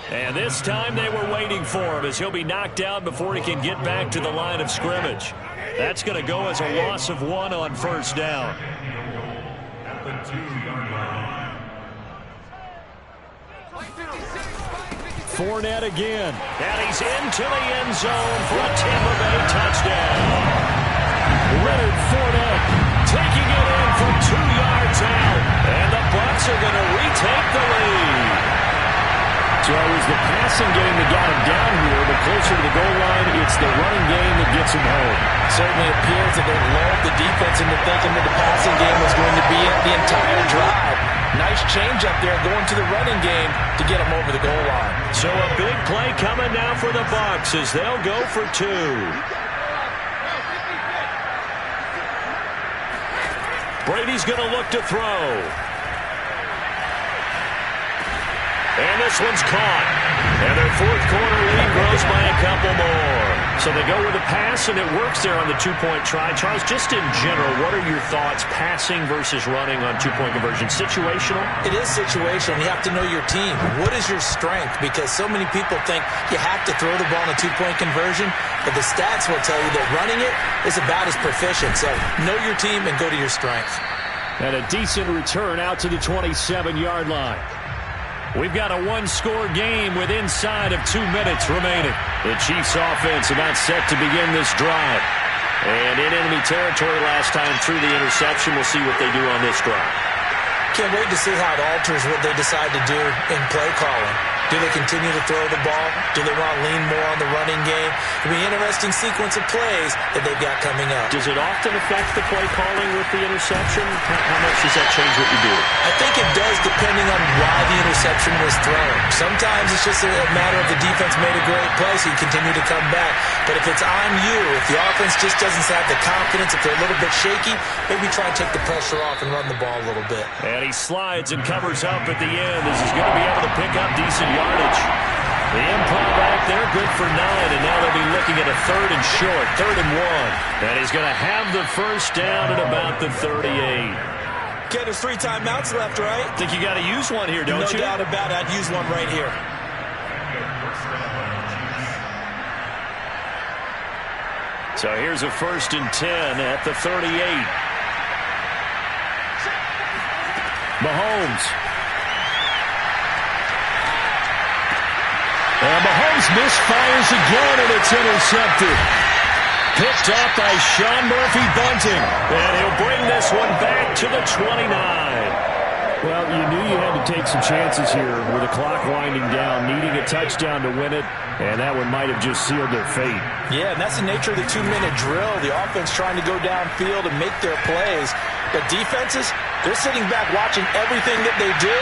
And this time they were waiting for him as he'll be knocked down before he can get back to the line of scrimmage. That's going to go as a loss of 1 on first down. At the 2-yard line. Fournette again. And he's into the end zone for a Tampa Bay touchdown. Leonard Fournette taking it in from 2 yards out. And the Bucs are going to retake the lead. So it was the passing game that got him down here, but closer to the goal line, it's the running game that gets him home. Certainly appears that they lulled the defense into thinking that the passing game was going to be it the entire drive. Nice change up there going to the running game to get him over the goal line. So a big play coming now for the Bucs as they'll go for 2. Brady's going to look to throw. And this one's caught. And their fourth quarter lead grows by a couple more. So they go with a pass, and it works there on the 2-point try. Charles, just in general, what are your thoughts passing versus running on 2-point conversion? Situational? It is situational. You have to know your team. What is your strength? Because so many people think you have to throw the ball in a 2-point conversion, but the stats will tell you that running it is about as proficient. So know your team and go to your strength. And a decent return out to the 27-yard line. We've got a 1-score game with inside of 2 minutes remaining. The Chiefs offense about set to begin this drive. And in enemy territory last time through the interception. We'll see what they do on this drive. Can't wait to see how it alters what they decide to do in play calling. Do they continue to throw the ball? Do they want to lean more on the running game? It'll be an interesting sequence of plays that they've got coming up. Does it often affect the play calling with the interception? How much does that change what you do? I think it does depending on why the interception was thrown. Sometimes it's just a matter of the defense made a great play, so you continue to come back. But if it's on you, if the offense just doesn't have the confidence, if they're a little bit shaky, maybe try and take the pressure off and run the ball a little bit. And he slides and covers up at the end as he's going to be able to pick up decent yardage. The improv back there, good for 9, and now they'll be looking at a 3rd and short, 3rd and 1. And he's going to have the first down at about the 38. Okay, there's 3 timeouts left, right? Think you got to use one here, don't you? No doubt about it. I'd use one right here. So here's a 1st and 10 at the 38. Mahomes. And Mahomes misfires again, and it's intercepted. Picked up by Sean Murphy-Bunting. And he'll bring this one back to the 29. Well, you knew you had to take some chances here with the clock winding down, needing a touchdown to win it, and that one might have just sealed their fate. Yeah, and that's the nature of the 2-minute drill. The offense trying to go downfield and make their plays. But defenses, they're sitting back watching everything that they do,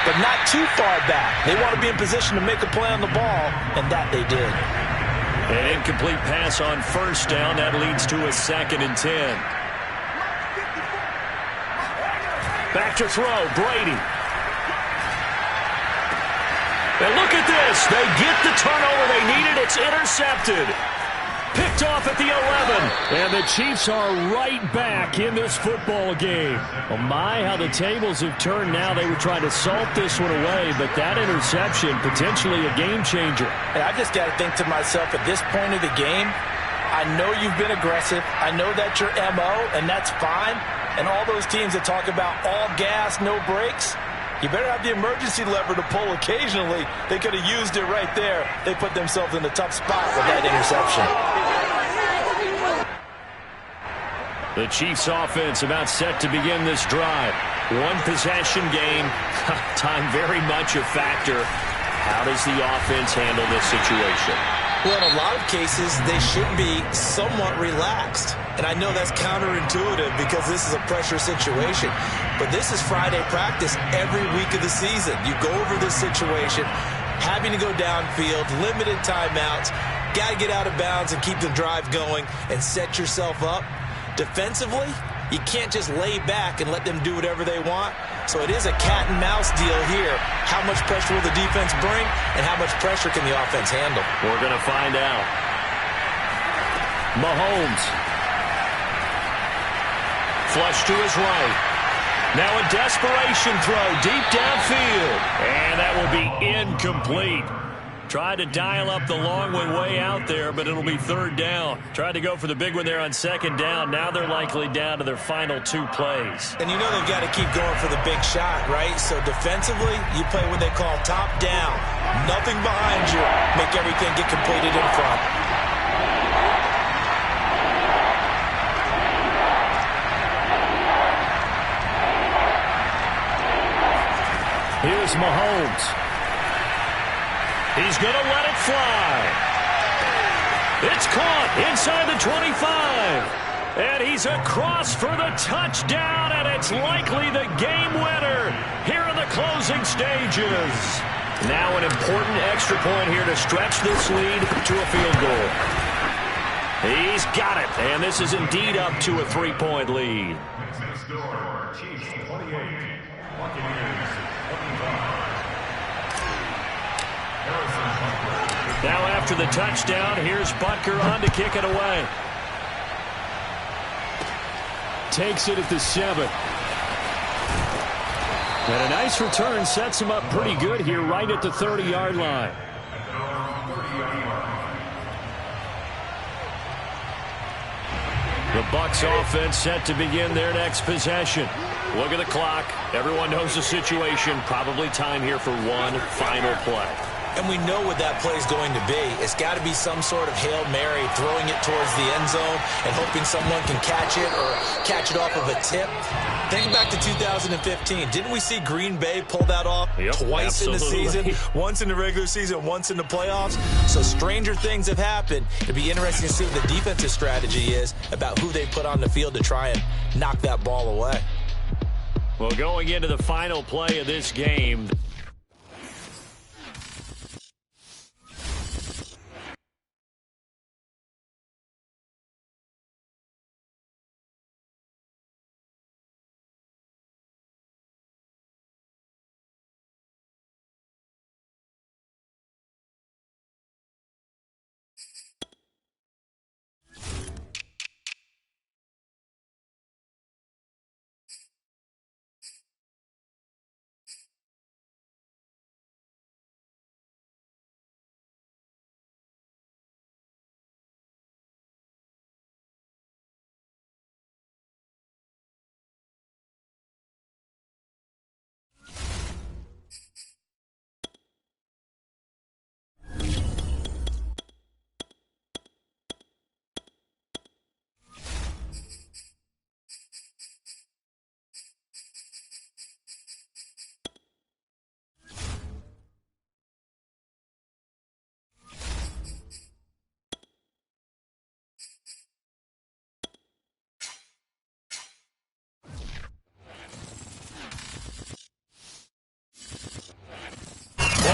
but not too far back. They want to be in position to make a play on the ball, and that they did. An incomplete pass on first down. That leads to a 2nd and 10. Back to throw, Brady. And look at this. They get the turnover they needed. It's intercepted. Picked off at the 11. And the Chiefs are right back in this football game. Oh my, how the tables have turned now. They were trying to salt this one away, but that interception, potentially a game changer. And I just got to think to myself, at this point of the game, I know you've been aggressive. I know that's your MO, and that's fine. And all those teams that talk about all gas, no brakes, you better have the emergency lever to pull occasionally. They could have used it right there. They put themselves in a tough spot with that interception. The Chiefs offense about set to begin this drive. 1 possession game. Time very much a factor. How does the offense handle this situation? Well, in a lot of cases, they should be somewhat relaxed. And I know that's counterintuitive because this is a pressure situation. But this is Friday practice every week of the season. You go over this situation, having to go downfield, limited timeouts, got to get out of bounds and keep the drive going and set yourself up. Defensively, you can't just lay back and let them do whatever they want. So it is a cat and mouse deal here. How much pressure will the defense bring, and how much pressure can the offense handle? We're going to find out. Mahomes. Flush to his right. Now a desperation throw deep downfield. And that will be incomplete. Tried to dial up the long one way out there, but it'll be third down. Tried to go for the big one there on second down. Now they're likely down to their final 2 plays. And you know they've got to keep going for the big shot, right? So defensively, you play what they call top down. Nothing behind you. Make everything get completed in front. Here's Mahomes. He's going to let it fly. It's caught inside the 25. And he's across for the touchdown, and it's likely the game winner here in the closing stages. Now an important extra point here to stretch this lead to a field goal. He's got it, and this is indeed up to a 3-point lead. Next door, Chiefs 28, Buccaneers 25. Now after the touchdown, here's Butker on to kick it away. Takes it at the 7. And a nice return sets him up pretty good here right at the 30-yard line. The Bucs offense set to begin their next possession. Look at the clock. Everyone knows the situation. Probably time here for one final play. And we know what that play is going to be. It's got to be some sort of Hail Mary, throwing it towards the end zone and hoping someone can catch it or catch it off of a tip. Think back to 2015. Didn't we see Green Bay pull that off twice in the season? Once in the regular season, once in the playoffs. So stranger things have happened. It'd be interesting to see what the defensive strategy is about who they put on the field to try and knock that ball away. Well, going into the final play of this game,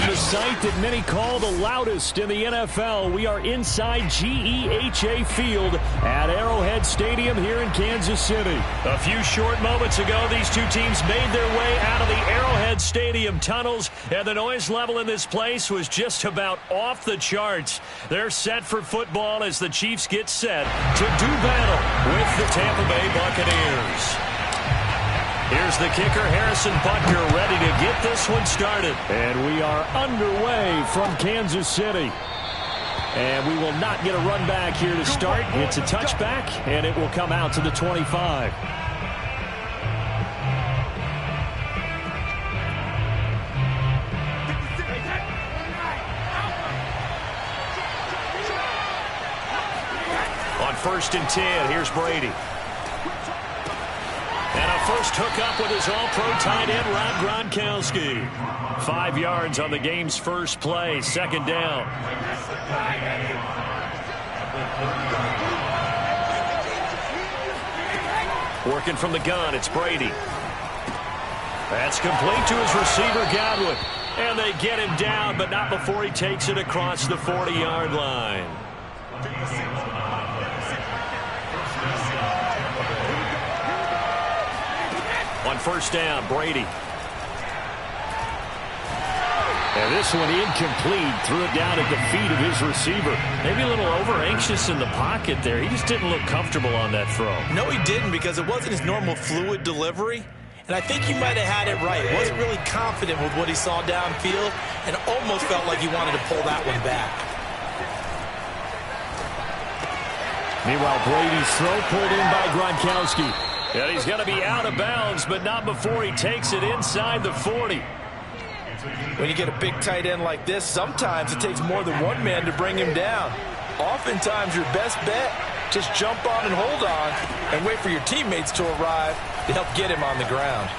the site that many call the loudest in the NFL. We are inside GEHA Field at Arrowhead Stadium here in Kansas City. A few short moments ago, these two teams made their way out of the Arrowhead Stadium tunnels, and the noise level in this place was just about off the charts. They're set for football as the Chiefs get set to do battle with the Tampa Bay Buccaneers. Here's the kicker, Harrison Butker, ready to get this one started. And we are underway from Kansas City. And we will not get a run back here to start. It's a touchback, and it will come out to the 25. On 1st and 10, here's Brady. And a first hookup with his all-pro tight end, Rob Gronkowski. 5 yards on the game's first play, 2nd down. Working from the gun, it's Brady. That's complete to his receiver, Godwin. And they get him down, but not before he takes it across the 40-yard line. On 1st down, Brady. And this one incomplete. Threw it down at the feet of his receiver. Maybe a little over-anxious in the pocket there. He just didn't look comfortable on that throw. No, he didn't, because it wasn't his normal fluid delivery. And I think he might have had it right. Wasn't really confident with what he saw downfield and almost felt like he wanted to pull that one back. Meanwhile, Brady's throw pulled in by Gronkowski. And he's going to be out of bounds, but not before he takes it inside the 40. When you get a big tight end like this, sometimes it takes more than one man to bring him down. Oftentimes, your best bet, just jump on and hold on and wait for your teammates to arrive to help get him on the ground.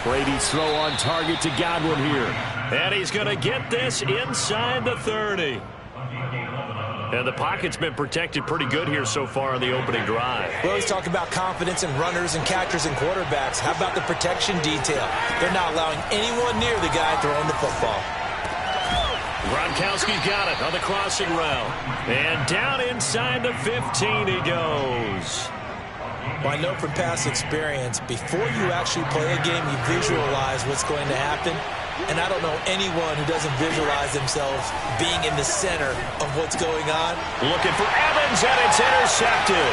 Brady's throw on target to Godwin here. And he's going to get this inside the 30. And the pocket's been protected pretty good here so far on the opening drive. We always talk about confidence in runners and catchers and quarterbacks. How about the protection detail? They're not allowing anyone near the guy throwing the football. Gronkowski's got it on the crossing route. And down inside the 15 he goes. Well, I know from past experience, before you actually play a game, you visualize what's going to happen. And I don't know anyone who doesn't visualize themselves being in the center of what's going on. Looking for Evans, and it's intercepted.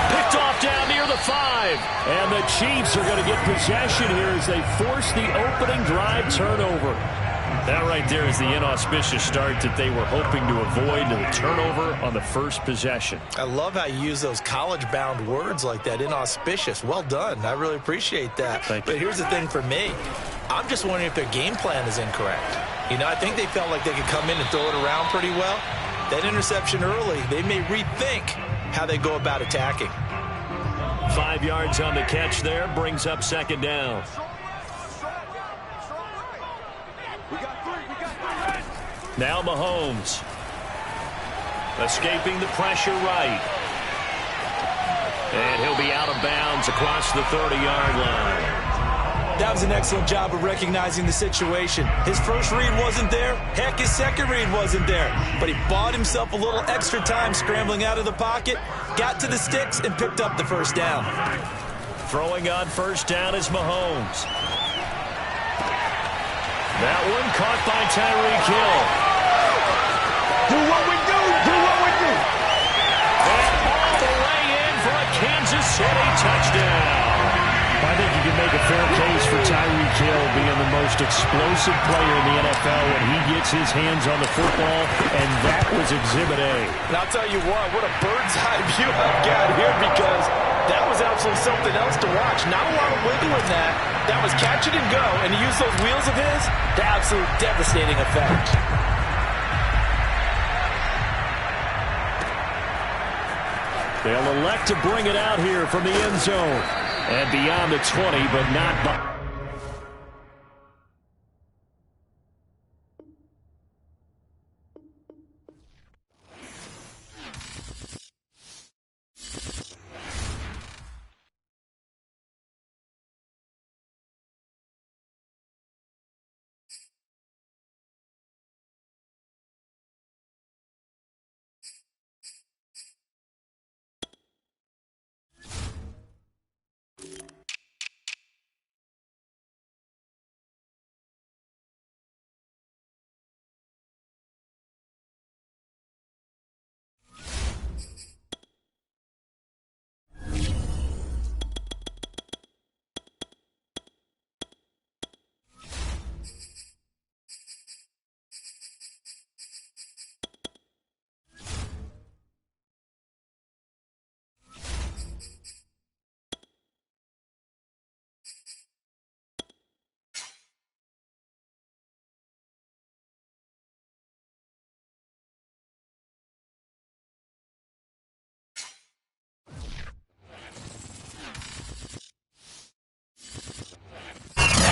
Picked off down near the 5. And the Chiefs are going to get possession here as they force the opening drive turnover. That right there is the inauspicious start that they were hoping to avoid, to the turnover on the first possession. I love how you use those college-bound words like that, inauspicious. Well done. I really appreciate that. Thank you. But here's the thing for me. I'm just wondering if their game plan is incorrect. You know, I think they felt like they could come in and throw it around pretty well. That interception early, they may rethink how they go about attacking. 5 yards on the catch there, brings up second down. Now Mahomes. Escaping the pressure right. And he'll be out of bounds across the 30-yard line. That was an excellent job of recognizing the situation. His first read wasn't there. Heck, his second read wasn't there. But he bought himself a little extra time scrambling out of the pocket, got to the sticks, and picked up the first down. Throwing on first down is Mahomes. That one caught by Tyreek Hill. Do what we do. Do what we do. And all the way in for a Kansas City touchdown. I think you can make a fair case for Tyreek Hill being the most explosive player in the NFL when he gets his hands on the football, and that was Exhibit A. And I'll tell you what a bird's eye view I've got here, because that was absolutely something else to watch. Not a lot of wiggle in that. That was catch it and go, and he used those wheels of his to absolute devastating effect. They'll elect to bring it out here from the end zone. And beyond the 20, but not by.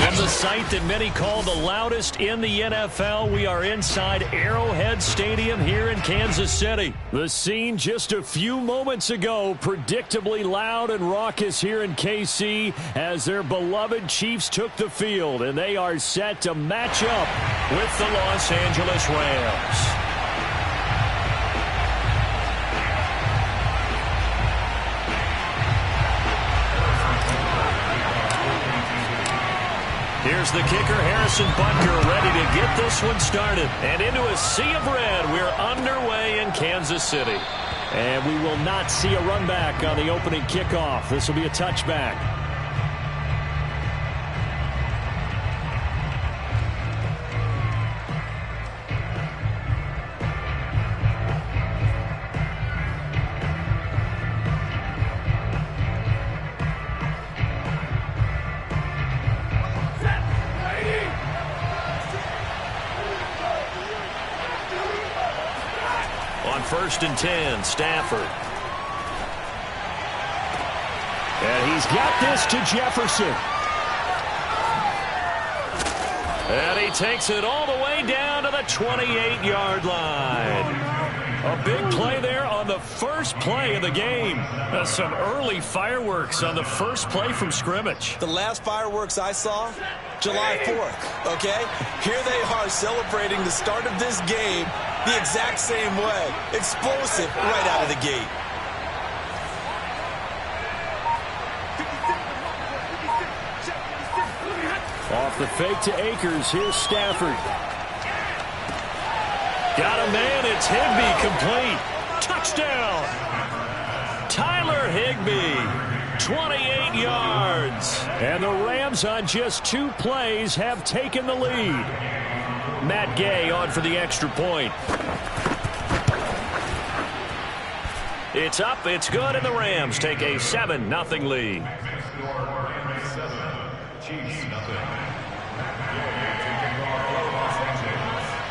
From the site that many call the loudest in the NFL, we are inside Arrowhead Stadium here in Kansas City. The scene just a few moments ago, predictably loud and raucous here in KC as their beloved Chiefs took the field, and they are set to match up with the Los Angeles Rams. Here's the kicker, Harrison Butker, ready to get this one started. And into a sea of red, we're underway in Kansas City. And we will not see a run back on the opening kickoff. This will be a touchback. 1st and 10. Stafford. And he's got this to Jefferson. And he takes it all the way down to the 28-yard line. A big play there on the first play of the game. Some early fireworks on the first play from scrimmage. The last fireworks I saw, July 4th, okay? Here they are celebrating the start of this game the exact same way. Explosive right out of the gate. Off the fake to Akers. Here's Stafford. Got a man. It's Higbee complete. Touchdown. Tyler Higbee. 28 yards. And the Rams on just 2 plays have taken the lead. Matt Gay on for the extra point. It's up. It's good. And the Rams take a 7-0 lead.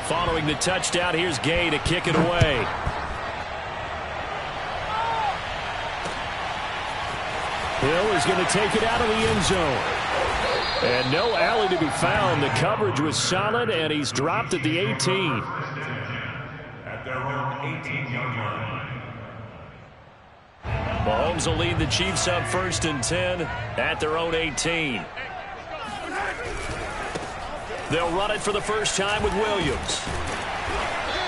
Following the touchdown, here's Gay to kick it away. Hill is going to take it out of the end zone. And no alley to be found. The coverage was solid, and he's dropped at the 18. At their own 18-yard line. Mahomes will lead the Chiefs up 1st and 10 at their own 18. They'll run it for the first time with Williams.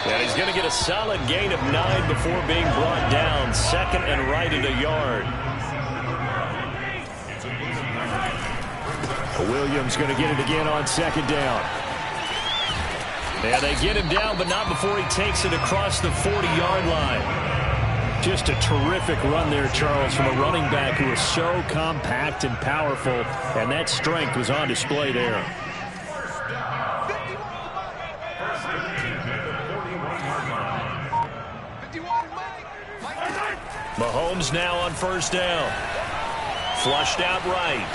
And he's going to get a solid gain of 9 before being brought down. 2nd and right at a yard. Williams going to get it again on 2nd down. And they get him down, but not before he takes it across the 40-yard line. Just a terrific run there, Charles, from a running back who is so compact and powerful, and that strength was on display there. Mahomes now on 1st down. Flushed out right.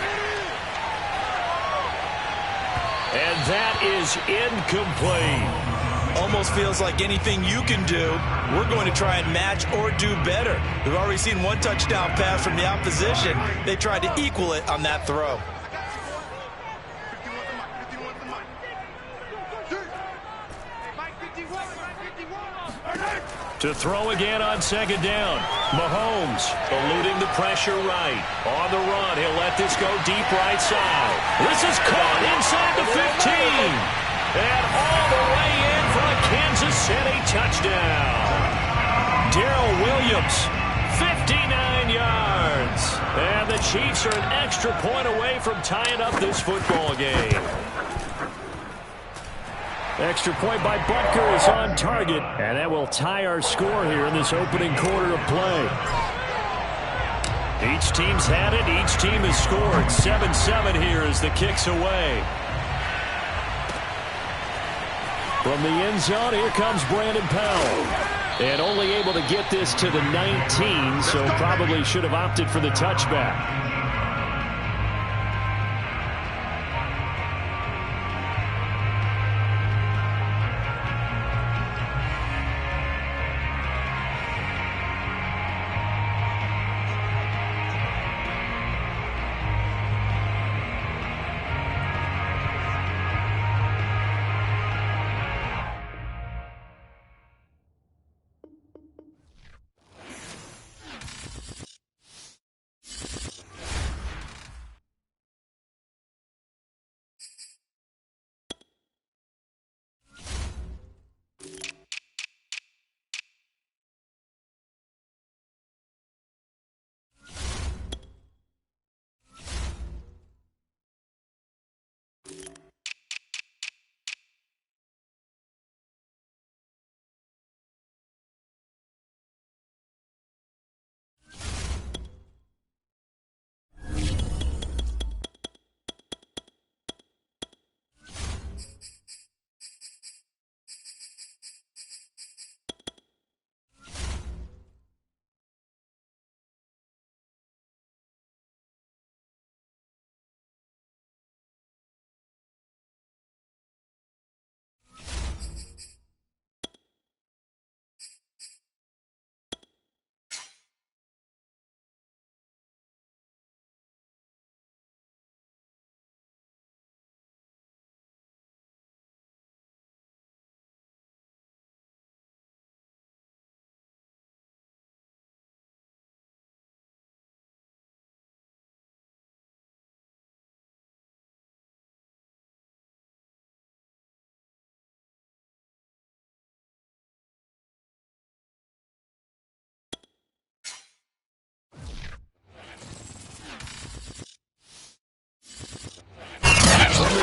And that is incomplete. Almost feels like anything you can do, we're going to try and match or do better. We've already seen 1 touchdown pass from the opposition. They tried to equal it on that throw. To throw again on 2nd down. Mahomes eluding the pressure right. On the run, he'll let this go deep right side. This is caught inside the 15. And all the way in for a Kansas City touchdown. Darrell Williams, 59 yards. And the Chiefs are an extra point away from tying up this football game. Extra point by Butker is on target, and that will tie our score here in this opening quarter of play. Each team's had it. Each team has scored. 7-7 here as the kick's away. From the end zone, here comes Brandon Powell. And only able to get this to the 19, so probably should have opted for the touchback.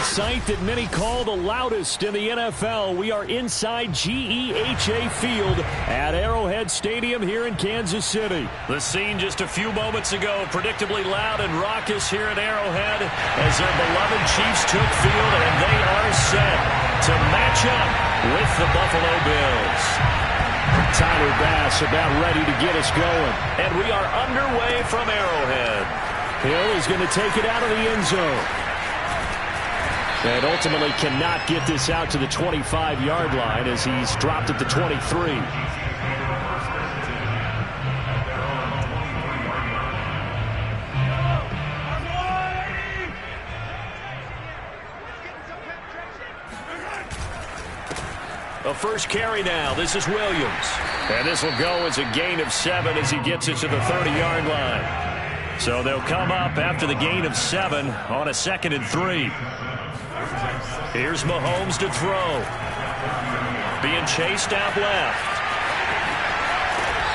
sight that many call the loudest in the NFL. We are inside GEHA Field at Arrowhead Stadium here in Kansas City. The scene just a few moments ago, predictably loud and raucous here at Arrowhead as their beloved Chiefs took field, and they are set to match up with the Buffalo Bills. Tyler Bass about ready to get us going. And we are underway from Arrowhead. Hill is going to take it out of the end zone. And ultimately cannot get this out to the 25-yard line as he's dropped at the 23. A first carry now. This is Williams. And this will go as a gain of 7 as he gets it to the 30-yard line. So they'll come up after the gain of 7 on a 2nd and 3. Here's Mahomes to throw. Being chased out left.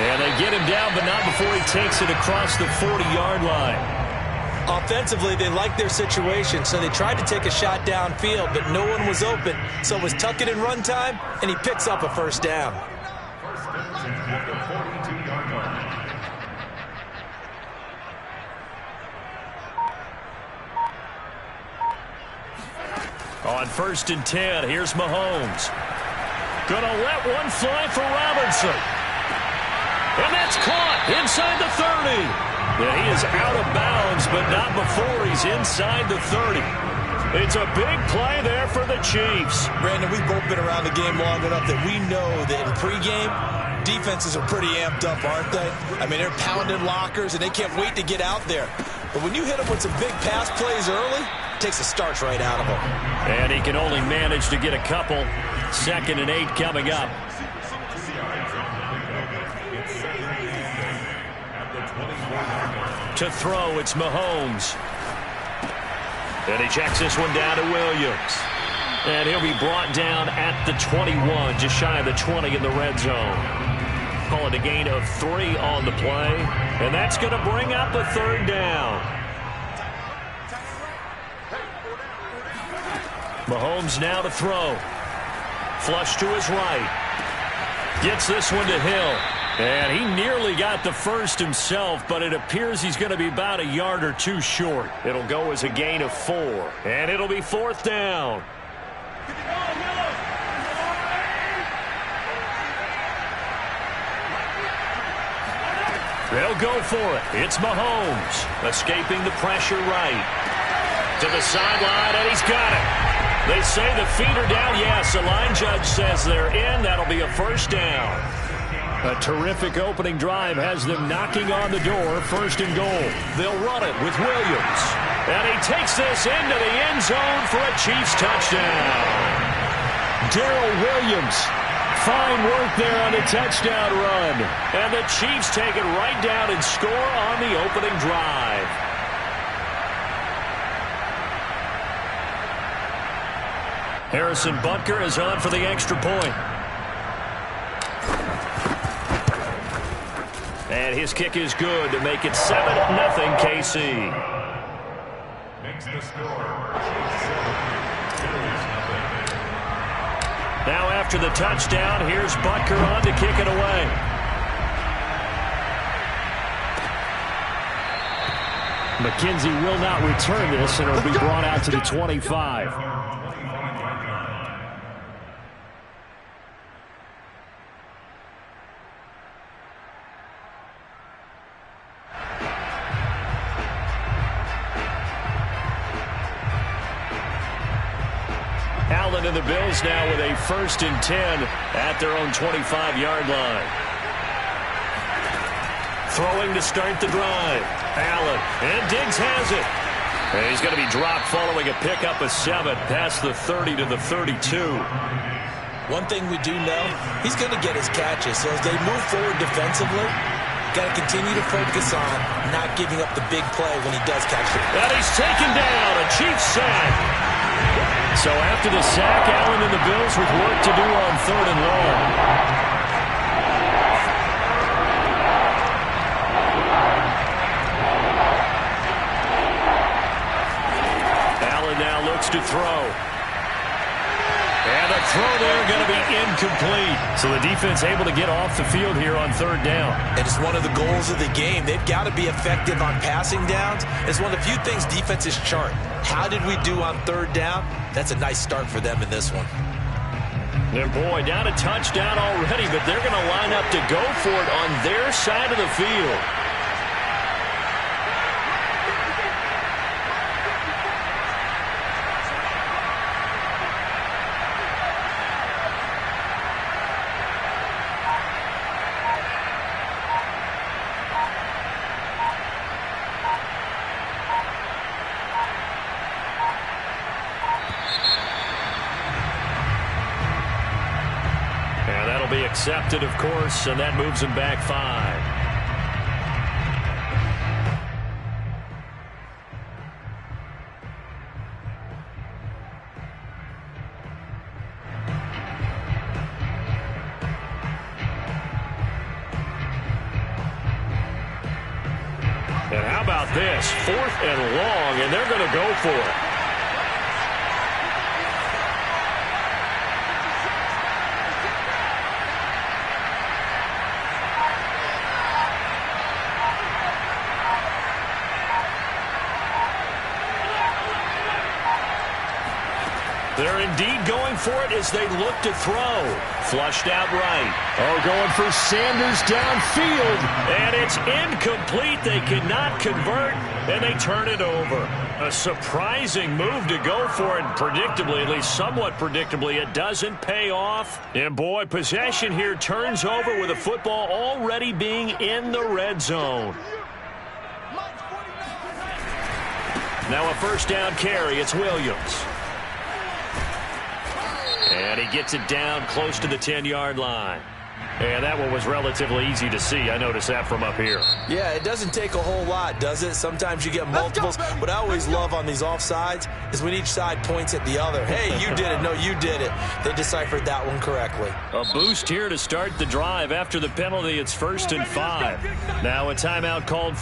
And they get him down, but not before he takes it across the 40-yard line. Offensively, they liked their situation, so they tried to take a shot downfield, but no one was open. So it was tuck it and run time, and he picks up a first down. On 1st and 10, here's Mahomes. Gonna let one fly for Robinson. And that's caught inside the 30. Yeah, he is out of bounds, but not before he's inside the 30. It's a big play there for the Chiefs. Brandon, we've both been around the game long enough that we know that in pregame, defenses are pretty amped up, aren't they? I mean, they're pounding lockers, and they can't wait to get out there. But when you hit them with some big pass plays early, it takes the starch right out of them. And he can only manage to get a couple. 2nd and 8 coming up. To throw, it's Mahomes. And he checks this one down to Williams. And he'll be brought down at the 21, just shy of the 20 in the red zone. Call it a gain of 3 on the play. And that's going to bring up a 3rd down. Mahomes now to throw. Flush to his right. Gets this one to Hill. And he nearly got the first himself, but it appears he's going to be about a yard or 2 short. It'll go as a gain of 4. And it'll be 4th down. They'll go for it. It's Mahomes. Escaping the pressure right. To the sideline, and he's got it. They say the feet are down. Yes, the line judge says they're in. That'll be a 1st down. A terrific opening drive has them knocking on the door. 1st and goal. They'll run it with Williams. And he takes this into the end zone for a Chiefs touchdown. Darrell Williams. Fine work there on the touchdown run. And the Chiefs take it right down and score on the opening drive. Harrison Butker is on for the extra point. And his kick is good to make it 7-0 KC. Makes the score. Now after the touchdown, here's Butker on to kick it away. McKenzie will not return this, and it'll be brought out to the 25. Allen and the Bills now with a 1st and 10 at their own 25-yard line. Throwing to start the drive. Allen, and Diggs has it. And he's going to be dropped following a pickup of 7 past the 30 to the 32. One thing we do know, he's going to get his catches. So as they move forward defensively, got to continue to focus on not giving up the big play when he does catch it. And he's taken down. A Chiefs sack. So after the sack, Allen and the Bills with work to do on 3rd and long. Allen now looks to throw. And the throw there going to be incomplete. So the defense able to get off the field here on third down. And it's one of the goals of the game. They've got to be effective on passing downs. It's one of the few things defenses chart. How did we do on third down? That's a nice start for them in this one. And boy, down a touchdown already, but they're going to line up to go for it on their side of the field. Be accepted, of course, and that moves him back 5. And how about this? 4th and long, and they're going to go for it. They're indeed going for it as they look to throw. Flushed out right. Oh, going for Sanders downfield. And it's incomplete. They cannot convert, and they turn it over. A surprising move to go for it. Predictably, at least somewhat predictably, it doesn't pay off. And, boy, possession here turns over with the football already being in the red zone. Now a first down carry. It's Williams. And he gets it down close to the 10-yard line. And that one was relatively easy to see. I noticed that from up here. Yeah, it doesn't take a whole lot, does it? Sometimes you get multiples. What I always love on these offsides is when each side points at the other. Hey, you did it. No, you did it. They deciphered that one correctly. A boost here to start the drive. After the penalty, it's 1st and 5. Now a timeout called.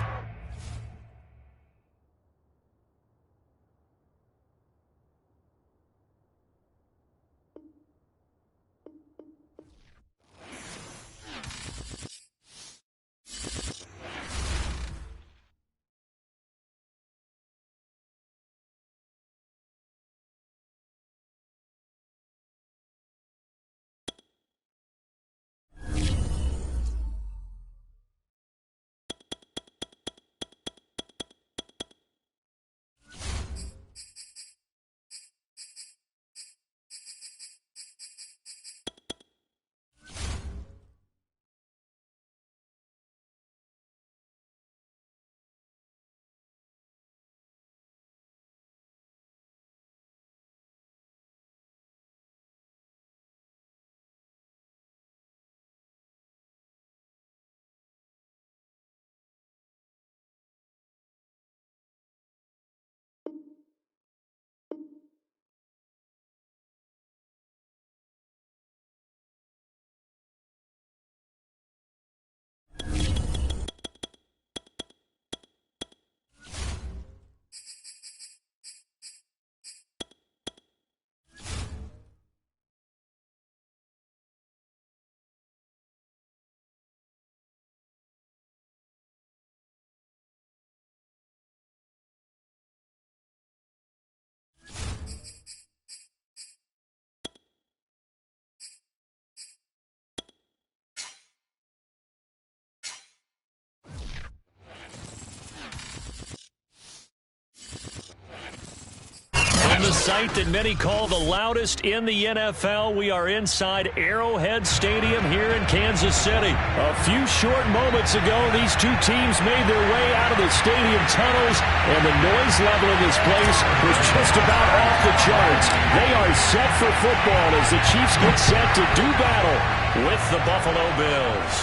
The site that many call the loudest in the NFL. We are inside Arrowhead Stadium here in Kansas City. A few short moments ago, these two teams made their way out of the stadium tunnels, and the noise level in this place was just about off the charts. They are set for football as the Chiefs get set to do battle with the Buffalo Bills.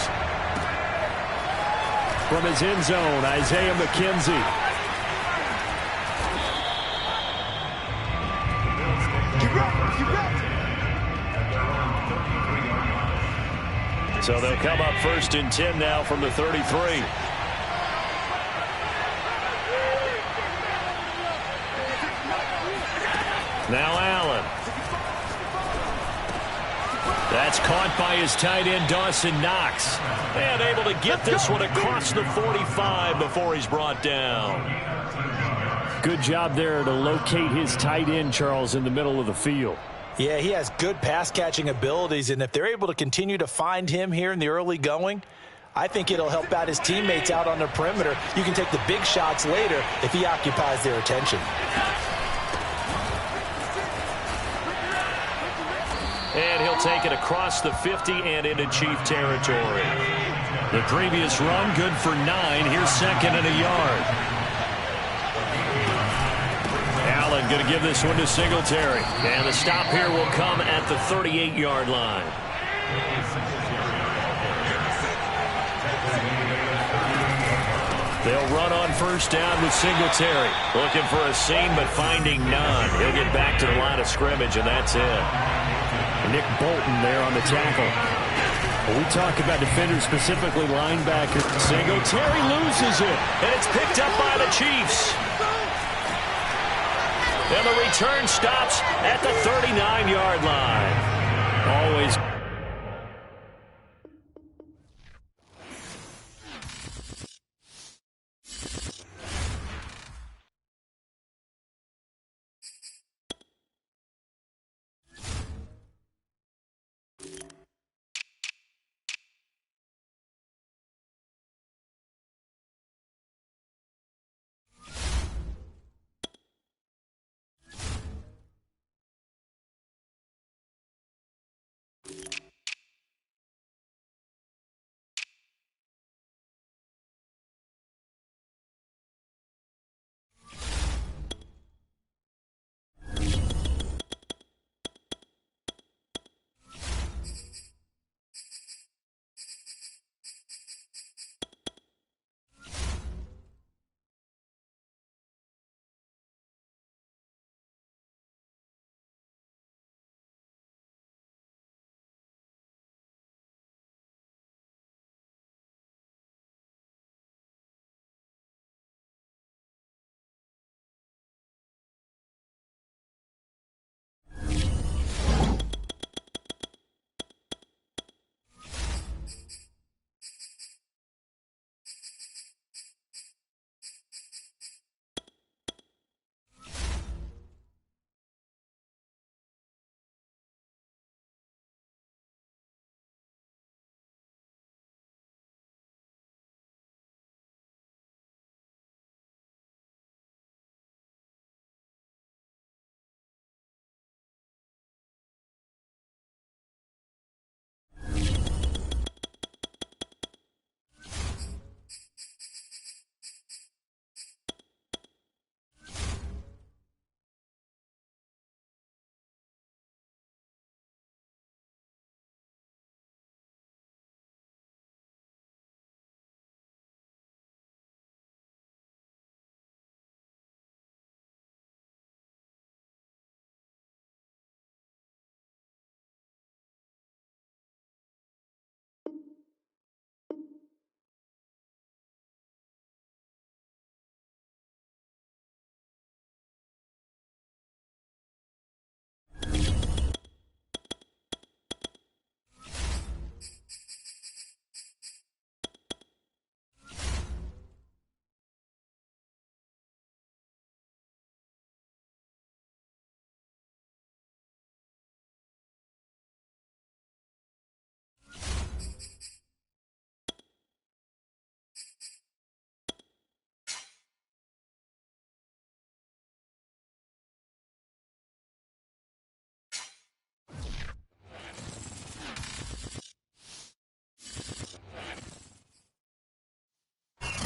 From his end zone, Isaiah McKenzie. So they'll come up 1st and 10 now from the 33. Now Allen. That's caught by his tight end, Dawson Knox. And able to get this one across the 45 before he's brought down. Good job there to locate his tight end, Charles, in the middle of the field. Yeah, he has good pass-catching abilities, and if they're able to continue to find him here in the early going, I think it'll help out his teammates out on the perimeter. You can take the big shots later if he occupies their attention. And he'll take it across the 50 and into Chief territory. The previous run, good for 9. Here's second and a yard. Allen going to give this one to Singletary. And the stop here will come at the 38-yard line. They'll run on first down with Singletary. Looking for a seam, but finding none. He'll get back to the line of scrimmage, and that's it. Nick Bolton there on the tackle. When we talk about defenders, specifically linebacker, Singletary loses it. And it's picked up by the Chiefs. And the return stops at the 39-yard line. Always.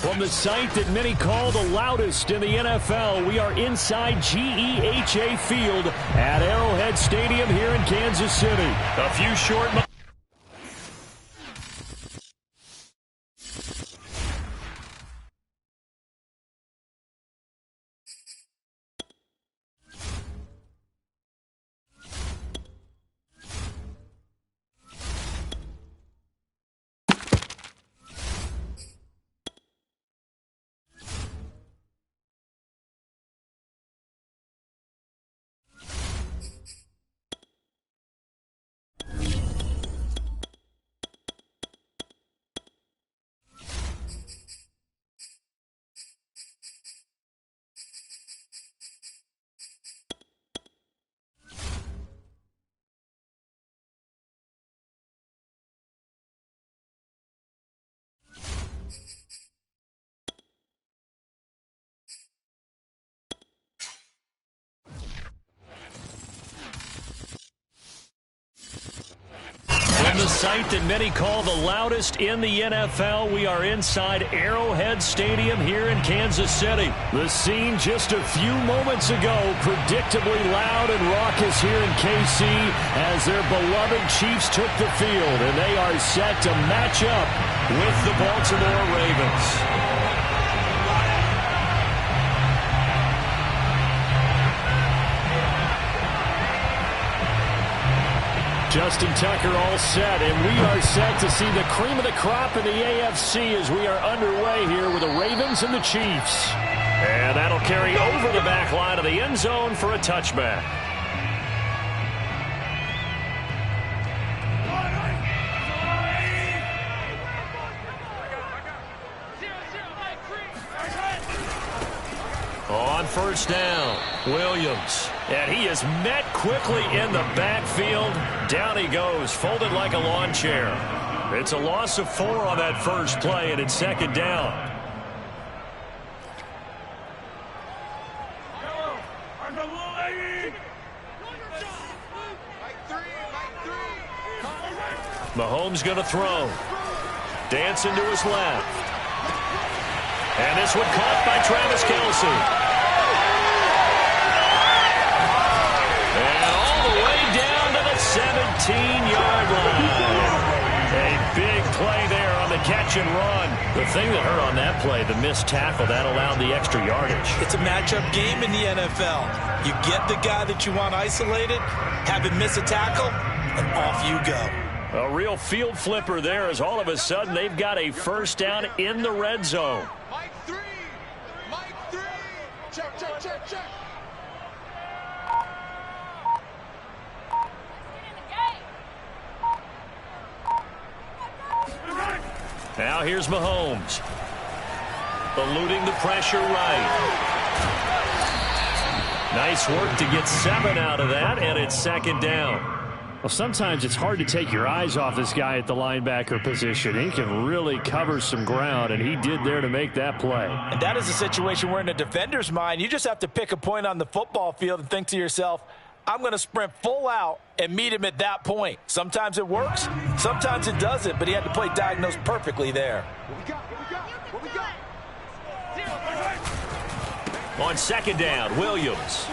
From the site that many call the loudest in the NFL, we are inside GEHA Field at Arrowhead Stadium here in Kansas City. A few short moments. sight that many call the loudest in the NFL. We are inside Arrowhead Stadium here in Kansas City. The scene just a few moments ago, predictably loud and raucous here in KC as their beloved Chiefs took the field, and they are set to match up with the Baltimore Ravens. Justin Tucker all set, and we are set to see the cream of the crop in the AFC as we are underway here with the Ravens and the Chiefs. And that'll carry over the back line of the end zone for a touchback. On first down, Williams. And he is met quickly in the backfield. Down he goes, folded like a lawn chair. It's a loss of 4 on that first play, and it's second down. Mahomes going to throw. Dancing to his left. And this one caught by Travis Kelce. And all the way down to the 17-yard line. A big play there on the catch and run. The thing that hurt on that play, the missed tackle, that allowed the extra yardage. It's a matchup game in the NFL. You get the guy that you want isolated, have him miss a tackle, and off you go. A real field flipper there as all of a sudden they've got a first down in the red zone. Mike 3. Mike 3. Check, check, check, check. Now here's Mahomes. Eluding the pressure right. Nice work to get 7 out of that, and it's second down. Well, sometimes it's hard to take your eyes off this guy at the linebacker position. He can really cover some ground, and he did there to make that play. And that is a situation where in a defender's mind, you just have to pick a point on the football field and think to yourself, I'm going to sprint full out and meet him at that point. Sometimes it works, sometimes it doesn't, but he had to play diagnosed perfectly there. What we got? On second down, Williams.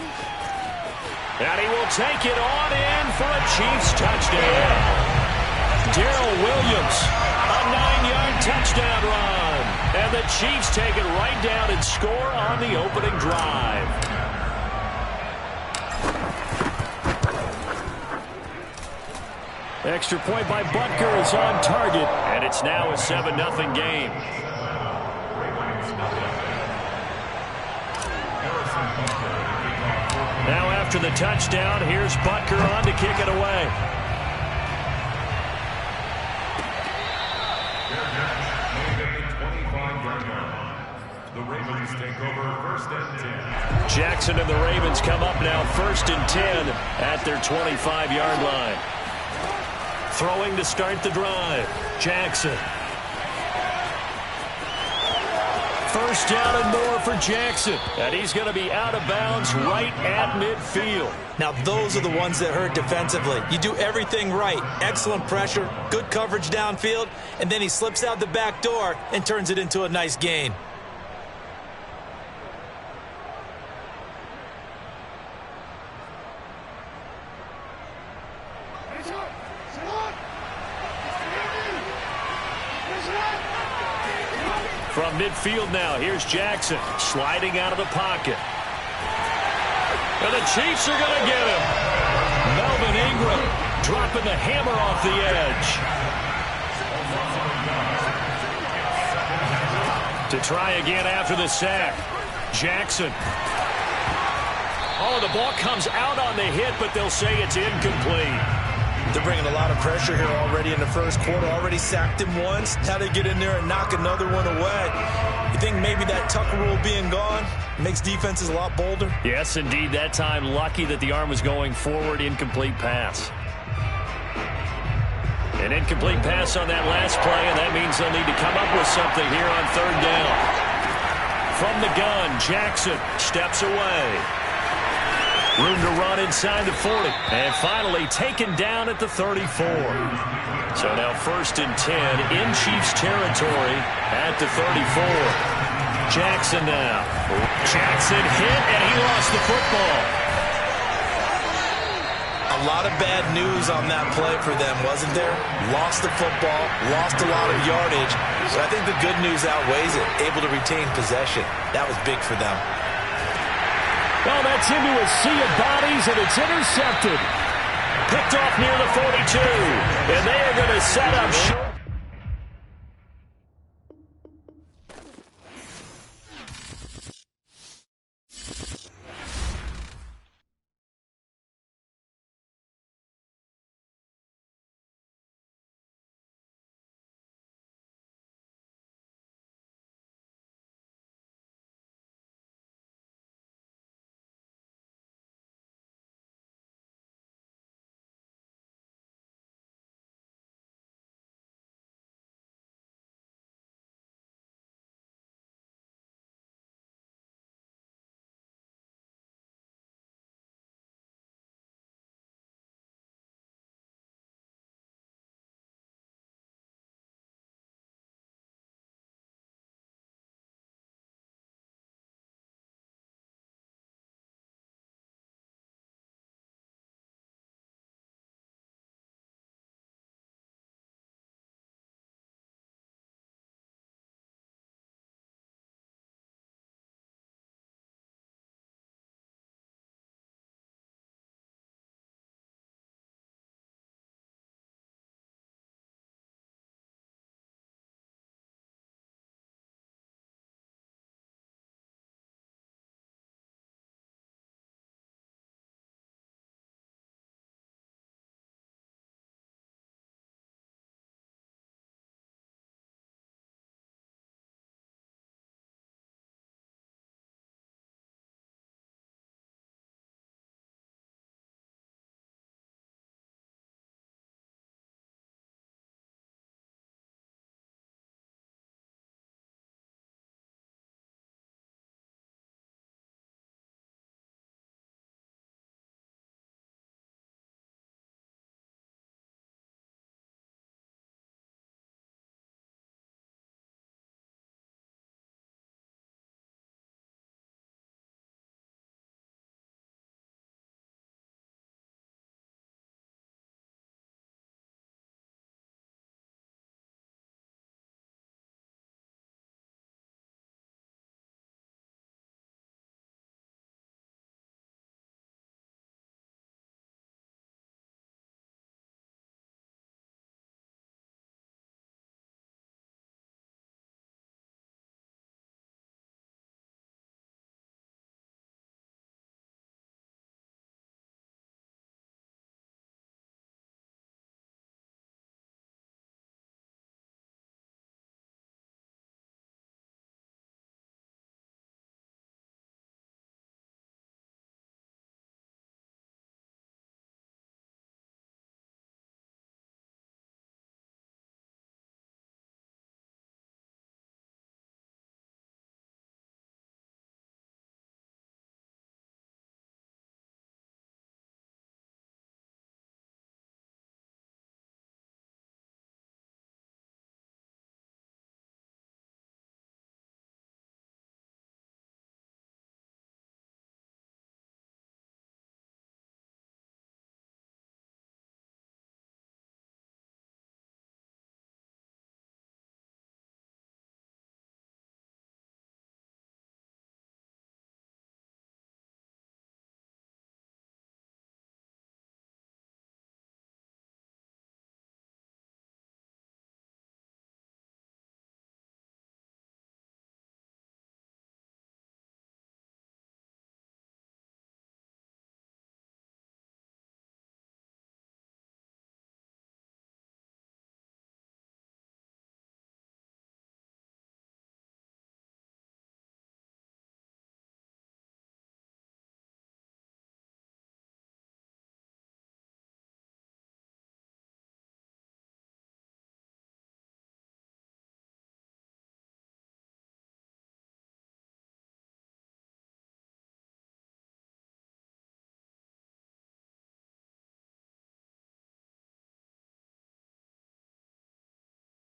And he will take it on in for a Chiefs touchdown. Darrell Williams, a 9-yard touchdown run. And the Chiefs take it right down and score on the opening drive. Extra point by Butker is on target, and it's now a 7-0 game. Now after the touchdown, here's Butker on to kick it away. The Ravens take over first and 10. Jackson and the Ravens come up now first and 10 at their 25-yard line. Throwing to start the drive. Jackson. First down and more for Jackson. And he's going to be out of bounds right at midfield. Now those are the ones that hurt defensively. You do everything right. Excellent pressure, good coverage downfield, and then he slips out the back door and turns it into a nice gain. From midfield now, here's Jackson sliding out of the pocket. And the Chiefs are going to get him. Melvin Ingram dropping the hammer off the edge. To try again after the sack. Jackson. Oh, the ball comes out on the hit, but they'll say it's incomplete. They're bringing a lot of pressure here already in the first quarter. Already sacked him once. Now they get in there and knock another one away. You think maybe that Tucker rule being gone makes defenses a lot bolder? Yes, indeed. That time, lucky that the arm was going forward. Incomplete pass. An incomplete pass on that last play, and that means they'll need to come up with something here on third down. From the gun, Jackson steps away. Room to run inside the 40. And finally taken down at the 34. So now 1st and 10 in Chiefs territory at the 34. Jackson now. Jackson hit, and he lost the football. A lot of bad news on that play for them, wasn't there? Lost the football, lost a lot of yardage. But I think the good news outweighs it. Able to retain possession. That was big for them. Well, that's into a sea of bodies, and it's intercepted. Picked off near the 42. And they are going to set up short.